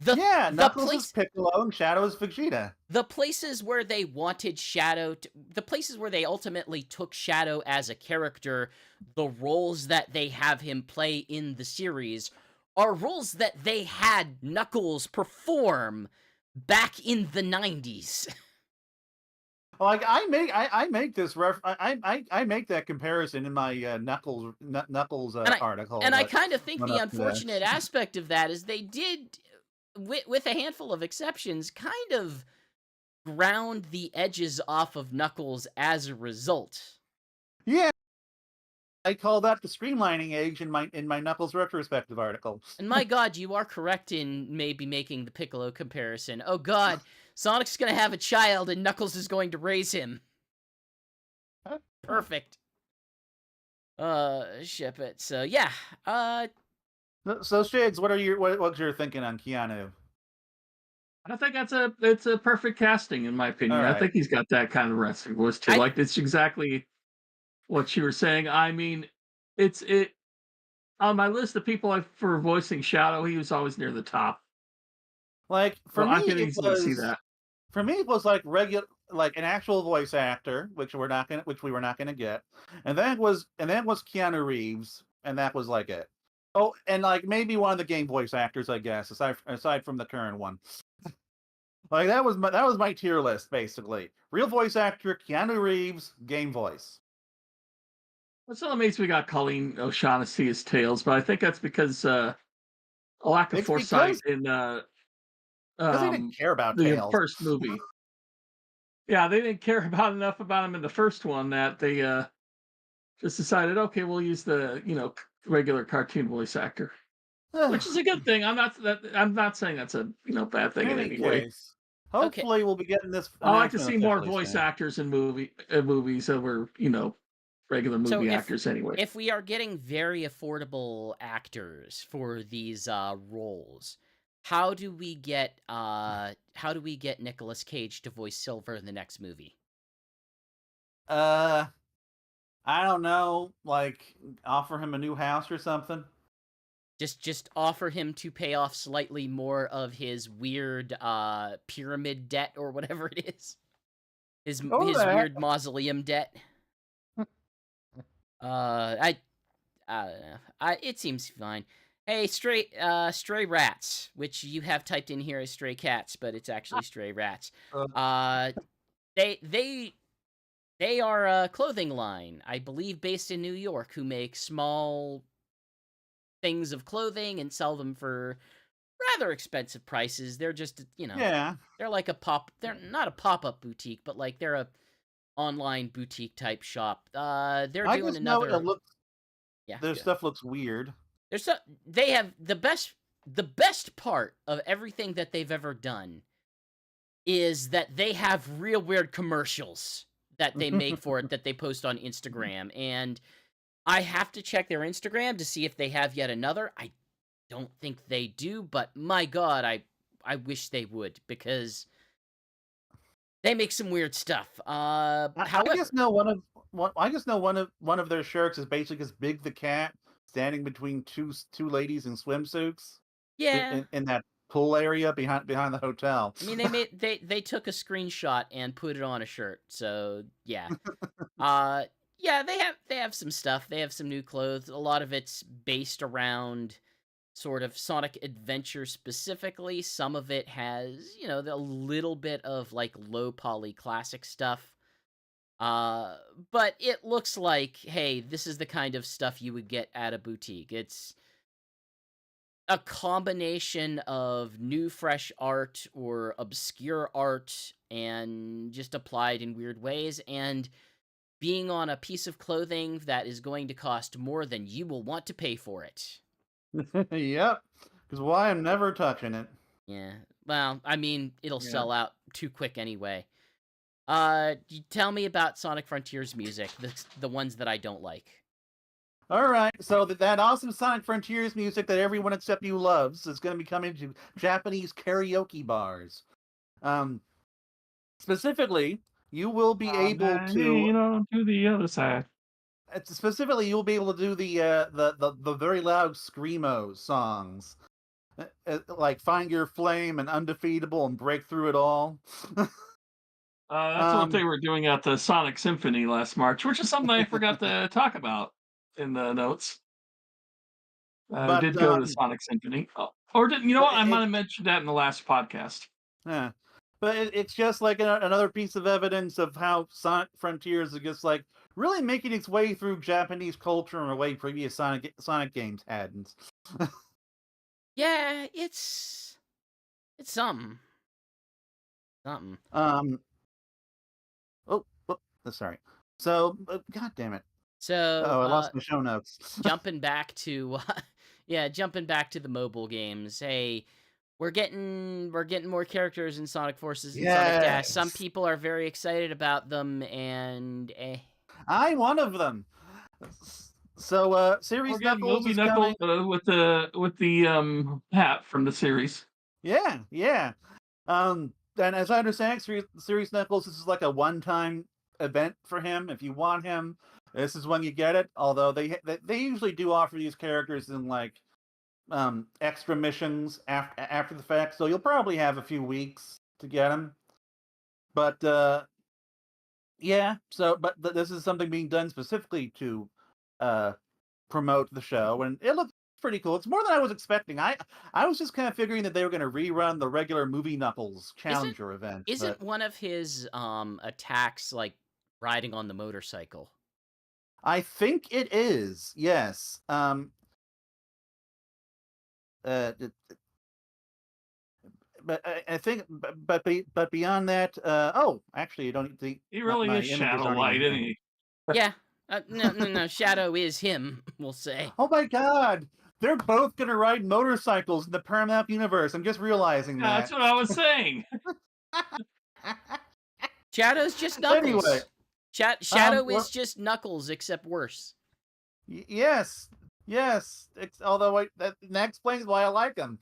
Knuckles is Piccolo and Shadow is Vegeta. The places where they wanted Shadow, the places where they ultimately took Shadow as a character, the roles that they have him play in the series are roles that they had Knuckles perform back in the 90s. Like, I make that comparison in my Knuckles article. And I kind of think the unfortunate aspect of that is they did, with a handful of exceptions, kind of ground the edges off of Knuckles as a result. Yeah. I call that the streamlining age in my Knuckles retrospective article. And my God, you are correct in maybe making the Piccolo comparison. Oh God, Sonic's gonna have a child and Knuckles is going to raise him. Perfect. ship it. So yeah. So Shigs, what's your thinking on Keanu? I think it's a perfect casting in my opinion. All I right. think he's got that kind of wrestling voice too. I Like it's exactly what you were saying. I mean, it on my list of people for voicing Shadow, he was always near the top. Like So I can easily see that. for me it was like regular, like an actual voice actor, which we were not gonna get, and then was Keanu Reeves, and that was like it. Oh, and like maybe one of the game voice actors, I guess, aside from the current one. Like that was my tier list basically. Real voice actor, Keanu Reeves, game voice. It still amazed we got Colleen O'Shaughnessy's Tales, but I think that's because a lack of It's foresight because in they didn't care about the Tails. first movie. Yeah, they didn't care about enough about him in the first one that they just decided, okay, we'll use the regular cartoon voice actor, which is a good thing. I'm not saying that's a bad thing In in any any way. case, okay. hopefully we'll be getting this I like to announcement see more officially voice soon. actors in movies over regular So movie actors anyway. if we are getting very affordable actors for these roles, how do we get Nicolas Cage to voice Silver in the next movie? I don't know, like offer him a new house or something. Just offer him to pay off slightly more of his weird pyramid debt or whatever it is. His weird mausoleum debt. I don't know. It seems fine. Hey, stray rats, which you have typed in here as stray cats, but it's actually stray rats. They are a clothing line, I believe, based in New York, who make small things of clothing and sell them for rather expensive prices. They're just, Yeah, they're like they're not a pop-up boutique, but like they're a online boutique type shop. They're I doing just know another. it looks. Yeah, Their good. stuff looks weird. They have the best part of everything that they've ever done is that they have real weird commercials that they make for it that they post on Instagram, and I have to check their Instagram to see if they have yet another. I don't think they do, but my god, I wish they would, because they make some weird stuff. I However, just know one of their shirts is basically just Big the Cat standing between two ladies in swimsuits yeah, in that pool area behind the hotel. I mean they took a screenshot and put it on a shirt. So, yeah. Yeah, they have some stuff. They have some new clothes. A lot of it's based around sort of Sonic Adventure specifically. Some of it has, a little bit of like low poly classic stuff. But it looks like, hey, this is the kind of stuff you would get at a boutique. It's a combination of new, fresh art or obscure art and just applied in weird ways, and being on a piece of clothing that is going to cost more than you will want to pay for it. Yep. Because why I'm never touching it. Yeah. Well, I mean, it'll Yeah. sell out too quick anyway. You tell me about Sonic Frontiers music, the ones that I don't like. All right, so that awesome Sonic Frontiers music that everyone except you loves is going to be coming to Japanese karaoke bars. Specifically, you will be able to. To the other side. Specifically, you'll be able to do the very loud screamo songs, like "Find Your Flame" and "Undefeatable" and "Break Through It All." That's what they were doing at the Sonic Symphony last March, which is something I forgot to talk about in the notes. I did go to Sonic Symphony. Oh, or didn't you know what? I might have mentioned that in the last podcast. Yeah. But it's just like another piece of evidence of how Sonic Frontiers is just like really making its way through Japanese culture in a way previous Sonic games hadn't. Yeah, it's something. Something. Oh, sorry. So, God damn it. So, I lost my show notes. jumping back to the mobile games. Hey, we're getting more characters in Sonic Forces and Sonic Dash. Some people are very excited about them, and I'm one of them. So, We're series getting Knuckles movie is coming. Knuckles with the hat from the series. Yeah, yeah. And as I understand, series Knuckles, this is like a one-time event for him. If you want him, this is when you get it. Although they usually do offer these characters in like extra missions after the fact, so you'll probably have a few weeks to get him. But yeah, but this is something being done specifically to uh promote the show, and it looks pretty cool. It's more than I was expecting. I was just kind of figuring that they were going to rerun the regular movie Knuckles Isn't Challenger event, isn't but one of his attacks like riding on the motorcycle? I think it is. Yes. It- but I think, but beyond that, oh, actually, you don't. He My, really my is images Shadow aren't even Light, isn't here. he? Yeah. No. Shadow is him. We'll say. Oh my God, they're both gonna ride motorcycles in the Paramount universe. I'm just realizing Yeah, that's that. what I was saying. Shadow's just Anyway, Knuckles. Shadow well, is just Knuckles, except worse. yes, yes. Although that explains why I like him.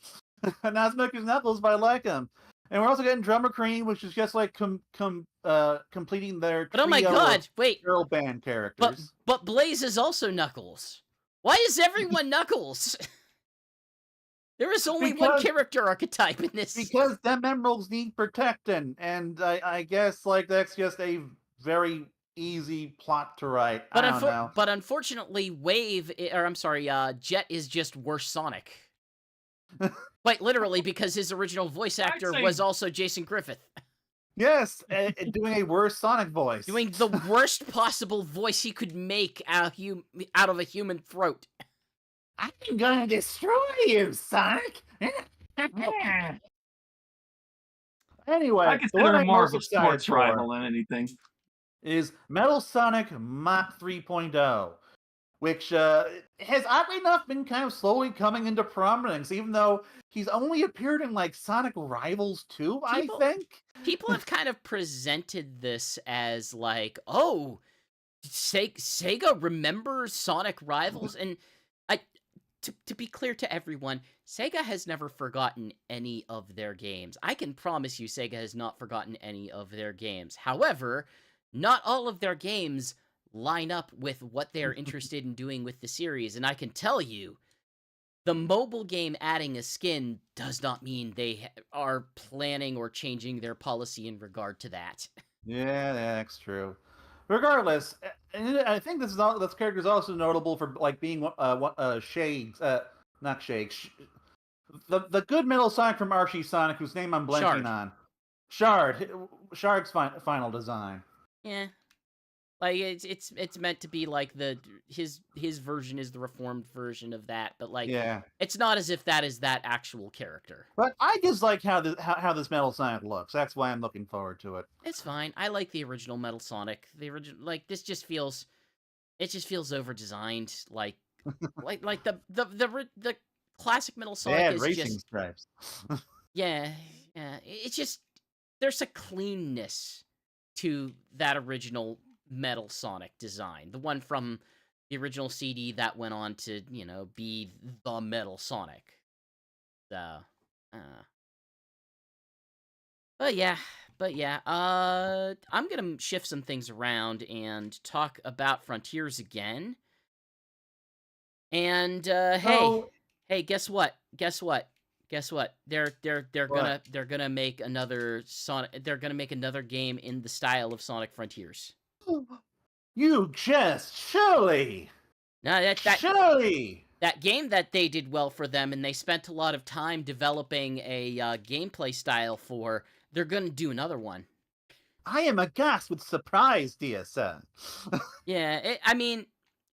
Not as much as Knuckles, but I like him. And we're also getting Drummer Cream, which is just like completing their But oh my trio god, of wait. girl band characters. But Blaze is also Knuckles. Why is everyone Knuckles? There is only one Because character archetype in this. because them emeralds need protecting, and I guess like that's just a very easy plot to write. I don't know. But unfortunately, Jet is just worse Sonic. Quite literally, because his original voice I'd actor say was also Jason Griffith. Yes, doing a worse Sonic voice. Doing the worst possible voice he could make out of a human throat. I'm gonna destroy you, Sonic. Anyway, I the one consider him I'm more most of a excited sports for rival than anything. is Metal Sonic Mach 3.0, which has oddly enough been kind of slowly coming into prominence, even though he's only appeared in like Sonic Rivals 2, I think. People have kind of presented this as like, oh, Sega remembers Sonic Rivals, and to be clear to everyone, Sega has never forgotten any of their games. I can promise you Sega has not forgotten any of their games. However, not all of their games line up with what they're interested in doing with the series, and I can tell you, the mobile game adding a skin does not mean they are planning or changing their policy in regard to that. Yeah, that's true. Regardless, and I think this character is also notable for like being Shades, not Shades, the good Metal Sonic from Archie Sonic, whose name I'm blanking Shard. on. Shard's final design. Yeah. Like it's meant to be like his version is the reformed version of that, but like Yeah, it's not as if that is that actual character. but I just like how this Metal Sonic looks. That's why I'm looking forward to it. It's fine. I like the original Metal Sonic. The original, like, this just feels over designed. Like the classic Metal Sonic is racing just stripes. yeah. It's just there's a cleanness to that original Metal Sonic design, the one from the original CD that went on to be the Metal Sonic. So, but yeah. I'm gonna shift some things around and talk about Frontiers again. And hey, guess what? They're gonna make another Sonic. They're gonna make another game in the style of Sonic Frontiers. You just surely. Now Surely. that game that they did well for them, and they spent a lot of time developing a gameplay style for. They're gonna do another one. I am aghast with surprise, dear sir. Yeah,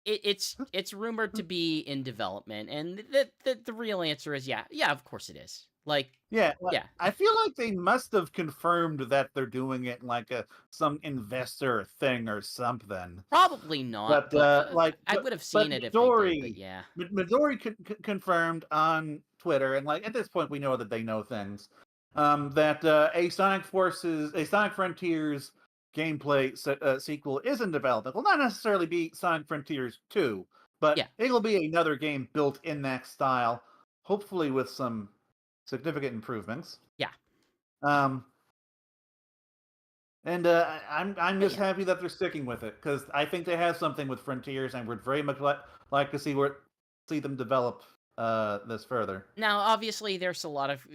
it's rumored to be in development, and the real answer is yeah, of course it is. Like, Yeah, yeah. I feel like they must have confirmed that they're doing it like some investor thing or something. Probably not, but I would have seen it if they did, but yeah. Midori confirmed on Twitter, and like at this point we know that they know things. That a Sonic Frontiers gameplay sequel is in development. Will not necessarily be Sonic Frontiers 2, But Yeah. it'll be another game built in that style, hopefully with some significant improvements. Yeah. Um, and I'm But just yeah. happy that they're sticking with it because I think they have something with Frontiers, and would very much like to see them develop this further. Now, obviously, there's a lot of.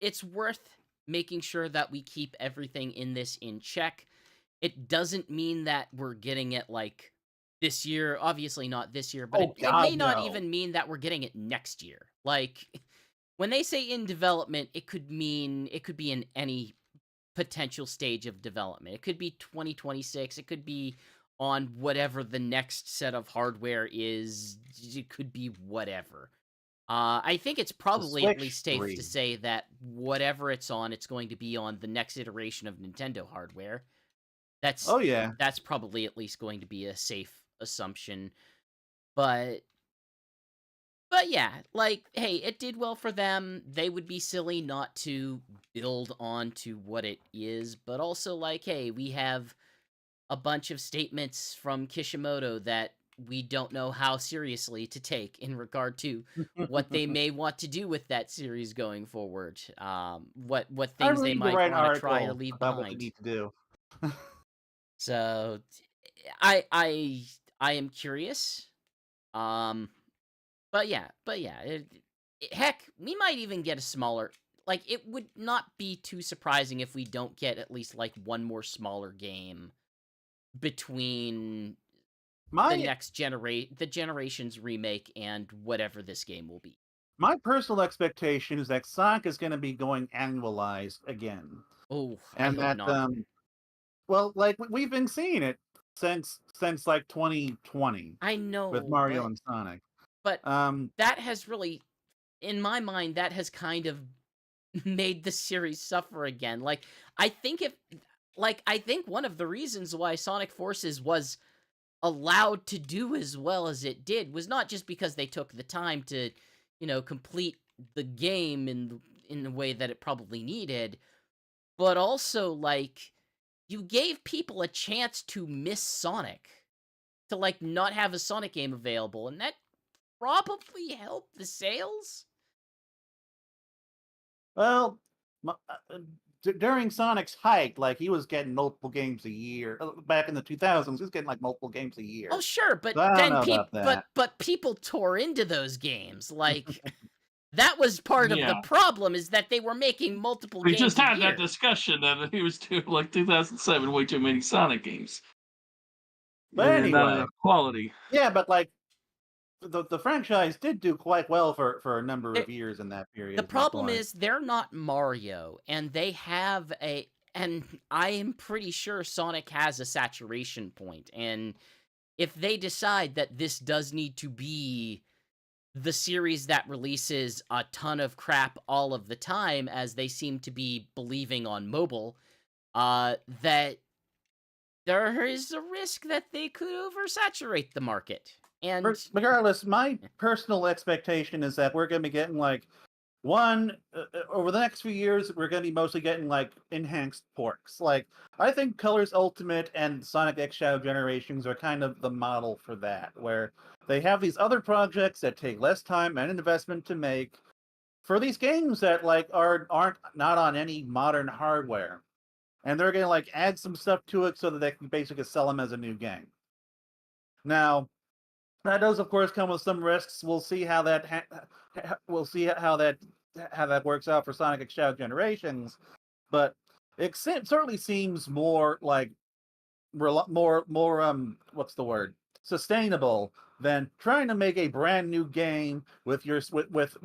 It's worth making sure that we keep everything in this in check. It doesn't mean that we're getting it like this year. Obviously, not this year, but Oh it may God, not no! even mean that we're getting it next year. Like, when they say in development, it could be in any potential stage of development. It could be 2026. It could be on whatever the next set of hardware is. It could be whatever. I think it's The probably at Switch least safe to 3. say that whatever it's on, it's going to be on the next iteration of Nintendo hardware. That's Oh yeah. that's probably at least going to be a safe assumption. But yeah, like, hey, it did well for them. They would be silly not to build on to what it is, but also like, hey, we have a bunch of statements from Kishimoto that we don't know how seriously to take in regard to what they may want to do with that series going forward. What I things really they need to might write an want to try or article leave about what they behind. need to do. So, I am curious. But yeah, heck, we might even get a smaller. Like, it would not be too surprising if we don't get at least like one more smaller game between My the generation's remake and whatever this game will be. my personal expectation is that Sonic is going to be going annualized again, Oh, I and hope that not. well, like we've been seeing it since like 2020 I with know, Mario and Sonic. but Um, that has really, in my mind, that has kind of made the series suffer again. Like, I think if, I think one of the reasons why Sonic Forces was allowed to do as well as it did was not just because they took the time to, complete the game in the way that it probably needed, but also like you gave people a chance to miss Sonic, to like not have a Sonic game available, and that probably helped the sales. well, during Sonic's height, like he was getting multiple games a year. Back in the 2000s, he was getting like multiple games a Oh year. sure, but So I don't then know about that. people tore into those games. Like, that was part of the Yeah. problem, is that they were making multiple We games just a had that year. discussion that he was doing like 2007, way too many Sonic games. But And not anyway, enough quality. yeah, but like the franchise did do quite well for a number It- of years in that period. the Is my problem point. is they're not Mario, and they have and I am pretty sure Sonic has a saturation point, and if they decide that this does need to be the series that releases a ton of crap all of the time, as they seem to be believing on mobile, that there is a risk that they could oversaturate the market. And Regardless, my personal expectation is that we're going to be getting like over the next few years. We're going to be mostly getting like enhanced ports. Like I think Colors Ultimate and Sonic X Shadow Generations are kind of the model for that, where they have these other projects that take less time and investment to make for these games that like aren't not on any modern hardware, and they're going to like add some stuff to it so that they can basically sell them as a new game. Now, that does, of course, come with some risks. We'll see how we'll see how that works out for Sonic X Shadow Generations, but it certainly seems more like more what's the word, sustainable than trying to make a brand new game with your with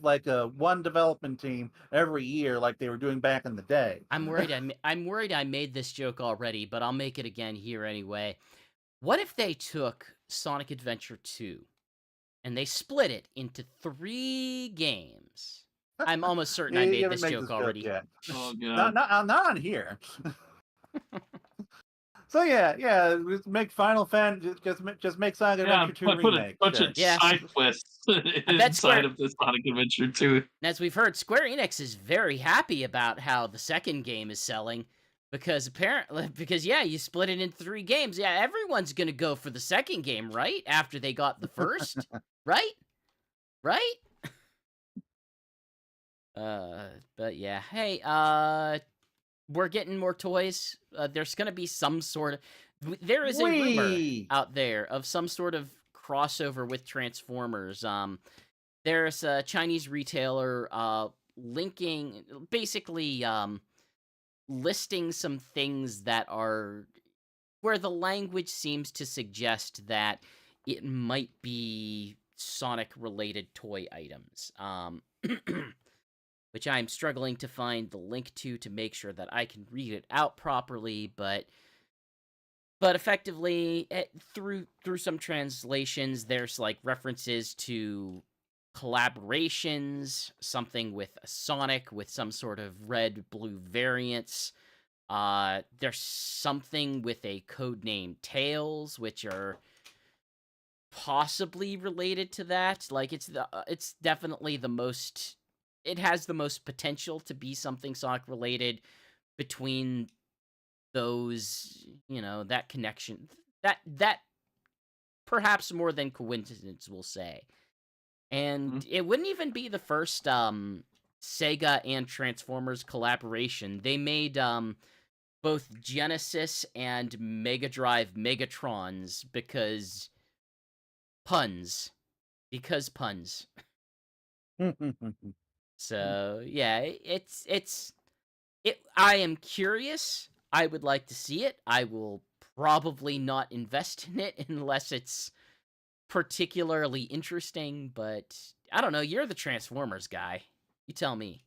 like a one development team every year like they were doing back in the day. I'm worried I made this joke already, but I'll make it again here anyway. What if they took Sonic Adventure 2 and they split it into 3 games? I'm almost certain I You made haven't this made joke this joke already. yet. Oh god. Not on here. So yeah, just make Final Fan just make Sonic Yeah, Adventure 2 put a remake. bunch Sure. of Yeah. side quests I bet inside of the Sonic Adventure 2. As we've heard, Square Enix is very happy about how the second game is selling. Because yeah, you split it into 3 games. Yeah, everyone's gonna go for the second game, right? After they got the first, right? Right? But yeah, hey, we're getting more toys. There's gonna be some sort of. There is a rumor out there of some sort of crossover with Transformers. There's a Chinese retailer linking, basically listing some things that are where the language seems to suggest that it might be Sonic related toy items. Which I'm struggling to find the link to make sure that I can read it out properly, but effectively through some translations there's like references to collaborations, something with a Sonic with some sort of red blue variants. There's something with a codename Tails, which are possibly related to that. Like it's definitely the most. It has the most potential to be something Sonic related between those, that connection. That perhaps more than coincidence, we'll say. And it wouldn't even be the first Sega and Transformers collaboration. They made both Genesis and Mega Drive Megatrons because puns. Because puns. So, yeah, I am curious. I would like to see it. I will probably not invest in it unless it's particularly interesting, but I don't know. You're the Transformers guy. You tell me.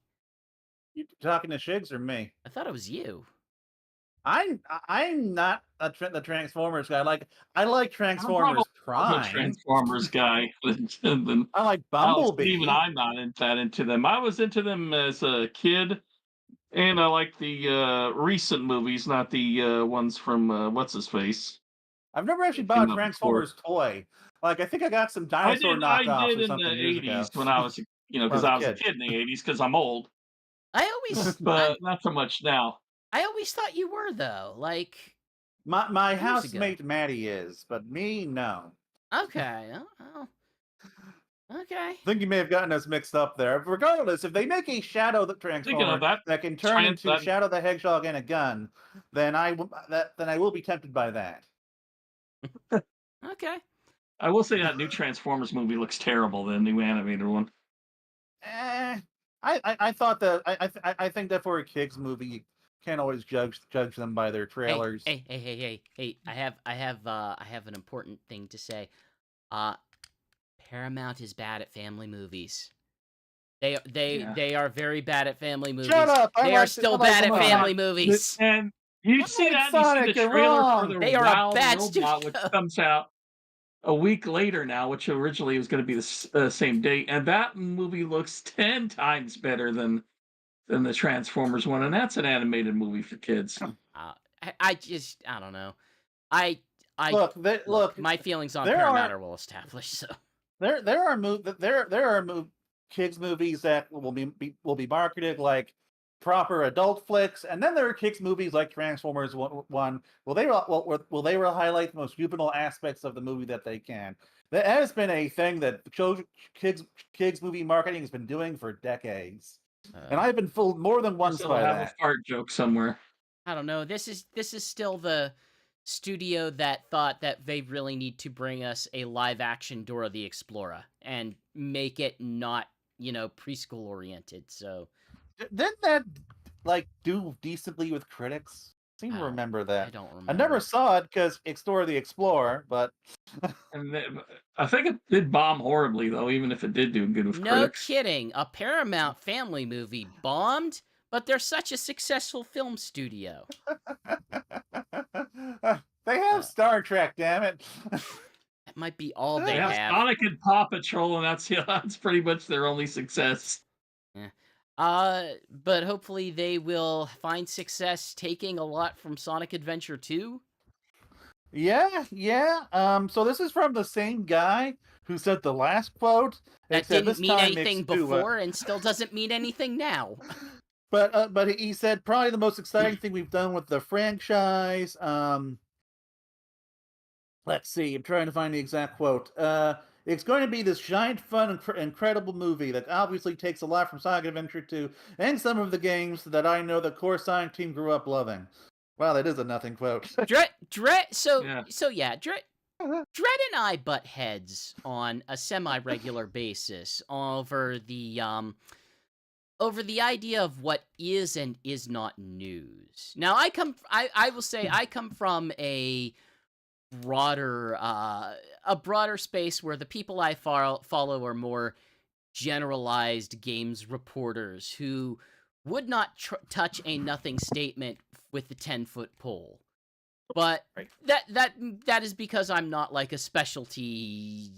You talking to Shigs or me? I thought it was you. I'm not the Transformers guy. I like Transformers I'm a Prime. Transformers guy. I like Bumblebee. Even I'm not that into them. I was into them as a kid, and I like the recent movies, not the ones from what's his face. I've never actually bought a Transformers toy. I think I got some dinosaur knockoffs I did or in something the years 80s ago. when I was, because I was a kid in the 80s because I'm old. But not so much now. I always thought you were though. My housemate Maddie is, but me, no. Okay. Oh. Okay. I think you may have gotten us mixed up there. Regardless, if they make a Shadow the Transformer that can turn into Shadow the Hedgehog and a gun, then I will be tempted by that. Okay. I will say that new Transformers movie looks terrible. The new animated one. I thought that I think that for a kids movie, you can't always judge them by their trailers. Hey! I have an important thing to say. Paramount is bad at family movies. They are very bad at family movies. Shut up! They are still bad at family movies. And you see that? You see the trailer for the They are Wild a bad Robot, studio. which comes out a week later now, which originally was going to be the same date, and that movie looks 10 times better than the Transformers one, and that's an animated movie for kids. I don't know. Look. My feelings on Paramount are well established. So there are kids movies that will be marketed like proper adult flicks, and then there are kids movies like Transformers One. Will they highlight the most juvenile aspects of the movie that they can? That has been a thing that kids movie marketing has been doing for decades, and I've been fooled more than once by that. A fart joke somewhere. I don't know. This is still the studio that thought that they really need to bring us a live action Dora the Explorer and make it not preschool oriented. So. Didn't that do decently with critics? I seem to remember that. I don't remember. I never saw it because it's Dora the Explorer, but I think it did bomb horribly though, even if it did do good with critics. No kidding. A Paramount family movie bombed, but they're such a successful film studio. They have Star Trek, damn it. That might be all they have. Sonic and Paw Patrol, and that's pretty much their only success. Yeah. But hopefully they will find success taking a lot from Sonic Adventure 2. Yeah. So this is from the same guy who said the last quote. That didn't mean anything before and still doesn't mean anything now. But he said probably the most exciting thing we've done with the franchise. Let's see. I'm trying to find the exact quote. It's going to be this giant, fun, incredible movie that obviously takes a lot from Sonic Adventure 2 and some of the games that I know the core Sonic team grew up loving. Wow, that is a nothing quote. Dread. Yeah. Dread and I butt heads on a semi-regular basis over the idea of what is and is not news. Now, I will say I come from a broader space where the people I follow are more generalized games reporters who would not touch a nothing statement with the 10-foot pole. But Right. that is because I'm not like a specialty,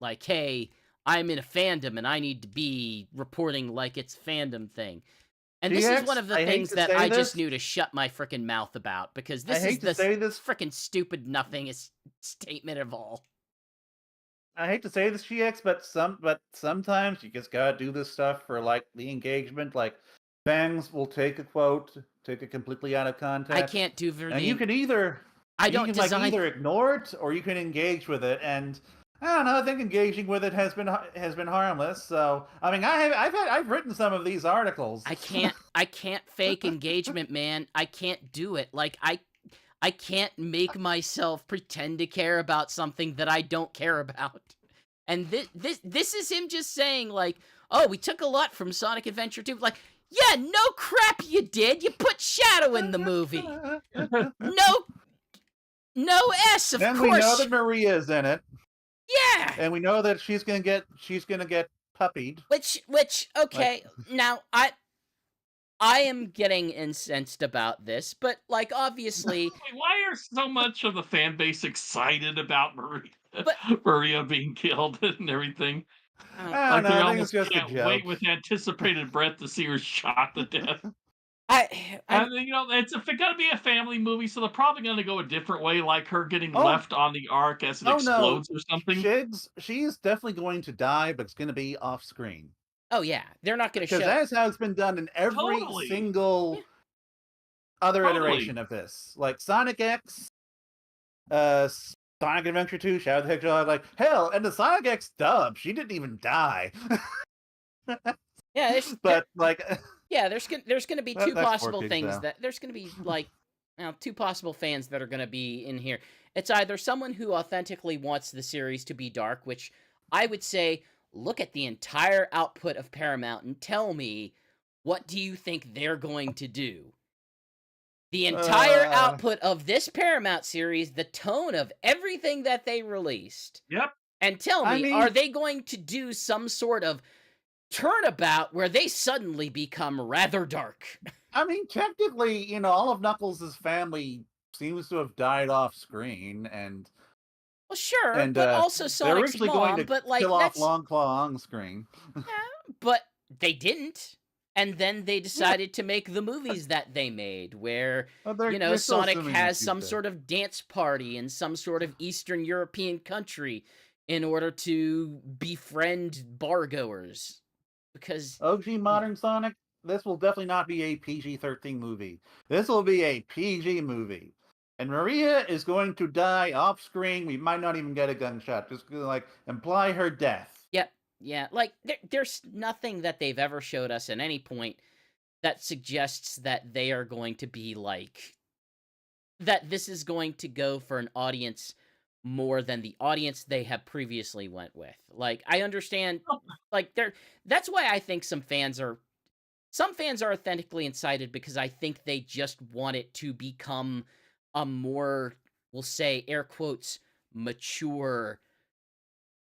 like, hey, I'm in a fandom and I need to be reporting like it's fandom thing. And this is one of the things that I just knew to shut my frickin' mouth about, because this is the frickin' stupid nothingest statement of all. I hate to say this, GX, but sometimes you just gotta do this stuff for like the engagement. Like fans will take a quote, take it completely out of context. I can't do very. And you can either either ignore it or you can engage with it. And I don't know. I think engaging with it has been harmless. So I mean, I've written some of these articles. I can't fake engagement, man. I can't do it. Like I can't make myself pretend to care about something that I don't care about. And this is him just saying like, oh, we took a lot from Sonic Adventure 2. Like, yeah, no crap you did. You put Shadow in the movie. No S, of course. And we know that Maria's in it. Yeah. And we know that she's gonna get puppied. Which okay, now I am getting incensed about this, but like obviously Why are so much of the fan base excited about Maria being killed and everything? I Like don't they know, I think almost it's just a can't joke. wait with anticipated breath to see her shot to death. I'm It's gonna be a family movie, so they're probably gonna go a different way, like her getting left on the ark as it explodes or something. Shigs, she's definitely going to die, but it's going to be off screen. Oh yeah, they're not going to show. Because that's how it's been done in every single other iteration of this. Like Sonic X, Sonic Adventure 2, Shadow the Hedgehog, like hell, and the Sonic X dub, she didn't even die. Yeah, but like yeah, there's going to be two possible things though. that there's going to be like two possible fans that are going to be in here. It's either someone who authentically wants the series to be dark, which I would say look at the entire output of Paramount and tell me, what do you think they're going to do? The entire output of this Paramount series, the tone of everything that they released. Yep. And tell me, are they going to do some sort of turnabout where they suddenly become rather dark? I mean, technically, all of Knuckles' family seems to have died off screen, and well, sure, but also Sonic's mom, going to but like kill off Long Claw on screen. Yeah, but they didn't. And then they decided to make the movies that they made, where, Sonic has some sort of dance party in some sort of Eastern European country in order to befriend bargoers. Because OG modern Sonic, this will definitely not be a PG-13 movie. This will be a PG movie. And Maria is going to die off screen. We might not even get a gunshot. Just gonna imply her death. Yep. Yeah, like there's nothing that they've ever showed us at any point that suggests that they are going to be like that this is going to go for an audience more than the audience they have previously went with. Like, I understand like that's why I think some fans are authentically incited, because I think they just want it to become a more, we'll say, air quotes, mature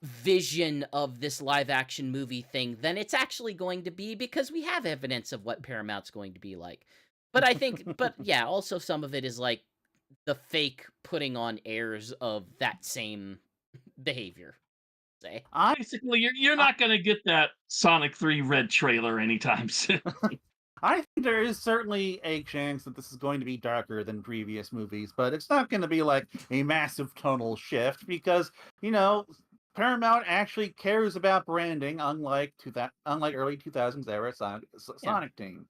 vision of this live action movie thing than it's actually going to be, because we have evidence of what Paramount's going to be like. But I think, but yeah, also some of it is like the fake putting on airs of that same behavior. Say, basically, you're not going to get that Sonic 3 red trailer anytime soon. I think there is certainly a chance that this is going to be darker than previous movies, but it's not going to be like a massive tonal shift because, Paramount actually cares about branding, unlike early 2000s era Sonic Team.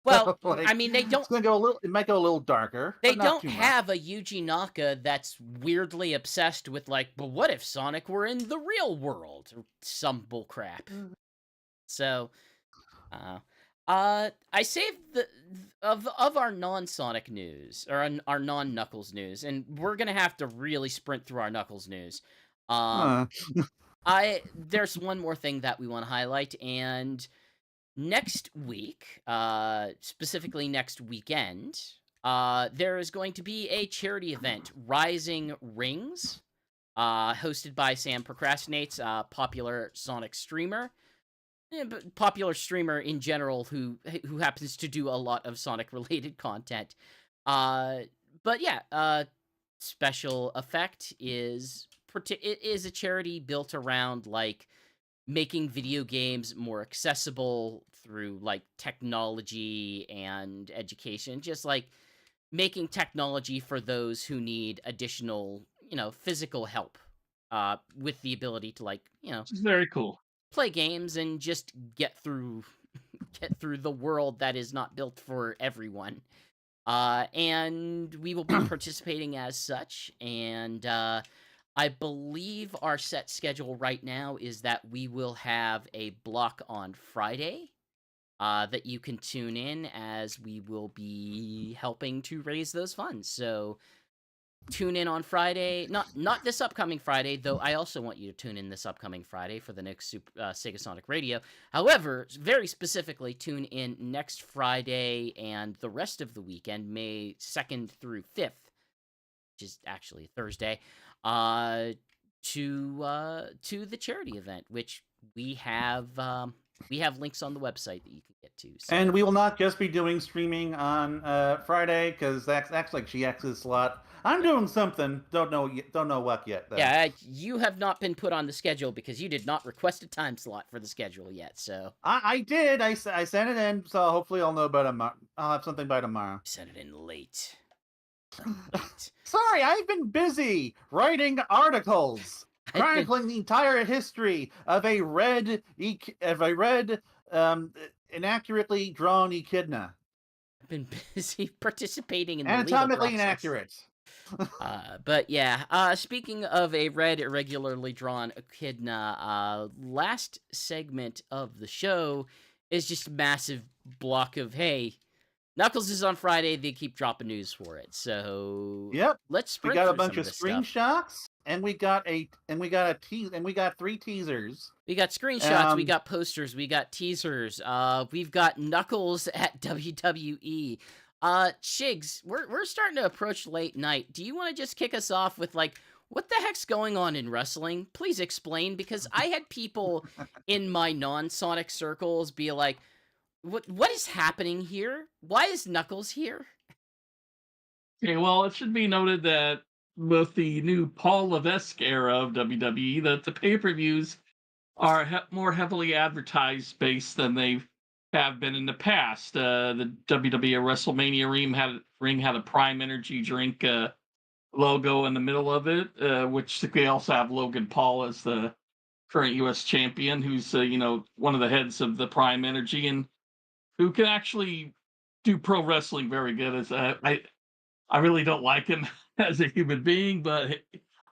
Well, Like, I mean, they it's don't. gonna go a little. It might go a little darker, They but not don't too much. have a Yuji Naka that's weirdly obsessed with like, but what if Sonic were in the real world or some bullcrap? So, I saved the of our non-Sonic news or our non-Knuckles news, and we're gonna have to really sprint through our Knuckles news. Huh. There's one more thing that we want to highlight, and next week, specifically next weekend, there is going to be a charity event, Rising Rings, hosted by Sam Procrastinates, popular Sonic streamer. Popular streamer in general who happens to do a lot of Sonic related content. But yeah, special effect is it is a charity built around like making video games more accessible through like technology and education, just like making technology for those who need additional, physical help with the ability to like, This is very cool. play games and just get through the world that is not built for everyone. And we will be participating as such. And I believe our set schedule right now is that we will have a block on Friday that you can tune in as we will be helping to raise those funds. So tune in on Friday. Not this upcoming Friday, though I also want you to tune in this upcoming Friday for the next Sega Sonic Radio. However, very specifically, tune in next Friday and the rest of the weekend, May 2nd through 5th, which is actually Thursday, to the charity event, which we have links on the website that you can get to. So. And we will not just be doing streaming on Friday because that's like GX's slot. I'm doing something. Don't know what yet. Though. Yeah, you have not been put on the schedule because you did not request a time slot for the schedule yet. So I did. I sent it in. So hopefully I'll know by tomorrow. I'll have something by tomorrow. You sent it in late. Sorry, I've been busy writing articles chronicling the entire history of a red inaccurately drawn echidna. I've been busy participating in the anatomically legal process. inaccurate. But yeah, speaking of a red irregularly drawn echidna, last segment of the show is just a massive block of, hey, Knuckles is on Friday. They keep dropping news for it. So yep, let's sprint we got a through bunch of screenshots, stuff. and we got we got 3 teasers. We got screenshots, we got posters, we got teasers. We've got Knuckles at WWE. Shigs, we're starting to approach late night. Do you want to just kick us off with like, what the heck's going on in wrestling? Please explain, because I had people in my non-Sonic circles be like, what is happening here? Why is Knuckles here? Okay, well, it should be noted that with the new Paul Levesque era of WWE, that the pay-per-views are more heavily advertised based than they have been in the past. The WWE WrestleMania ring had a Prime Energy drink logo in the middle of it, which they also have Logan Paul as the current U.S. champion, who's one of the heads of the Prime Energy and who can actually do pro wrestling very good. As I really don't like him as a human being, but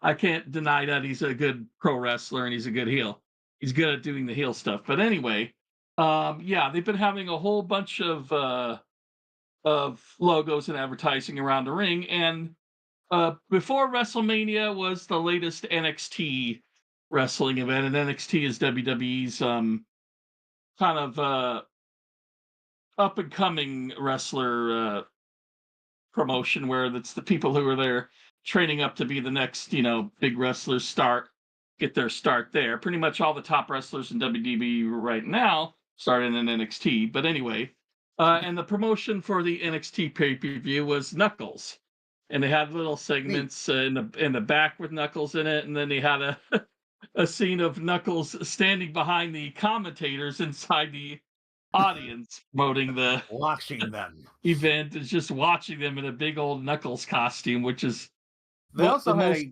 I can't deny that he's a good pro wrestler and he's a good heel. He's good at doing the heel stuff. But anyway, yeah, they've been having a whole bunch of logos and advertising around the ring. And before WrestleMania was the latest NXT wrestling event, and NXT is WWE's kind of up and coming wrestler promotion, where that's the people who are there training up to be the next, big wrestlers get their start there. Pretty much all the top wrestlers in WWE right now started in NXT. But anyway, and the promotion for the NXT pay-per-view was Knuckles. And they had little segments in the back with Knuckles in it, and then they had a scene of Knuckles standing behind the commentators inside the audience promoting the watching them event, is just watching them in a big old Knuckles costume, which is they also had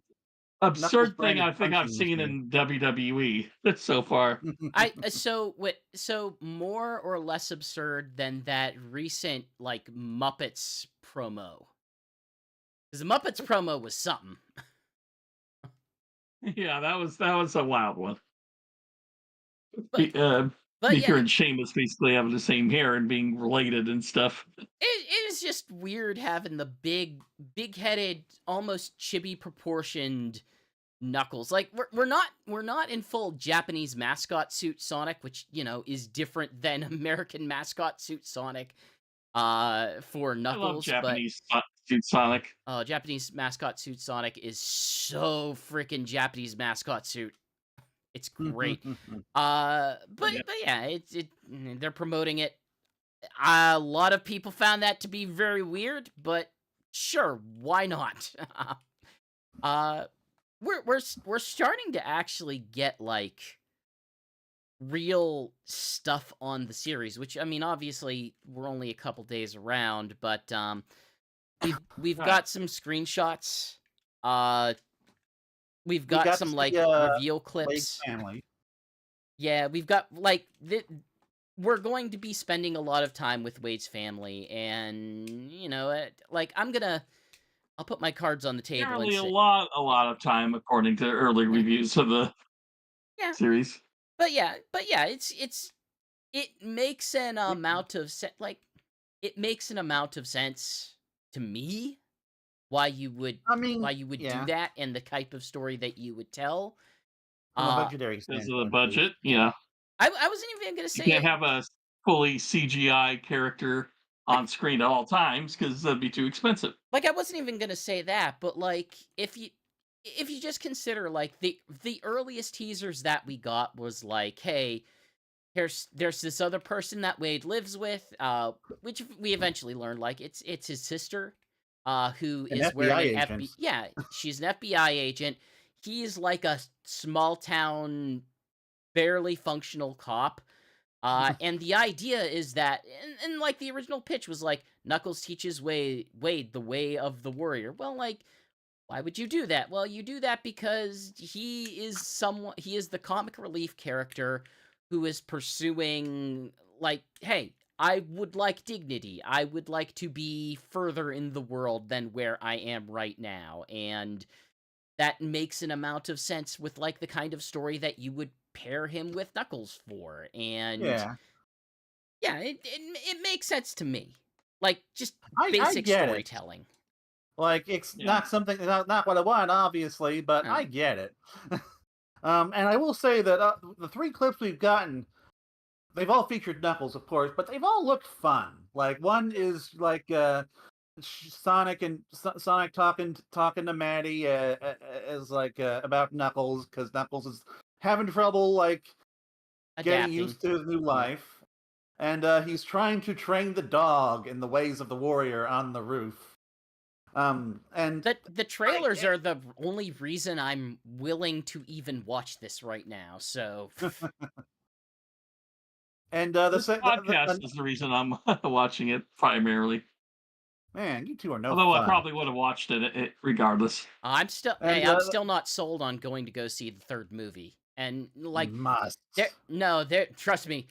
absurd thing branded I think I've punching seen machine. in WWE so far. So more or less absurd than that recent like Muppets promo. Because the Muppets promo was something. Yeah, that was a wild one. But Nick yeah, and Sheamus basically having the same hair and being related and stuff. it is just weird having the big-headed, almost chibi proportioned Knuckles. Like we're not in full Japanese mascot suit Sonic, which, you know, is different than American mascot suit Sonic for I love Knuckles, but Japanese suit Sonic. Japanese mascot suit Sonic is so freaking Japanese mascot suit. It's great. But yeah, they're promoting it. A lot of people found that to be very weird, but sure, why not? uh we're starting to actually get like real stuff on the series, which, I mean, obviously we're only a couple days around, but we've Right. got some screenshots. We've We got got to some see like reveal Wade's clips. family. Yeah, we've got like we're going to be spending a lot of time with Wade's family, and you know, like I'll put my cards on the table and Apparently say, a lot of time according to early yeah, reviews of the yeah, series. but yeah, it makes an We, amount of like it makes an amount of sense to me why you would I mean, do yeah, that and the type of story that you would tell. from a Uh, budgetary Because of the standpoint, at least. budget, yeah. I wasn't even gonna You say can't it. have a fully CGI character Like on screen at all times because that'd be too expensive. I wasn't even gonna say that, but like if you just consider like the earliest teasers that we got was like, hey, there's this other person that Wade lives with, which we eventually learned like it's his sister, who An is FBI wearing an agent. yeah, she's an FBI agent. He's like a small town, barely functional cop. And the idea is that, and like the original pitch was like, Knuckles teaches Wade the way of the warrior. Well, like, why would you do that? Well, you do that because he is the comic relief character who is pursuing, like, hey, I would like dignity. I would like to be further in the world than where I am right now. And that makes an amount of sense with like the kind of story that you would pair him with Knuckles for. And Yeah, yeah, it makes sense to me. Like, just I basic get it. storytelling. Like, it's Yeah. not what I want, obviously, but Oh. I get it. And I will say that the 3 clips we've gotten, they've all featured Knuckles, of course, but they've all looked fun. Like, one is like Sonic talking to Maddie as like about Knuckles, because Knuckles is having trouble like getting Adapting. used to his new Yeah. life, and he's trying to train the dog in the ways of the warrior on the roof. And The trailers are the only reason I'm willing to even watch this right now, so... and This podcast is the reason I'm watching it primarily. man, you two are no Although I fun. probably would have watched it regardless. I'm still And I'm still not sold on going to go see the third movie. And, like, must. trust me,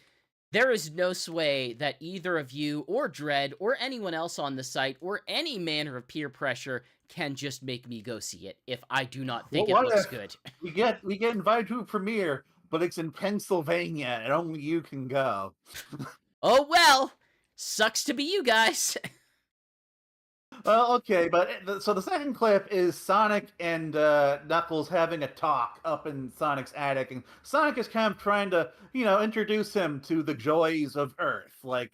there is no sway that either of you, or Dredd, or anyone else on the site, or any manner of peer pressure can just make me go see it if I do not think What it looks if good. we get invited to a premiere, but it's in Pennsylvania and only you can go. Oh well, sucks to be you guys. Well, okay, but so the second clip is Sonic and Knuckles having a talk up in Sonic's attic, and Sonic is kind of trying to, introduce him to the joys of Earth, like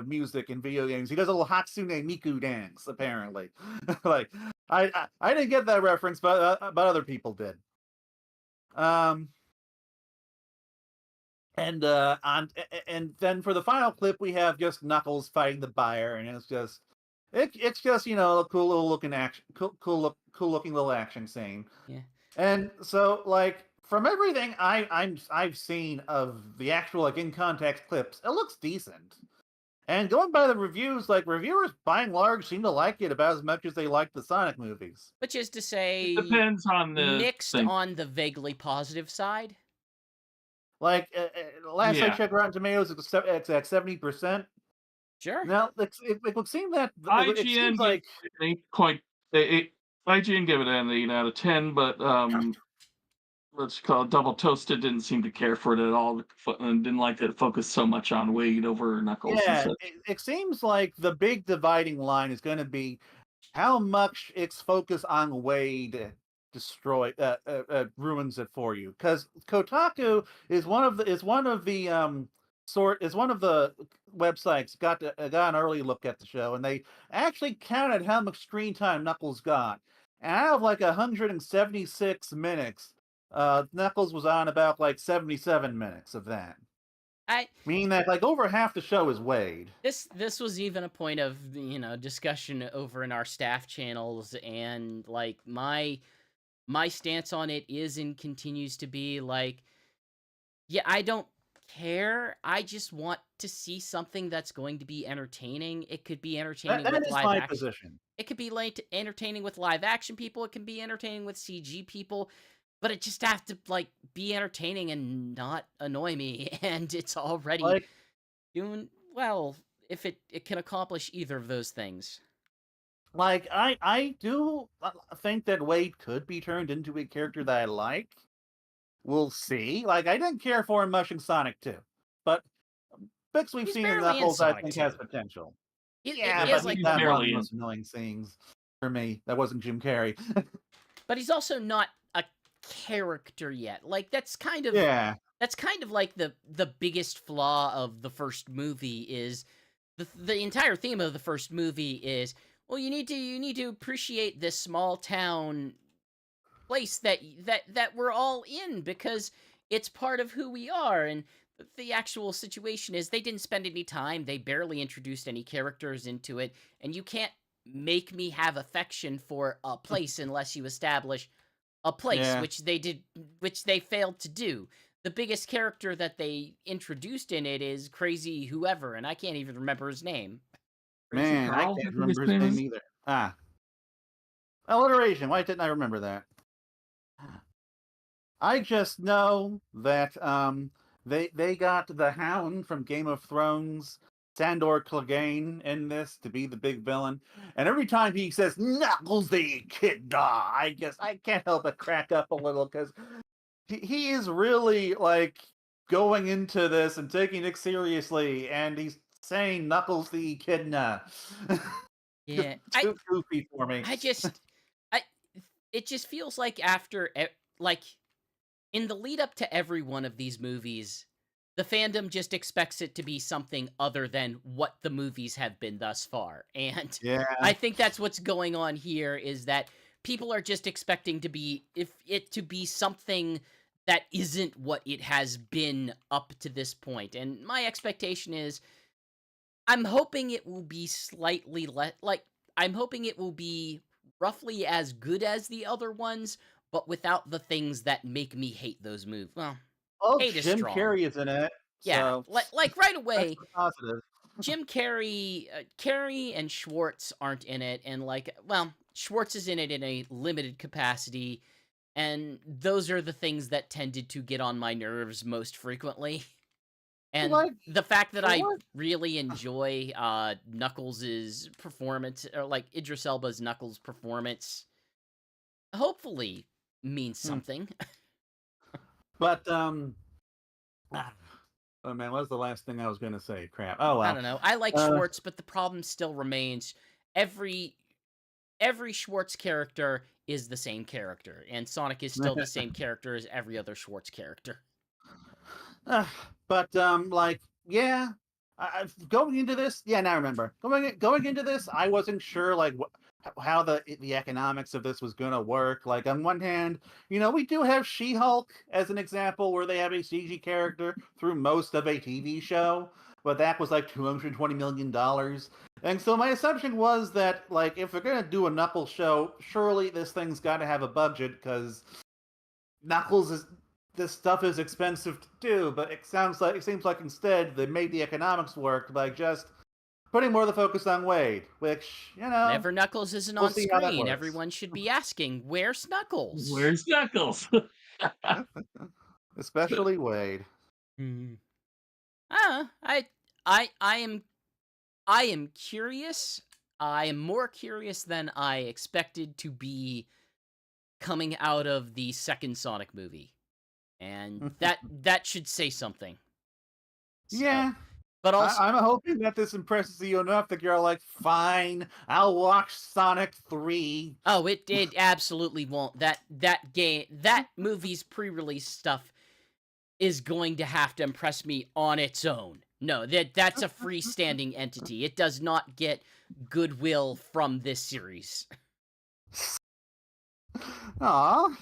music and video games. He does a little Hatsune Miku dance, apparently. Like, I didn't get that reference, but other people did. And then for the final clip, we have just Knuckles fighting the buyer, and it's just a cool looking little action scene. Yeah. And so, like, from everything I've seen of the actual, like, in context clips, it looks decent. And going by the reviews, like reviewers by and large seem to like it about as much as they like the Sonic movies. Which is to It say, depends on the mixed thing. on the vaguely positive side. Like last I Yeah. checked, Rotten Tomatoes it's at 70%. Sure. Now it would seem that it seems IGN gave like it an 8 IGN gave it an 8 out of 10, but let's call it Double Toasted didn't seem to care for it at all and didn't like that it focused so much on Wade over Knuckles and yeah, such. it seems like the big dividing line is going to be how much its focus on Wade ruins it for you. Because Kotaku is one of the websites got an early look at the show, and they actually counted how much screen time Knuckles got. And out of like 176 minutes, Knuckles was on about like 77 minutes of that. I Meaning that like over half the show is Wade. this was even a point of discussion over in our staff channels, and like my stance on it is and continues to be like, yeah, I don't care. I just want to see something that's going to be entertaining. It could be entertaining That with is live my action. position. It could be entertaining with live action people. It can be entertaining with CG people. But it just have to like be entertaining and not annoy me. And it's already Like doing well if it can accomplish either of those things. Like I do think that Wade could be turned into a character that I like. We'll see. Like I didn't care for him much in Sonic 2, but bits we've He's seen in barely in Knuckles I Sonic think 2. has potential. It Yeah, is but like he's He's not one of barely the in. most annoying scenes for me. That wasn't Jim Carrey. but he's also not a character yet. Like that's kind of Yeah. like the biggest flaw of the first movie is the entire theme of the first movie is, well, you need to appreciate this small town place that we're all in because it's part of who we are. And the actual situation is they didn't spend any time, they barely introduced any characters into it, and you can't make me have affection for a place unless you establish a place, Yeah. which they failed to do. The biggest character that they introduced in it is Crazy Whoever, and I can't even remember his name. Crazy Man, I Carl, I can't think his remember his name name is. either. Ah. Alliteration. Why didn't I remember that? I just know that they got the Hound from Game of Thrones, Sandor Clegane, in this to be the big villain, and every time he says "Knuckles the Echidna," I can't help but crack up a little because he is really like going into this and taking it seriously, and he's saying "Knuckles the Echidna." Just Yeah, too goofy for me. I just, I, it just feels like after, like, in the lead up to every one of these movies, the fandom just expects it to be something other than what the movies have been thus far. And Yeah. I think that's what's going on here is that people are just expecting to be something that isn't what it has been up to this point. And my expectation is I'm hoping it will be slightly less like I'm hoping it will be roughly as good as the other ones, but without the things that make me hate those movies. Well, Oh, hate is Jim strong. Carrey is in it, Yeah, so like right that's away, the positive. Jim Carrey, Carrey and Schwartz aren't in it, and like, well, Schwartz is in it in a limited capacity, and those are the things that tended to get on my nerves most frequently. And Like, the fact that I Schwartz really enjoy Knuckles' performance, or like Idris Elba's Knuckles performance, hopefully means hmm, something. but, ah, oh man, what was the last thing I was gonna say? Crap. Oh, I well. don't know. I like Uh, Schwartz, but the problem still remains. Every every Schwartz character is the same character, and Sonic is still the same character as every other Schwartz character. but, like, yeah, going into this, yeah, now I remember. Going into this, I wasn't sure, like, how the economics of this was gonna work. Like, on one hand, we do have She-Hulk as an example where they have a CG character through most of a TV show, but that was like $220 million. And so my assumption was that, like, if they're gonna do a Knuckles show, surely this thing's gotta have a budget, because Knuckles is this stuff is expensive to do, but it seems like instead they made the economics work by just putting more of the focus on Wade, which, Whenever Knuckles isn't we'll on see how that screen, works. everyone should be asking, "Where's Knuckles?" Where's Knuckles? Especially Wade. Hmm. I am curious. I am more curious than I expected to be coming out of the second Sonic movie, and that should say something. So, Yeah. but also, I'm hoping that this impresses you enough that you're like, fine, I'll watch Sonic 3. oh, it absolutely won't. That movie's pre-release stuff is going to have to impress me on its own. No, that's a freestanding entity. It does not get goodwill from this series. Aw.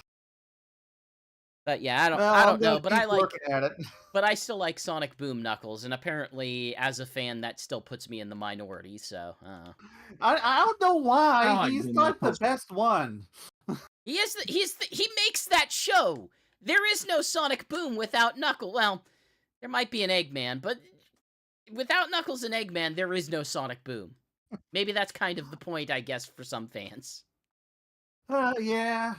But yeah, I Well, don't I'm know, gonna but keep working at it. but I still like Sonic Boom Knuckles, and apparently as a fan that still puts me in the minority, so I don't know why. I like He's Boom not the Knuckles. best one. he makes that show. There is no Sonic Boom without Knuckles. Well, there might be an Eggman, but without Knuckles and Eggman, there is no Sonic Boom. Maybe that's kind of the point, I guess, for some fans. Yeah.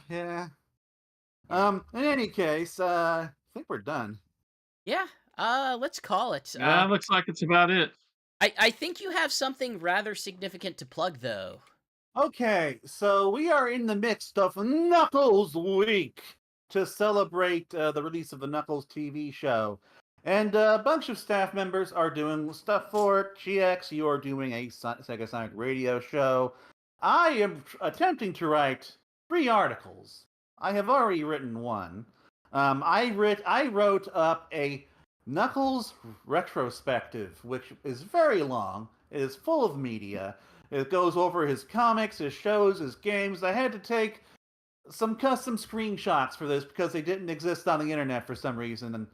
In any case, I think we're done. Yeah, let's call it. Yeah, looks like it's about it. I think you have something rather significant to plug, though. Okay, so we are in the midst of Knuckles Week to celebrate the release of the Knuckles TV show. And a bunch of staff members are doing stuff for it. GX, you are doing a Sega Sonic radio show. I am attempting to write 3 articles. I have already written one. I wrote up a Knuckles retrospective, which is very long. It is full of media. It goes over his comics, his shows, his games. I had to take some custom screenshots for this because they didn't exist on the internet for some reason. And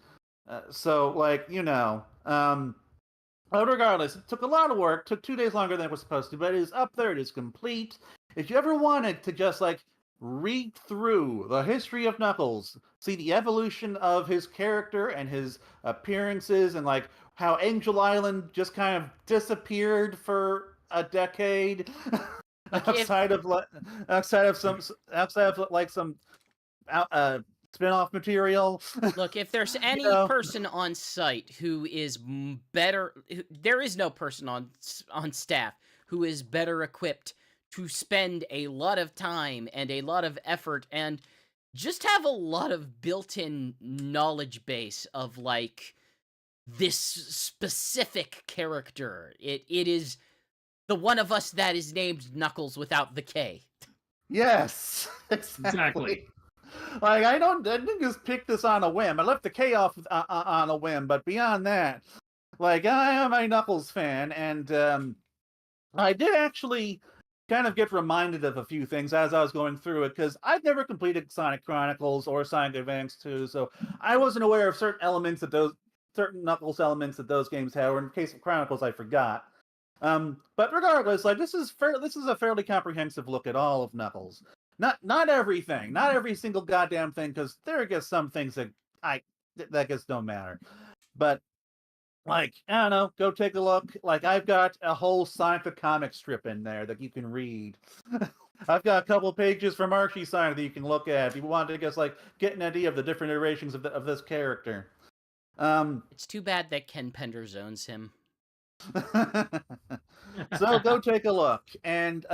but regardless, it took a lot of work. Took 2 days longer than it was supposed to, but it is up there. It is complete. If you ever wanted to just read through the history of Knuckles, see the evolution of his character and his appearances, and how Angel Island just kind of disappeared for a decade, outside of some spin-off material. Look, if there's any person on site who is better, there is no person on staff who is better equipped to spend a lot of time and a lot of effort and just have a lot of built-in knowledge base of this specific character. It is the one of us that is named Knuckles without the K. Yes, exactly. I didn't just pick this on a whim. I left the K off on a whim, but beyond that, I am a Knuckles fan, and I did actually kind of get reminded of a few things as I was going through it, because I've never completed Sonic Chronicles or Sonic Advance 2, so I wasn't aware of certain Knuckles elements that those games had, or in the case of Chronicles, I forgot. But regardless, this is a fairly comprehensive look at all of Knuckles. Not everything, not every single goddamn thing, because there are just some things that just don't matter. But I don't know, go take a look. I've got a whole Sonic the Comic strip in there that you can read. I've got a couple pages from Archie Sonic that you can look at if you want to just get an idea of the different iterations of this character. It's too bad that Ken Penders owns him. So go take a look. And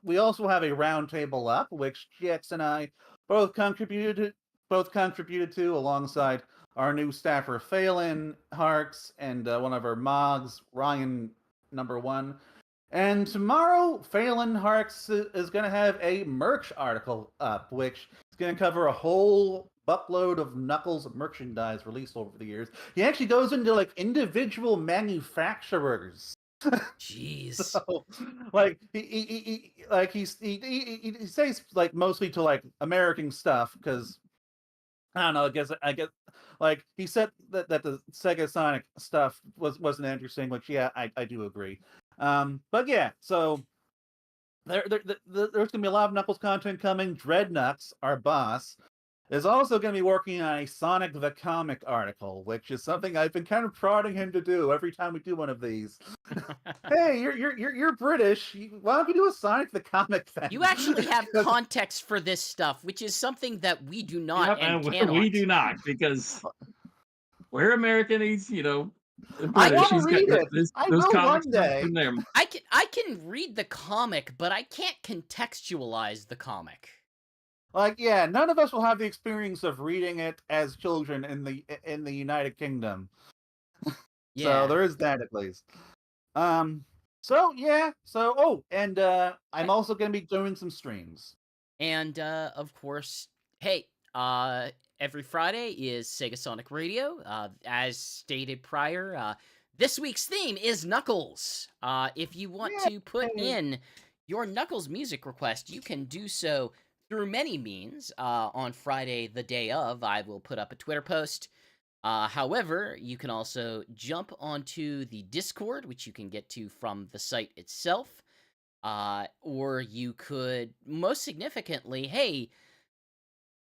we also have a roundtable up, which GX and I both contributed to, alongside our new staffer Phelan Harks and one of our mods, Ryan #1. And tomorrow, Phelan Harks is going to have a merch article up, which is going to cover a whole buckload of Knuckles merchandise released over the years. He actually goes into individual manufacturers. Jeez. So, he says mostly to American stuff, because I don't know. I guess he said that the Sega Sonic stuff wasn't interesting, which I do agree. But yeah, so there's gonna be a lot of Knuckles content coming. Dreadnuts, our boss, is also going to be working on a Sonic the Comic article, which is something I've been kind of prodding him to do every time we do one of these. Hey, you're British. Why don't you do a Sonic the Comic thing? You actually have context for this stuff, which is something that we do not Yep, and and cannot. we do not, because we're American. He's, I British. want to He's got read it. I those will comics one day. in there. I can read the comic, but I can't contextualize the comic. Like, yeah, none of us will have the experience of reading it as children in the United Kingdom. Yeah. So there is that at least. So yeah. So I'm also going to be doing some streams. And of course, hey, every Friday is Sega Sonic Radio. As stated prior, this week's theme is Knuckles. If you want to put in your Knuckles music request, you can do so through many means. On Friday, the day of, I will put up a Twitter post. However, you can also jump onto the Discord, which you can get to from the site itself. Or you could, most significantly, hey,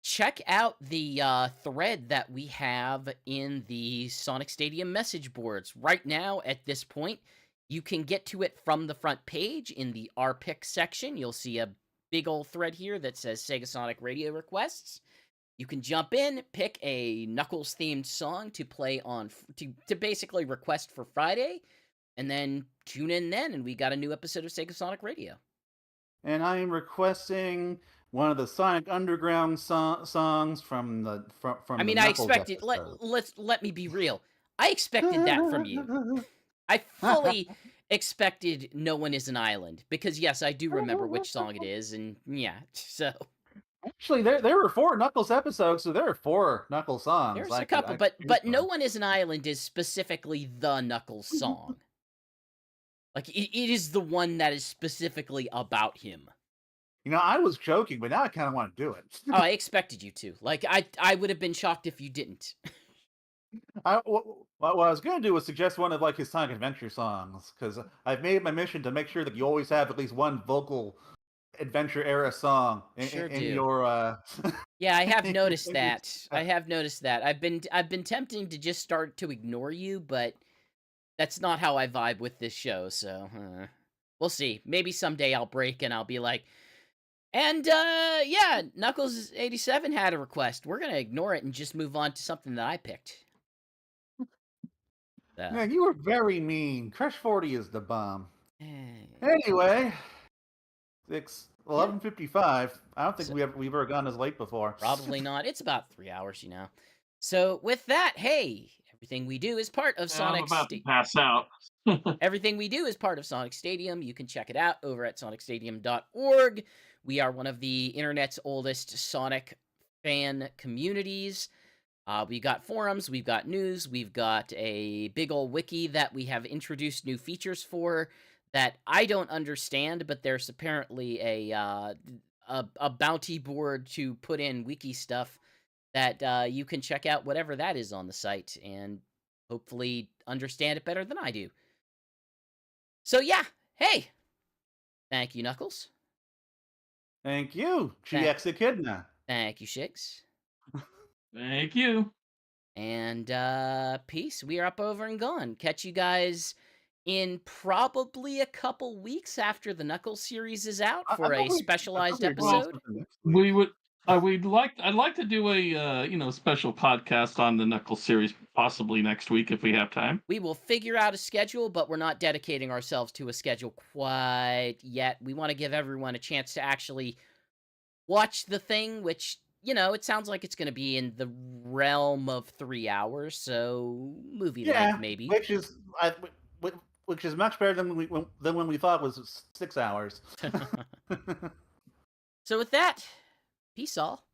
check out the thread that we have in the Sonic Stadium message boards. Right now, at this point, you can get to it from the front page in the R Pick section. You'll see a big old thread here that says Sega Sonic Radio requests. You can jump in, pick a Knuckles-themed song to play on, to basically request for Friday, and then tune in then, and we got a new episode of Sega Sonic Radio. And I am requesting one of the Sonic Underground songs from the I mean, the I Knuckles expected. Let me be real. I expected that from you. I fully expected No One Is an Island, because yes, I do remember which song it is, and yeah, so. Actually, there were 4 Knuckles episodes, so there are 4 Knuckles songs. There's a couple, but No One Is an Island is specifically the Knuckles song. Like, it is the one that is specifically about him. I was joking, but now I kind of want to do it. Oh, I expected you to. Like, I would have been shocked if you didn't. What I was going to do was suggest one of, like, his Sonic Adventure songs, because I've made my mission to make sure that you always have at least one vocal adventure era song in your Yeah, I have noticed that. I've been tempting to just start to ignore you, but that's not how I vibe with this show, so we'll see. Maybe someday I'll break and I'll be like, and yeah, Nuckles87 had a request. We're gonna ignore it and just move on to something that I picked. Yeah, you were very mean. Crush 40 is the bomb. Anyway, 11:55. I don't think we've ever gone as late before. Probably not. It's about 3 hours, So with that, hey, everything we do is part of Sonic. I'm about to pass out. Everything we do is part of Sonic Stadium. You can check it out over at sonicstadium.org. We are one of the internet's oldest Sonic fan communities. We got forums, we've got news, we've got a big old wiki that we have introduced new features for that I don't understand, but there's apparently a bounty board to put in wiki stuff that you can check out whatever that is on the site and hopefully understand it better than I do. So yeah, hey, thank you, Knuckles. Thank you, GX Echidna. Thank you, Shigs. Thank you. And peace. We are up, over, and gone. Catch you guys in probably a couple weeks after the Knuckles series is out for a specialized episode. I'd like to do a special podcast on the Knuckles series possibly next week if we have time. We will figure out a schedule, but we're not dedicating ourselves to a schedule quite yet. We want to give everyone a chance to actually watch the thing, which, it sounds like it's going to be in the realm of 3 hours, so movie length maybe. Which is much better than when we thought was 6 hours. So with that, peace all.